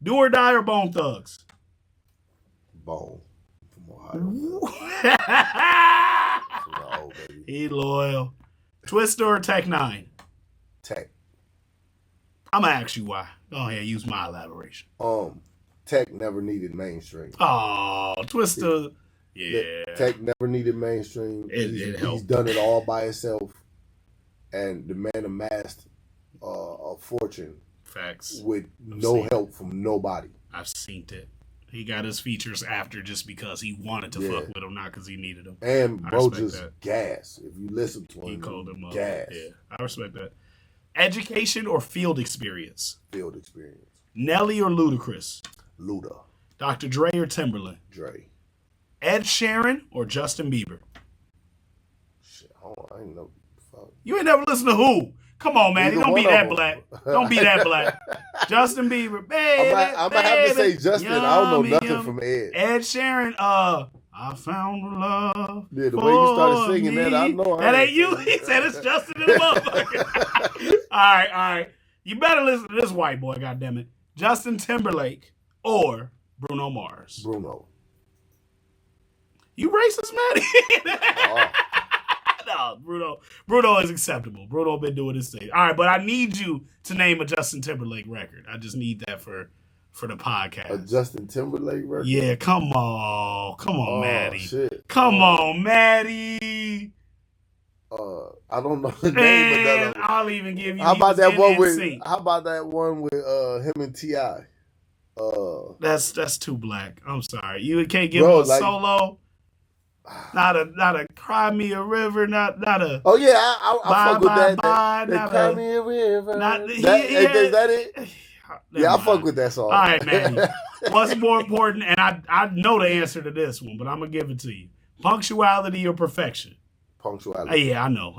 Do or Die or Bone Thugs? Bone. From Ohio. From the old baby. He loyal. Twister or Tech 9? Tech. I'm going to ask you why. Go ahead, use my elaboration. Tech never needed mainstream. Oh, Twister. Yeah. Tech never needed mainstream. It helped. He's done it all by himself. And the man amassed a fortune. Facts. With no help from nobody. I've seen it. He got his features after just because he wanted to fuck with him, not because he needed them. And bro just gas. If you listen to him, he called him up. Gas. Yeah, I respect that. Education or field experience? Field experience. Nelly or Ludacris? Luda. Dr. Dre or Timberland? Dre. Ed Sheeran or Justin Bieber? Shit, hold on, I ain't know. Fuck. You ain't never listened to who? Come on, man. Don't be that black. Don't be that black. Justin Bieber, baby. I'm going to have to say Justin. Yummy, I don't know nothing from Ed. Ed Sheeran, I found love. Yeah, the way you started singing that, I know. That ain't you. He said it's Justin in the motherfucker. All right. You better listen to this white boy, goddammit. Justin Timberlake or Bruno Mars. Bruno. You racist, man? No, Bruno is acceptable. Bruno been doing his thing. All right, but I need you to name a Justin Timberlake record. I just need that for the podcast. A Justin Timberlake record? Yeah, come on, Maddie. Shit. Come on, Maddie. I don't know the name of that. I'll even give you. How about that one with him and T.I.? That's too black. I'm sorry. You can't give him a solo. Not a Cry Me a River. Not a. Oh yeah, I fuck with that. Not Cry Me a River. Is that it? I fuck with that song. All right, man. What's more important? And I know the answer to this one, but I'm gonna give it to you: punctuality or perfection. Punctuality. Yeah, I know.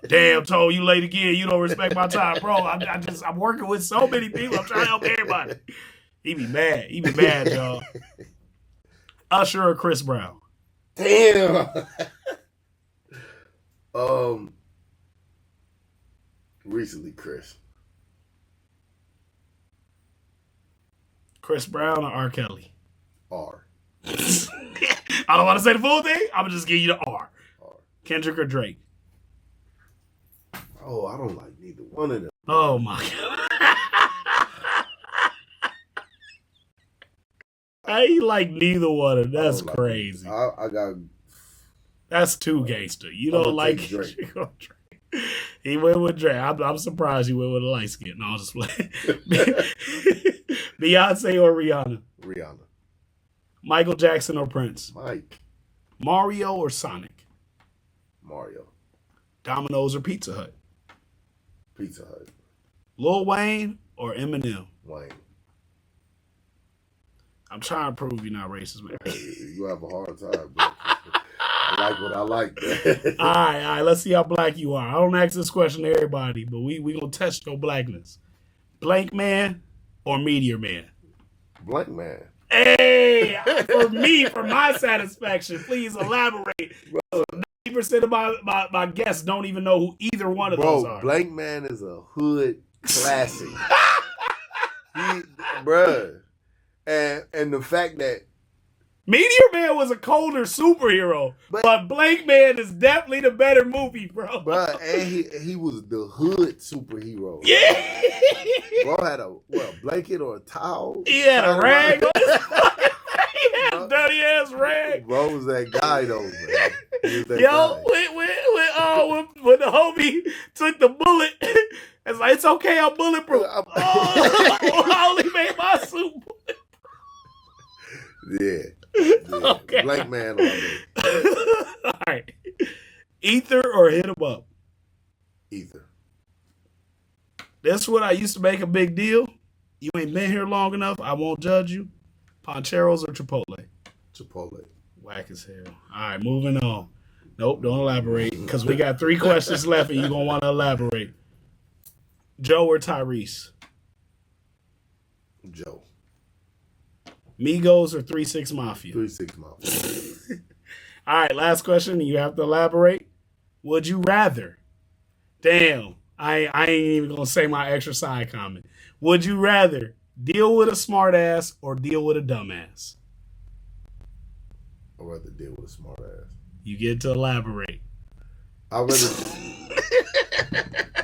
Damn, Toe, you late again. You don't respect my time, bro. I'm working with so many people. I'm trying to help everybody. He be mad, y'all. Usher or Chris Brown? Damn. Recently, Chris. Chris Brown or R. Kelly? R. I don't want to say the full thing. I'm gonna just give you the R. Kendrick or Drake? Oh, I don't like neither one of them. Oh my God. I ain't like neither one of them. That's crazy. I got. That's too gangster. You don't like Drake. He went with Drake. I'm surprised he went with a light skin. No, I'll just play. Beyonce or Rihanna? Rihanna. Michael Jackson or Prince? Mike. Mario or Sonic? Mario. Domino's or Pizza Hut? Pizza Hut. Lil Wayne or Eminem? Wayne. I'm trying to prove you're not racist, man. You have a hard time, bro. I like what I like. All right. Let's see how black you are. I don't ask this question to everybody, but we gonna test your blackness. Blank Man or Meteor Man? Blank Man. Hey, for my satisfaction, please elaborate. Bro, 90% of my guests don't even know who either one of those are. Blank Man is a hood classic. Bruh. And the fact that Meteor Man was a colder superhero, but Blank Man is definitely the better movie, bro. And he was the hood superhero. Yeah. Bro had a blanket or a towel? He had a rag on his fucking face. He had a dirty ass rag. Bro was that guy though, man. Yo, with when the homie took the bullet, it's like, it's okay, I'm bulletproof. Oh, I only made my suit bulletproof. Yeah. Okay. Blank man all day. All right. Ether or hit 'em up? Ether. That's what I used to make a big deal. You ain't been here long enough. I won't judge you. Poncheros or Chipotle? Chipotle. Whack as hell. All right, moving on. Nope, don't elaborate because we got 3 questions left and you're going to want to elaborate. Joe or Tyrese? Joe. Migos or 3-6 Mafia? 3-6 Mafia. All right, last question. You have to elaborate. Would you rather? Damn, I ain't even going to say my extra side comment. Would you rather deal with a smart ass or deal with a dumb ass? I'd rather deal with a smart ass. You get to elaborate. I'd rather.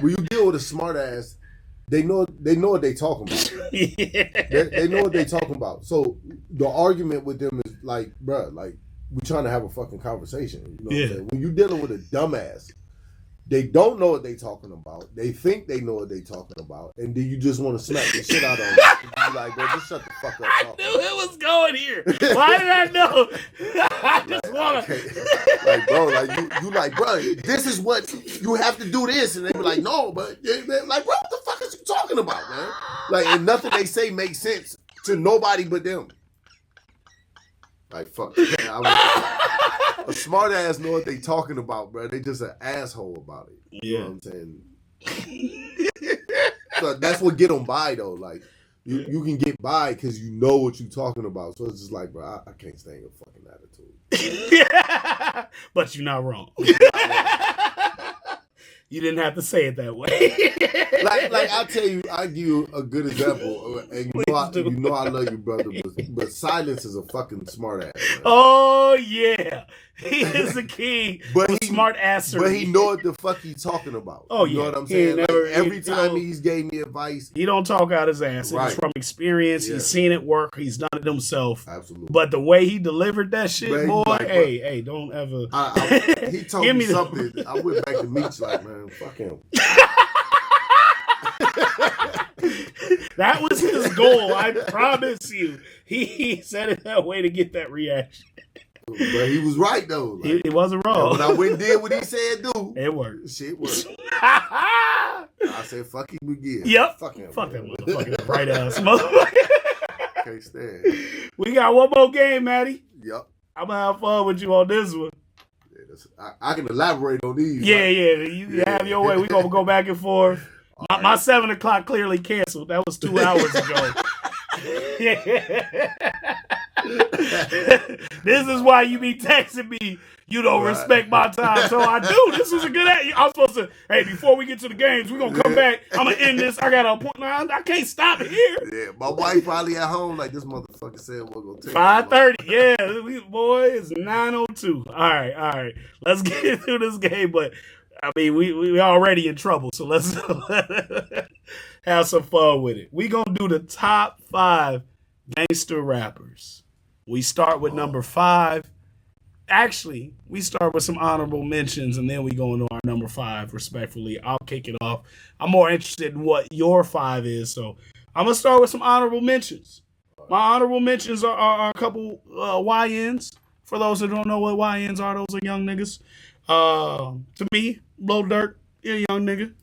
When you deal with a smart ass, they know what they talking about. Yeah. They know what they talking about. So the argument with them is like, bruh, like we trying to have a fucking conversation. You know what I'm saying? When you dealing with a dumbass, they don't know what they talking about. They think they know what they talking about, and then you just want to smack the shit out of them. You like, bro, just shut the fuck up. I knew it was going here. Why did I know? I just want to. Like, bro, like you like, bro, this is what you have to do this, and they be like, no, but like, bro, what the fuck is you talking about, man? Like, and nothing they say makes sense to nobody but them. Like, fuck. A smart ass know what they talking about, bro. They just an asshole about it. You know what I'm saying? So that's what get them by, though. Like, you can get by because you know what you talking about. So it's just like, bro, I can't stand your fucking attitude. Yeah. But you're not wrong. You didn't have to say it that way. like I'll tell you, I'll give you a good example. And you know I love you, brother, but silence is a fucking smart ass. Man. Oh, yeah. He is the king of smart assery. But he know what the fuck he's talking about. Oh, you know yeah. what I'm saying? Like, every time he's gave me advice. He don't talk out his ass. Right. It's from experience. Yeah. He's seen it work. He's done it himself. Absolutely. But the way he delivered that shit, man, boy, like, hey, don't ever. He told me something. I went back to Meech like, man, fuck him. That was his goal. I promise you. He said it that way to get that reaction. But he was right, though. Like, he wasn't wrong. When I went and did what he said do, it worked. Shit worked. I said, fuck him again. Yep. Fuck him. Fuck that motherfucker. Right ass motherfucker. Can't stand. We got one more game, Maddie. Yep. I'm going to have fun with you on this one. Yeah, I can elaborate on these. Yeah, right? You have your way. We're going to go back and forth. My 7 o'clock clearly canceled. That was 2 hours ago. This is why you be texting me. You don't respect my time. So I do. This is a good I'm supposed to, hey, before we get to the games, we're going to come back. I'm going to end this. I got an appointment. I can't stop here. Yeah, my wife probably at home like this motherfucker said we're going to take 5:30. Yeah, boy, it's 9:02. All right. Let's get through this game. But, I mean, we already in trouble. So let's have some fun with it. We going to do the top 5 gangster rappers. We start with number 5. Actually, we start with some honorable mentions, and then we go into our number 5, respectfully. I'll kick it off. I'm more interested in what your 5 is, so I'm going to start with some honorable mentions. My honorable mentions are a couple YNs. For those who don't know what YNs are, those are young niggas. To me, Lil Durk, a young nigga.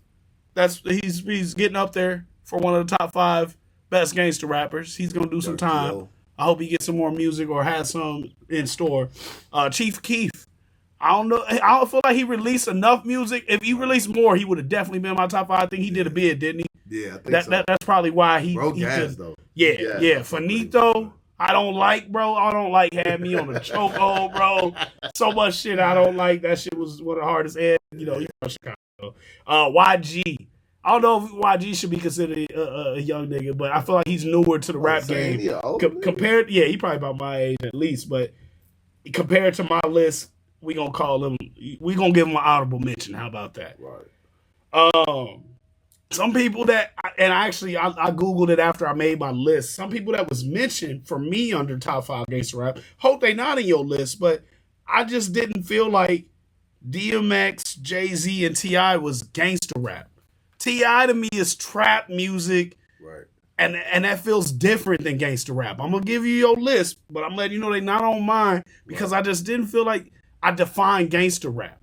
He's getting up there for one of the top 5 best gangster rappers. He's going to do some time. I hope he gets some more music or has some in store. Chief Keef. I don't know. I don't feel like he released enough music. If he released more, he would have definitely been in my top 5. I think he did a bid, didn't he? Yeah, I think so. That's probably why he gas, though. Yeah. Finito, I don't like, bro. I don't like having me on the chokehold, bro. So much shit I don't like. That shit was one of the hardest. And, he's from Chicago. YG. I don't know if YG should be considered a young nigga, but I feel like he's newer to the rap game. Compared, he probably about my age at least, but compared to my list, we gonna give him an honorable mention. How about that? Right. Some people that, and I Googled it after I made my list. Some people that was mentioned for me under top 5 gangster rap, hope they not in your list, but I just didn't feel like DMX, Jay-Z, and T.I. was gangster rap. T.I. to me is trap music. Right. And that feels different than gangster rap. I'm gonna give you your list, but I'm letting you know they not on mine because I just didn't feel like I defined gangster rap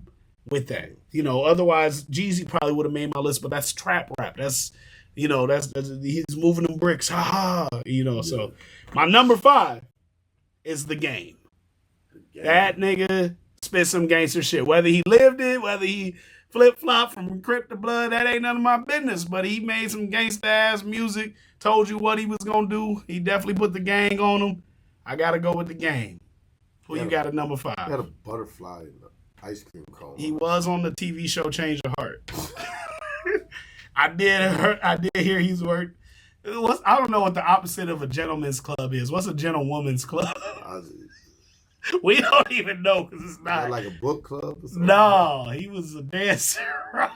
with that. You know, otherwise Jeezy probably would have made my list, but that's trap rap. That's he's moving them bricks. Ha ha. You know, so my number 5 is The Game. That nigga spit some gangster shit. Whether he lived it, whether he flip-flop from Crip to Blood, that ain't none of my business. But he made some gangsta-ass music, told you what he was going to do. He definitely put the gang on him. I got to go with The Game. Who you got at number 5? He had a butterfly in the ice cream cone. He was on the TV show Change Your Heart. I did hear he's worked. I don't know what the opposite of a gentleman's club is. What's a gentlewoman's club? We don't even know because it's not. Like a book club or something? No, he was a dancer. Look at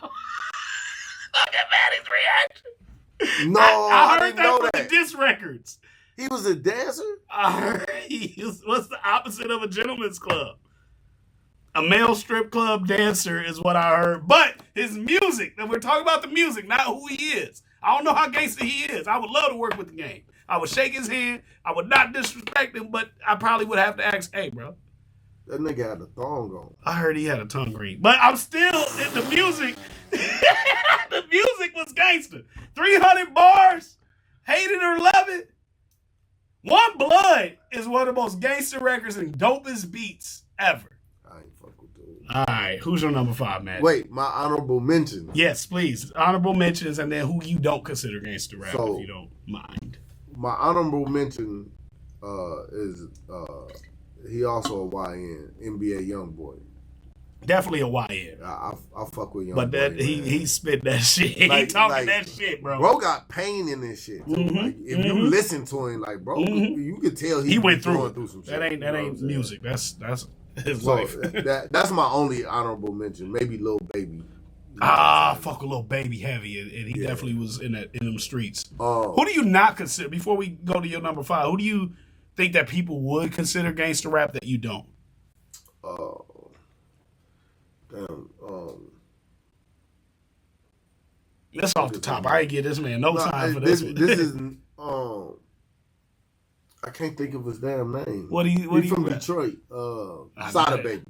Maddie's reaction. No, I heard didn't know from that. the diss records. He was a dancer? I heard what's the opposite of a gentleman's club? A male strip club dancer is what I heard. But his music, and we're talking about the music, not who he is. I don't know how gangster he is. I would love to work with The Game. I would shake his hand. I would not disrespect him, but I probably would have to ask, hey, bro. That nigga had a thong on. I heard he had a tongue ring. But I'm still in the music. The music was gangster. 300 bars. Hate it or love it. One Blood is one of the most gangster records and dopest beats ever. I ain't fuck with dude. All right. Who's your number 5, man? Wait, my honorable mention. Yes, please. Honorable mentions and then who you don't consider gangster rap, So, if you don't mind. My honorable mention is he also a YN, NBA YoungBoy. Definitely a YN. I fuck with YoungBoy. But that he spit that shit. He talking that shit, bro. Bro got pain in this shit. Mm-hmm, like, if you listen to him, like, bro, you could tell he went through some shit. That ain't music. That's his so life. That's my only honorable mention. Maybe Lil Baby. Fuck a Lil Baby heavy, and he definitely was in them streets. Who do you not consider? Before we go to your number 5, who do you think that people would consider gangster rap that you don't? That's off the top. I ain't give this man no time for this one. This is I can't think of his damn name. What He's from Detroit. Sada Baby.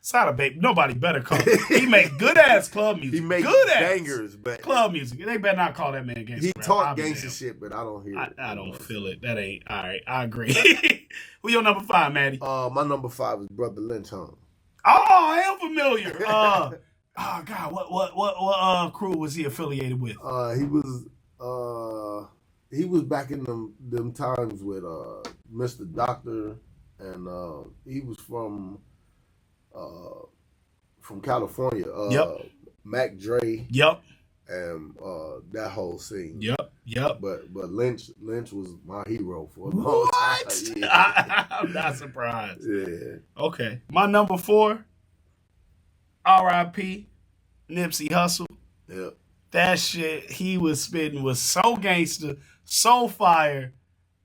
Sada Baby. Nobody better call him. He make good ass club music. He make good bangers, but club music. They better not call that man gangster. He talk gangster shit, but I don't hear it. I don't feel it. That ain't all right. I agree. Who your number 5, Maddie? My number 5 is Brother Lynch Hung. Oh, I am familiar. Oh God, what crew was he affiliated with? He was back in them times with Mr. Doctor, and he was from California. Yep. Mac Dre. Yep. And that whole scene. Yep. But Lynch was my hero for a long time. Yeah. I'm not surprised. Yeah. Okay. My number 4, R.I.P. Nipsey Hussle. Yep. That shit he was spitting was so gangster, so fire.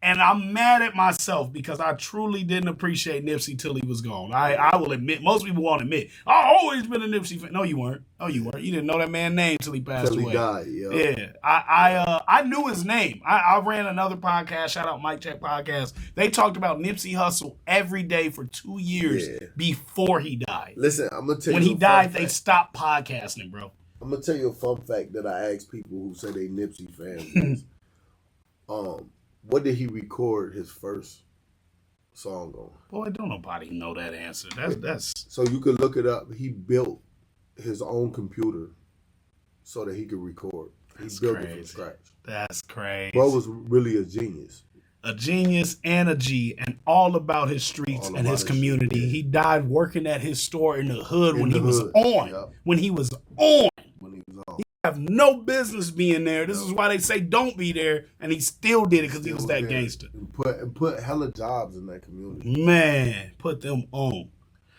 And I'm mad at myself because I truly didn't appreciate Nipsey till he was gone. I will admit, most people won't admit, I've always been a Nipsey fan. No, you weren't. You didn't know that man's name till he passed away. Till he died, yeah. Yeah. I knew his name. I ran another podcast, shout out Mike Check Podcast. They talked about Nipsey Hussle every day for 2 years before he died. Listen, I'm going to tell you. When he died, they stopped podcasting, bro. I'm going to tell you a fun fact that I ask people who say they Nipsey fans. What did he record his first song on? Boy, don't nobody know that answer. That's So you could look it up. He built his own computer so that he could record. He built it from scratch. That's crazy. Bro was really a genius. A genius and a G, and all about his streets and his community. He died working at his store in the hood when he was on. Yep. When he was on. When he was on. He have no business being there. This is why they say don't be there, and he still did it because he was that gangster. And put hella jobs in that community. Man, put them on.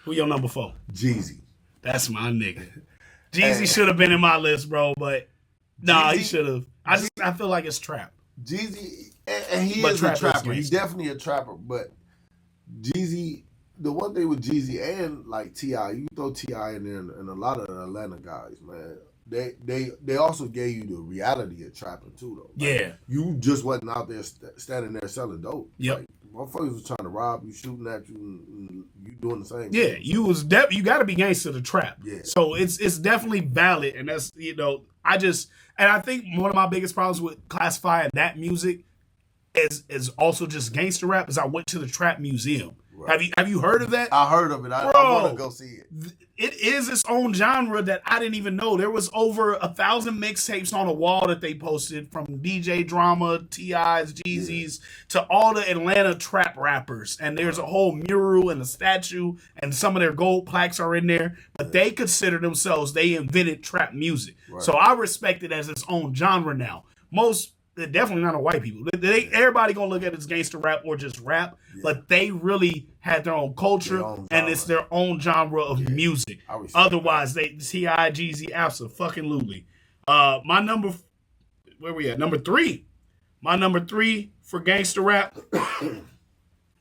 Who your number 4? Jeezy. That's my nigga. Jeezy should have been in my list, bro, but he should have. I feel like it's trap. Jeezy, and he is a trapper. He's definitely a trapper, but Jeezy the one thing with Jeezy and like T.I., you throw T.I. in there and a lot of the Atlanta guys, man, they also gave you the reality of trapping too, though. Like, yeah. You just wasn't out there standing there selling dope. Yep. Like, motherfuckers was trying to rob you, shooting at you, and you doing the same Yeah, thing. you got to be gangster to trap. Yeah. So it's definitely valid, and that's, I think one of my biggest problems with classifying that music is also just gangster rap is I went to the trap museum. Right. Have you heard of that? I heard of it. I want to go see it. It is its own genre that I didn't even know. There was over 1,000 mixtapes on a wall that they posted from DJ Drama, T.I.'s, Jeezy's, to all the Atlanta trap rappers. And there's a whole mural and a statue, and some of their gold plaques are in there. But they consider themselves, they invented trap music. Right. So I respect it as its own genre now. Definitely not a white people. Everybody gonna look at it as gangster rap or just rap, but they really had their own culture and it's their own genre of music. Otherwise, T.I., Jeezy, absolutely. Where we at? Number 3. My number 3 for gangster rap.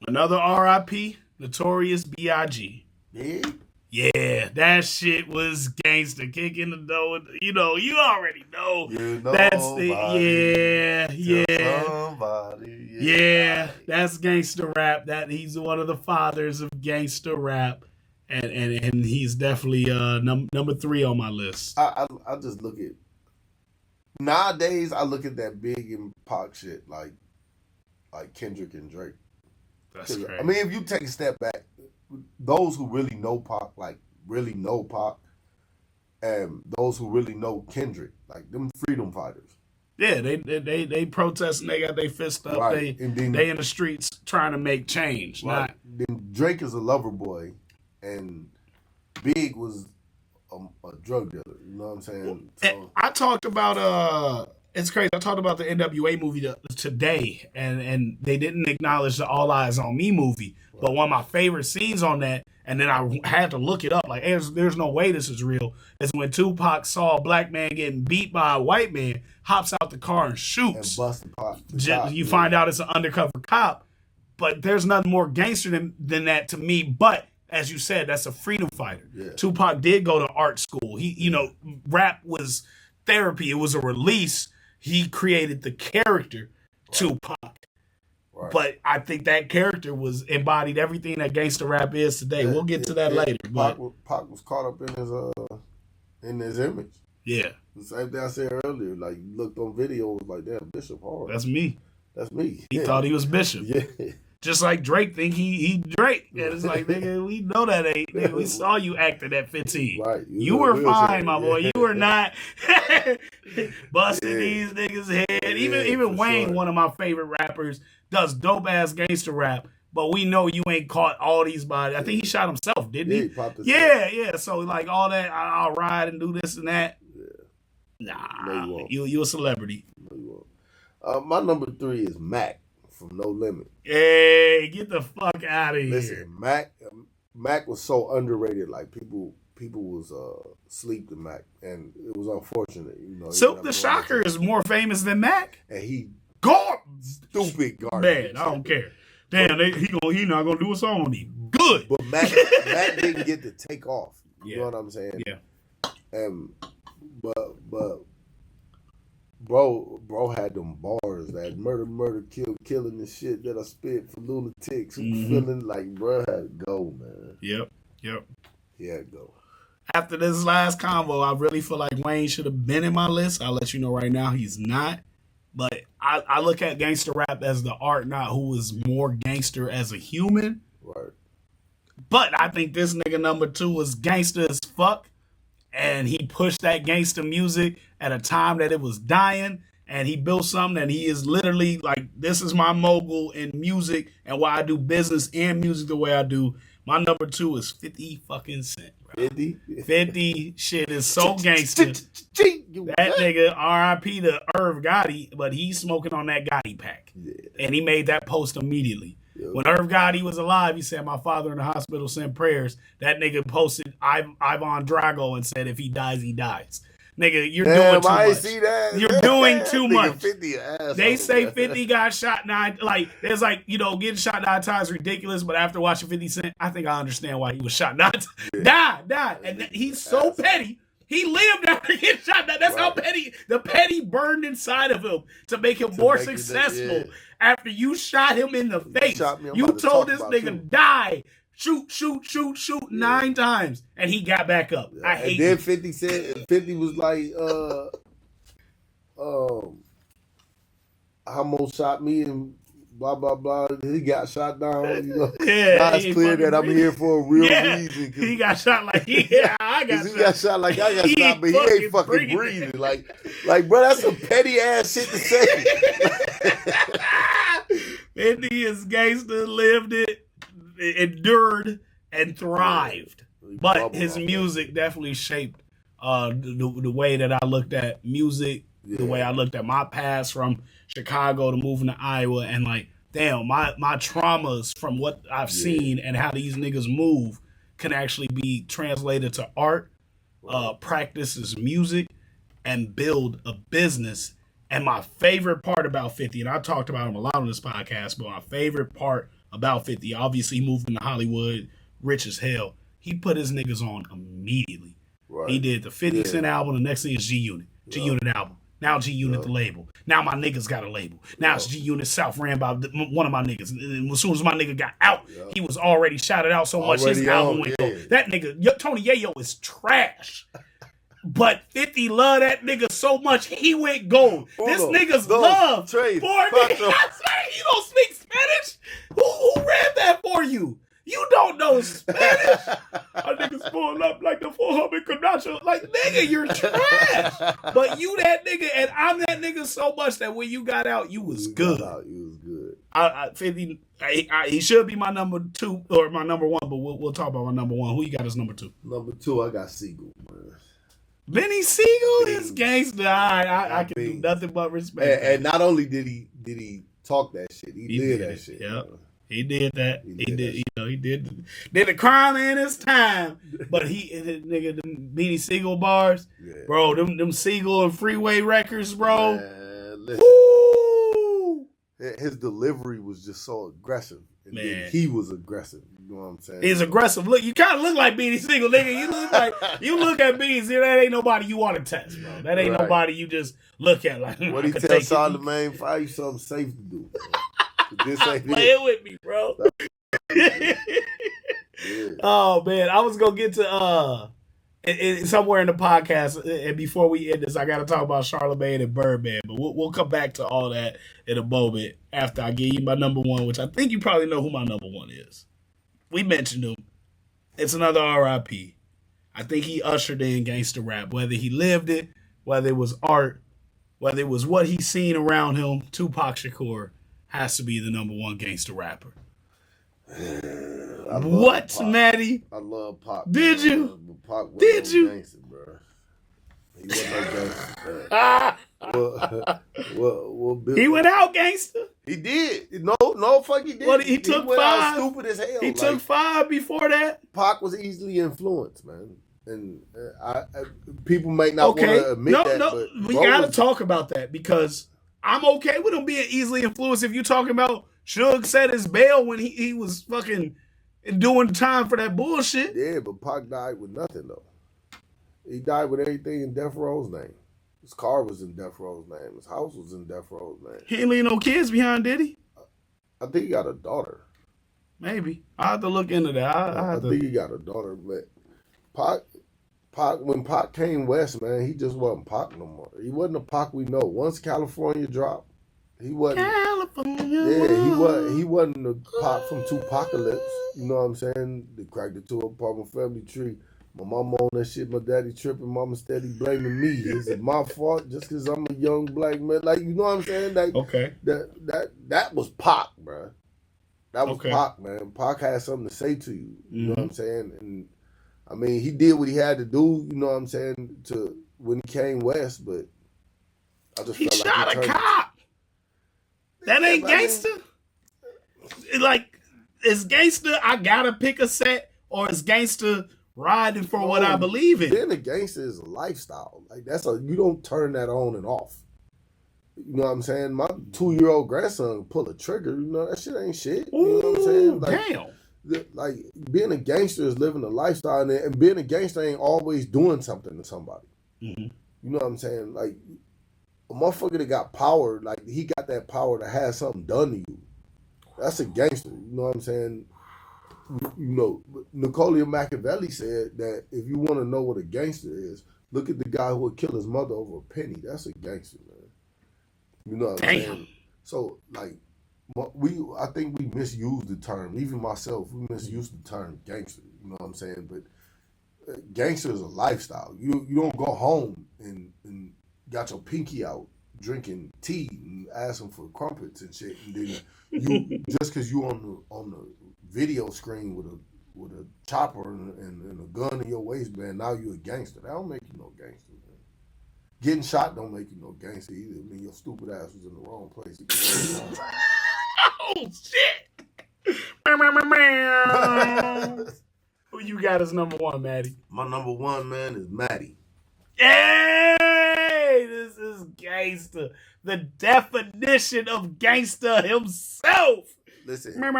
Another R.I.P. Notorious B.I.G. Yeah, that shit was gangster. Kick in the door. You already know. That's that's gangster rap. That he's one of the fathers of gangster rap, and he's definitely number 3 on my list. I just look at nowadays. I look at that Big and Pac shit like Kendrick and Drake. That's crazy. I mean, if you take a step back. Those who really know Pac, and those who really know Kendrick, like them freedom fighters. Yeah, they protest and they got their fist up. Right. They in the streets trying to make change. Right. Then Drake is a lover boy, and Big was a drug dealer. You know what I'm saying? So, I talked about it's crazy. I talked about the NWA movie today, and they didn't acknowledge the All Eyes on Me movie. But one of my favorite scenes on that, and then I had to look it up, like, there's no way this is real, is when Tupac saw a black man getting beat by a white man, hops out the car and shoots. And busts the cop. You find out it's an undercover cop, but there's nothing more gangster than that to me. But, as you said, that's a freedom fighter. Yeah. Tupac did go to art school. Rap was therapy. It was a release. He created the character, Tupac. Right. But I think that character embodied everything that gangster rap is today. We'll get to that later. But Pac was caught up in his image. Yeah. The same thing I said earlier. Like, you looked on video, it was like, damn, Bishop hard. That's me. He thought he was Bishop. Yeah. Just like Drake think he Drake. And it's like, nigga, we know that ain't. Nigga, we saw you acting at 15. Right. You were fine, my boy. You were not busting these niggas' head. Even Wayne, one of my favorite rappers, does dope ass gangster rap, but we know you ain't caught all these bodies. I think he shot himself, didn't he? He popped his yeah. So like all that, I'll ride and do this and that. Yeah. Nah, no, you a celebrity. No, you won't. My number 3 is Mac from No Limit. Hey, get the fuck out of here! Listen, Mac was so underrated. Like people was asleep to Mac, and it was unfortunate. Silk the Shocker is more famous than Mac, and he. Stupid garbage. Man, I don't care. Damn, he not gonna do a song on me. Good. But Mac didn't get to take off. You know what I'm saying? Yeah. And but bro had them bars that murder, killing the shit that I spit for lunatics who feeling like bro had to go, man. Yep. He had to go. After this last combo, I really feel like Wayne should have been in my list. I'll let you know right now he's not. But I look at gangster rap as the art, not who is more gangster as a human. Right. But I think this nigga number 2 was gangster as fuck. And he pushed that gangster music at a time that it was dying. And he built something and he is literally like, this is my mogul in music and why I do business and music the way I do. My number 2 is 50 fucking Cent. 50 shit is so gangster. That nigga, R.I.P. to Irv Gotti, but he's smoking on that Gotti pack. Yeah. And he made that post immediately. Yep. When Irv Gotti was alive, he said, my father in the hospital sent prayers. That nigga posted Ivan Drago and said, if he dies, he dies. Nigga, you're doing too I ain't much. see that. You're doing too much. 50 asshole, they say man. 50 got shot 9. Like, there's like, getting shot 9 times ridiculous, but after watching 50 Cent, I think I understand why he was shot 9 times. Die. And he's so petty. He lived after getting shot. That's how petty. The petty burned inside of him to make him more successful. After you shot him in the face, you told this nigga, die. Shoot 9 times, and he got back up. I hate. And then 50 said 50 was like, Homo shot me and blah blah blah. He got shot down. Now it's clear that I'm here for a real reason. He got shot like I got shot. He got shot like I got shot, but he ain't fucking breathing. Like, bro, that's some petty ass shit to say. 50 is gangster, lived it. Endured and thrived, but his music definitely shaped the way that I looked at music, the way I looked at my past from Chicago to moving to Iowa, and like, damn, my traumas from what I've seen and how these niggas move can actually be translated to art, practices music, and build a business. And my favorite part about 50, and I talked about him a lot on this podcast, but my favorite part about 50, obviously moved into Hollywood, rich as hell. He put his niggas on immediately. Right. He did the 50 Cent album. The next thing is G-Unit. G-Unit album. Now G-Unit the label. Now my niggas got a label. Now it's G-Unit South, ran by one of my niggas. And as soon as my nigga got out, he was already shouted out so much his album went gold. That nigga, Tony Yayo is trash. But 50 loved that nigga so much, he went gold. This nigga's love for niggas. You don't speak Spanish? Who ran that for you? You don't know Spanish? Our niggas pulling up like the 400 Camacho. Like, nigga, you're trash. But you that nigga, and I'm that nigga so much that when you got out, you was good. You was good. 50, he should be my number 2 or my number 1, but we'll talk about my number 1. Who you got as number 2? Number 2, I got Siegel, man. Benny Siegel is gangster. I can do nothing but respect. And not only did he talk that shit, he did that shit. Yeah, he did that. He did the crime in his time. But nigga, them Benny Siegel bars, bro. Them Siegel and Freeway records, bro. Man, his delivery was just so aggressive. And he was aggressive. You know what I'm saying? He's aggressive. Look, you kind of look like Beanie Siegel, nigga. You look at Beanie Siegel. That ain't nobody you want to test, bro. That ain't nobody you just look at like. What he tell Charlamagne? Find you something safe to do. This ain't playing with me, bro. Oh man, I was gonna get to somewhere in the podcast, and before we end this, I got to talk about Charlamagne and Birdman, but we'll come back to all that in a moment after I give you my number 1, which I think you probably know who my number 1 is. We mentioned him. It's another R.I.P. I think he ushered in gangster rap, whether he lived it, whether it was art, whether it was what he's seen around him. Tupac Shakur has to be the number 1 gangster rapper. What, Maddie? I love Pac. Did you? Pac was Did you? Gangster, bro. He wasn't no gangster. He went out gangster. He did. No, fuck, he did. Well, he took went 5. Out stupid as hell. He took 5 before that. Pac was easily influenced, man. And people might not want to admit that. No, we got to talk about that because I'm okay with him being easily influenced. If you're talking about Suge set his bail when he was fucking doing time for that bullshit. Yeah, but Pac died with nothing, though. He died with everything in Death Row's name. His car was in Death Row's name. His house was in Death Row's name. He ain't leave no kids behind, did he? I think he got a daughter. Maybe. I'll have to look into that. I think he got a daughter, but Pac, when Pac came west, man, he just wasn't Pac no more. He wasn't a Pac we know. Once California dropped, he wasn't. California. Yeah, he wasn't the Pac from Tupacalypse. You know what I'm saying? They cracked it to a apartment family tree. My mama on that shit, my daddy tripping, mama steady blaming me. Is it my fault just because I'm a young black man? Like, you know what I'm saying? Like, okay. That was Pac, bro. That was Pac, man. Pac had something to say to you. You know what I'm saying? And I mean, he did what he had to do, you know what I'm saying, to when he came west, but I just he felt shot like a cop. That ain't gangster. Like, is gangster I gotta pick a set, or is gangster riding for what I believe in. Being a gangster is a lifestyle. Like you don't turn that on and off. You know what I'm saying? My 2-year-old grandson pull a trigger. You know that shit ain't shit. You know what I'm saying? Like, damn. Like being a gangster is living a lifestyle, and being a gangster ain't always doing something to somebody. Mm-hmm. You know what I'm saying? Like a motherfucker that got power, like he got that power to have something done to you. That's a gangster. You know what I'm saying? You know, Napoleon Machiavelli said that if you want to know what a gangster is, look at the guy who would kill his mother over a penny. That's a gangster, man. You know what I'm saying? So, like, I think we misuse the term. Even myself, we misuse the term gangster. You know what I'm saying? But gangster is a lifestyle. You don't go home and got your pinky out drinking tea and asking for crumpets and shit, and then you just because you on the video screen with a chopper and a gun in your waistband, now you a gangster. That don't make you no gangster, man. Getting shot don't make you no gangster either. I mean, your stupid ass was in the wrong place. Oh shit! Who you got as number one, Maddie? My number one, man, is Madi. Hey, this is gangster. The definition of gangster himself. Listen, I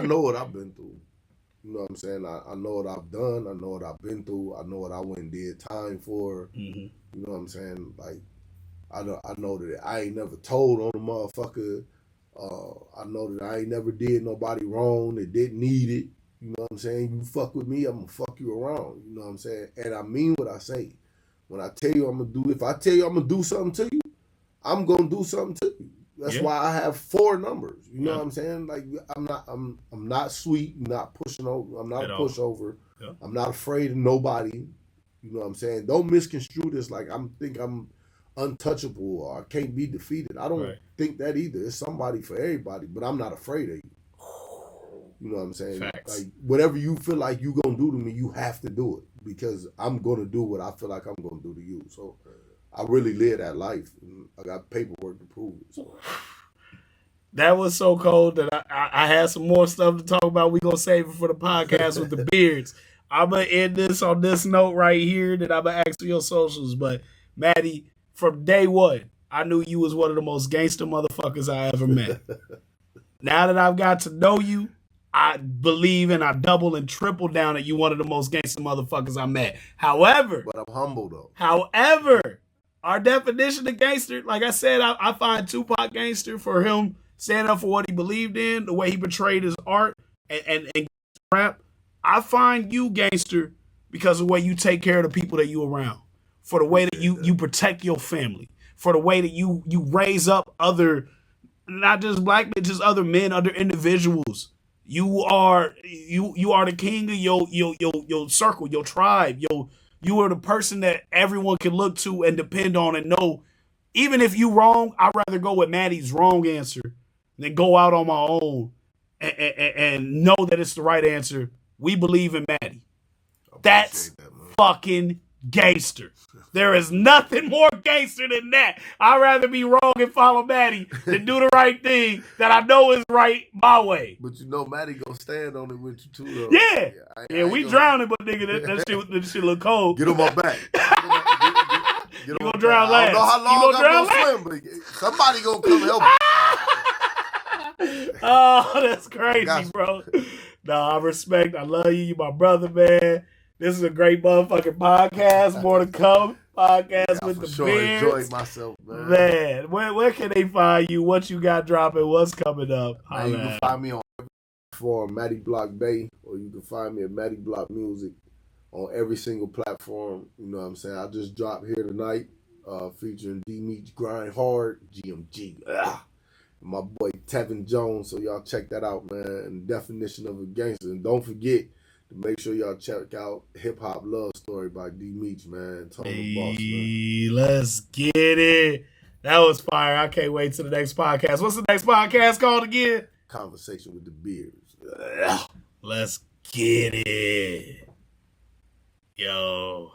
know what I've been through. You know what I'm saying? I know what I've done. I know what I've been through. I know what I went and did time for. Mm-hmm. You know what I'm saying? Like, I know that I ain't never told on a motherfucker. I know that I ain't never did nobody wrong that didn't need it. You know what I'm saying? You fuck with me, I'm gonna fuck you around. You know what I'm saying? And I mean what I say. When I tell you I'm gonna do, if I tell you I'm gonna do something to you, I'm gonna do something to you. That's why I have 4 numbers. You know what I'm saying? Like I'm not sweet, not pushing over. I'm not a pushover. Yeah. I'm not afraid of nobody. You know what I'm saying? Don't misconstrue this like I'm untouchable or I can't be defeated. I don't think that either. It's somebody for everybody, but I'm not afraid of you. You know what I'm saying? Facts. Like whatever you feel like you gonna do to me, you have to do it because I'm gonna do what I feel like I'm gonna do to you. So I really live that life. And I got paperwork to prove it. So. That was so cold that I had some more stuff to talk about. We gonna save it for the podcast with the beards. I'm gonna end this on this note right here that I'm gonna ask for your socials. But Maddie, from day one, I knew you was one of the most gangster motherfuckers I ever met. Now that I've got to know you, I believe and I double and triple down that you one of the most gangster motherfuckers I met. However, but I'm humble though. However, our definition of gangster, like I said, I find Tupac gangster for him standing up for what he believed in, the way he portrayed his art and rap. I find you gangster because of the way you take care of the people that you around, for the way that you protect your family, for the way that you raise up other, not just black men, just other men, other individuals. You are the king of your circle, your tribe. You are the person that everyone can look to and depend on and know. Even if you wrong, I'd rather go with Maddie's wrong answer than go out on my own and know that it's the right answer. We believe in Maddie. That's fucking gangster. There is nothing more gangster than that. I'd rather be wrong and follow Maddie than do the right thing that I know is right my way. But you know Maddie gonna stand on it with you too, though. Yeah, we drowning, but nigga, that shit look cold. Get on my back. You gonna drown last. I don't know how long I'm gonna swim, but somebody gonna come help me. Oh, that's crazy, bro. No, I respect. I love you. You my brother, man. This is a great motherfucking podcast. More to come. Podcast with the beards. Enjoyed myself, man. Man, where can they find you? What you got dropping? What's coming up? You can find me on every platform, Madi Bloc Bay, or you can find me at Madi Bloc Music on every single platform. You know what I'm saying? I just dropped here tonight, featuring D Meach Grind Hard, GMG. And my boy Tevin Jones. So y'all check that out, man. And definition of a gangster. And don't forget to make sure y'all check out Hip Hop Love Story by D Meach, man. Hey, boss, man. Let's get it. That was fire. I can't wait till the next podcast. What's the next podcast called again? Conversation with the Beards. Let's get it. Yo.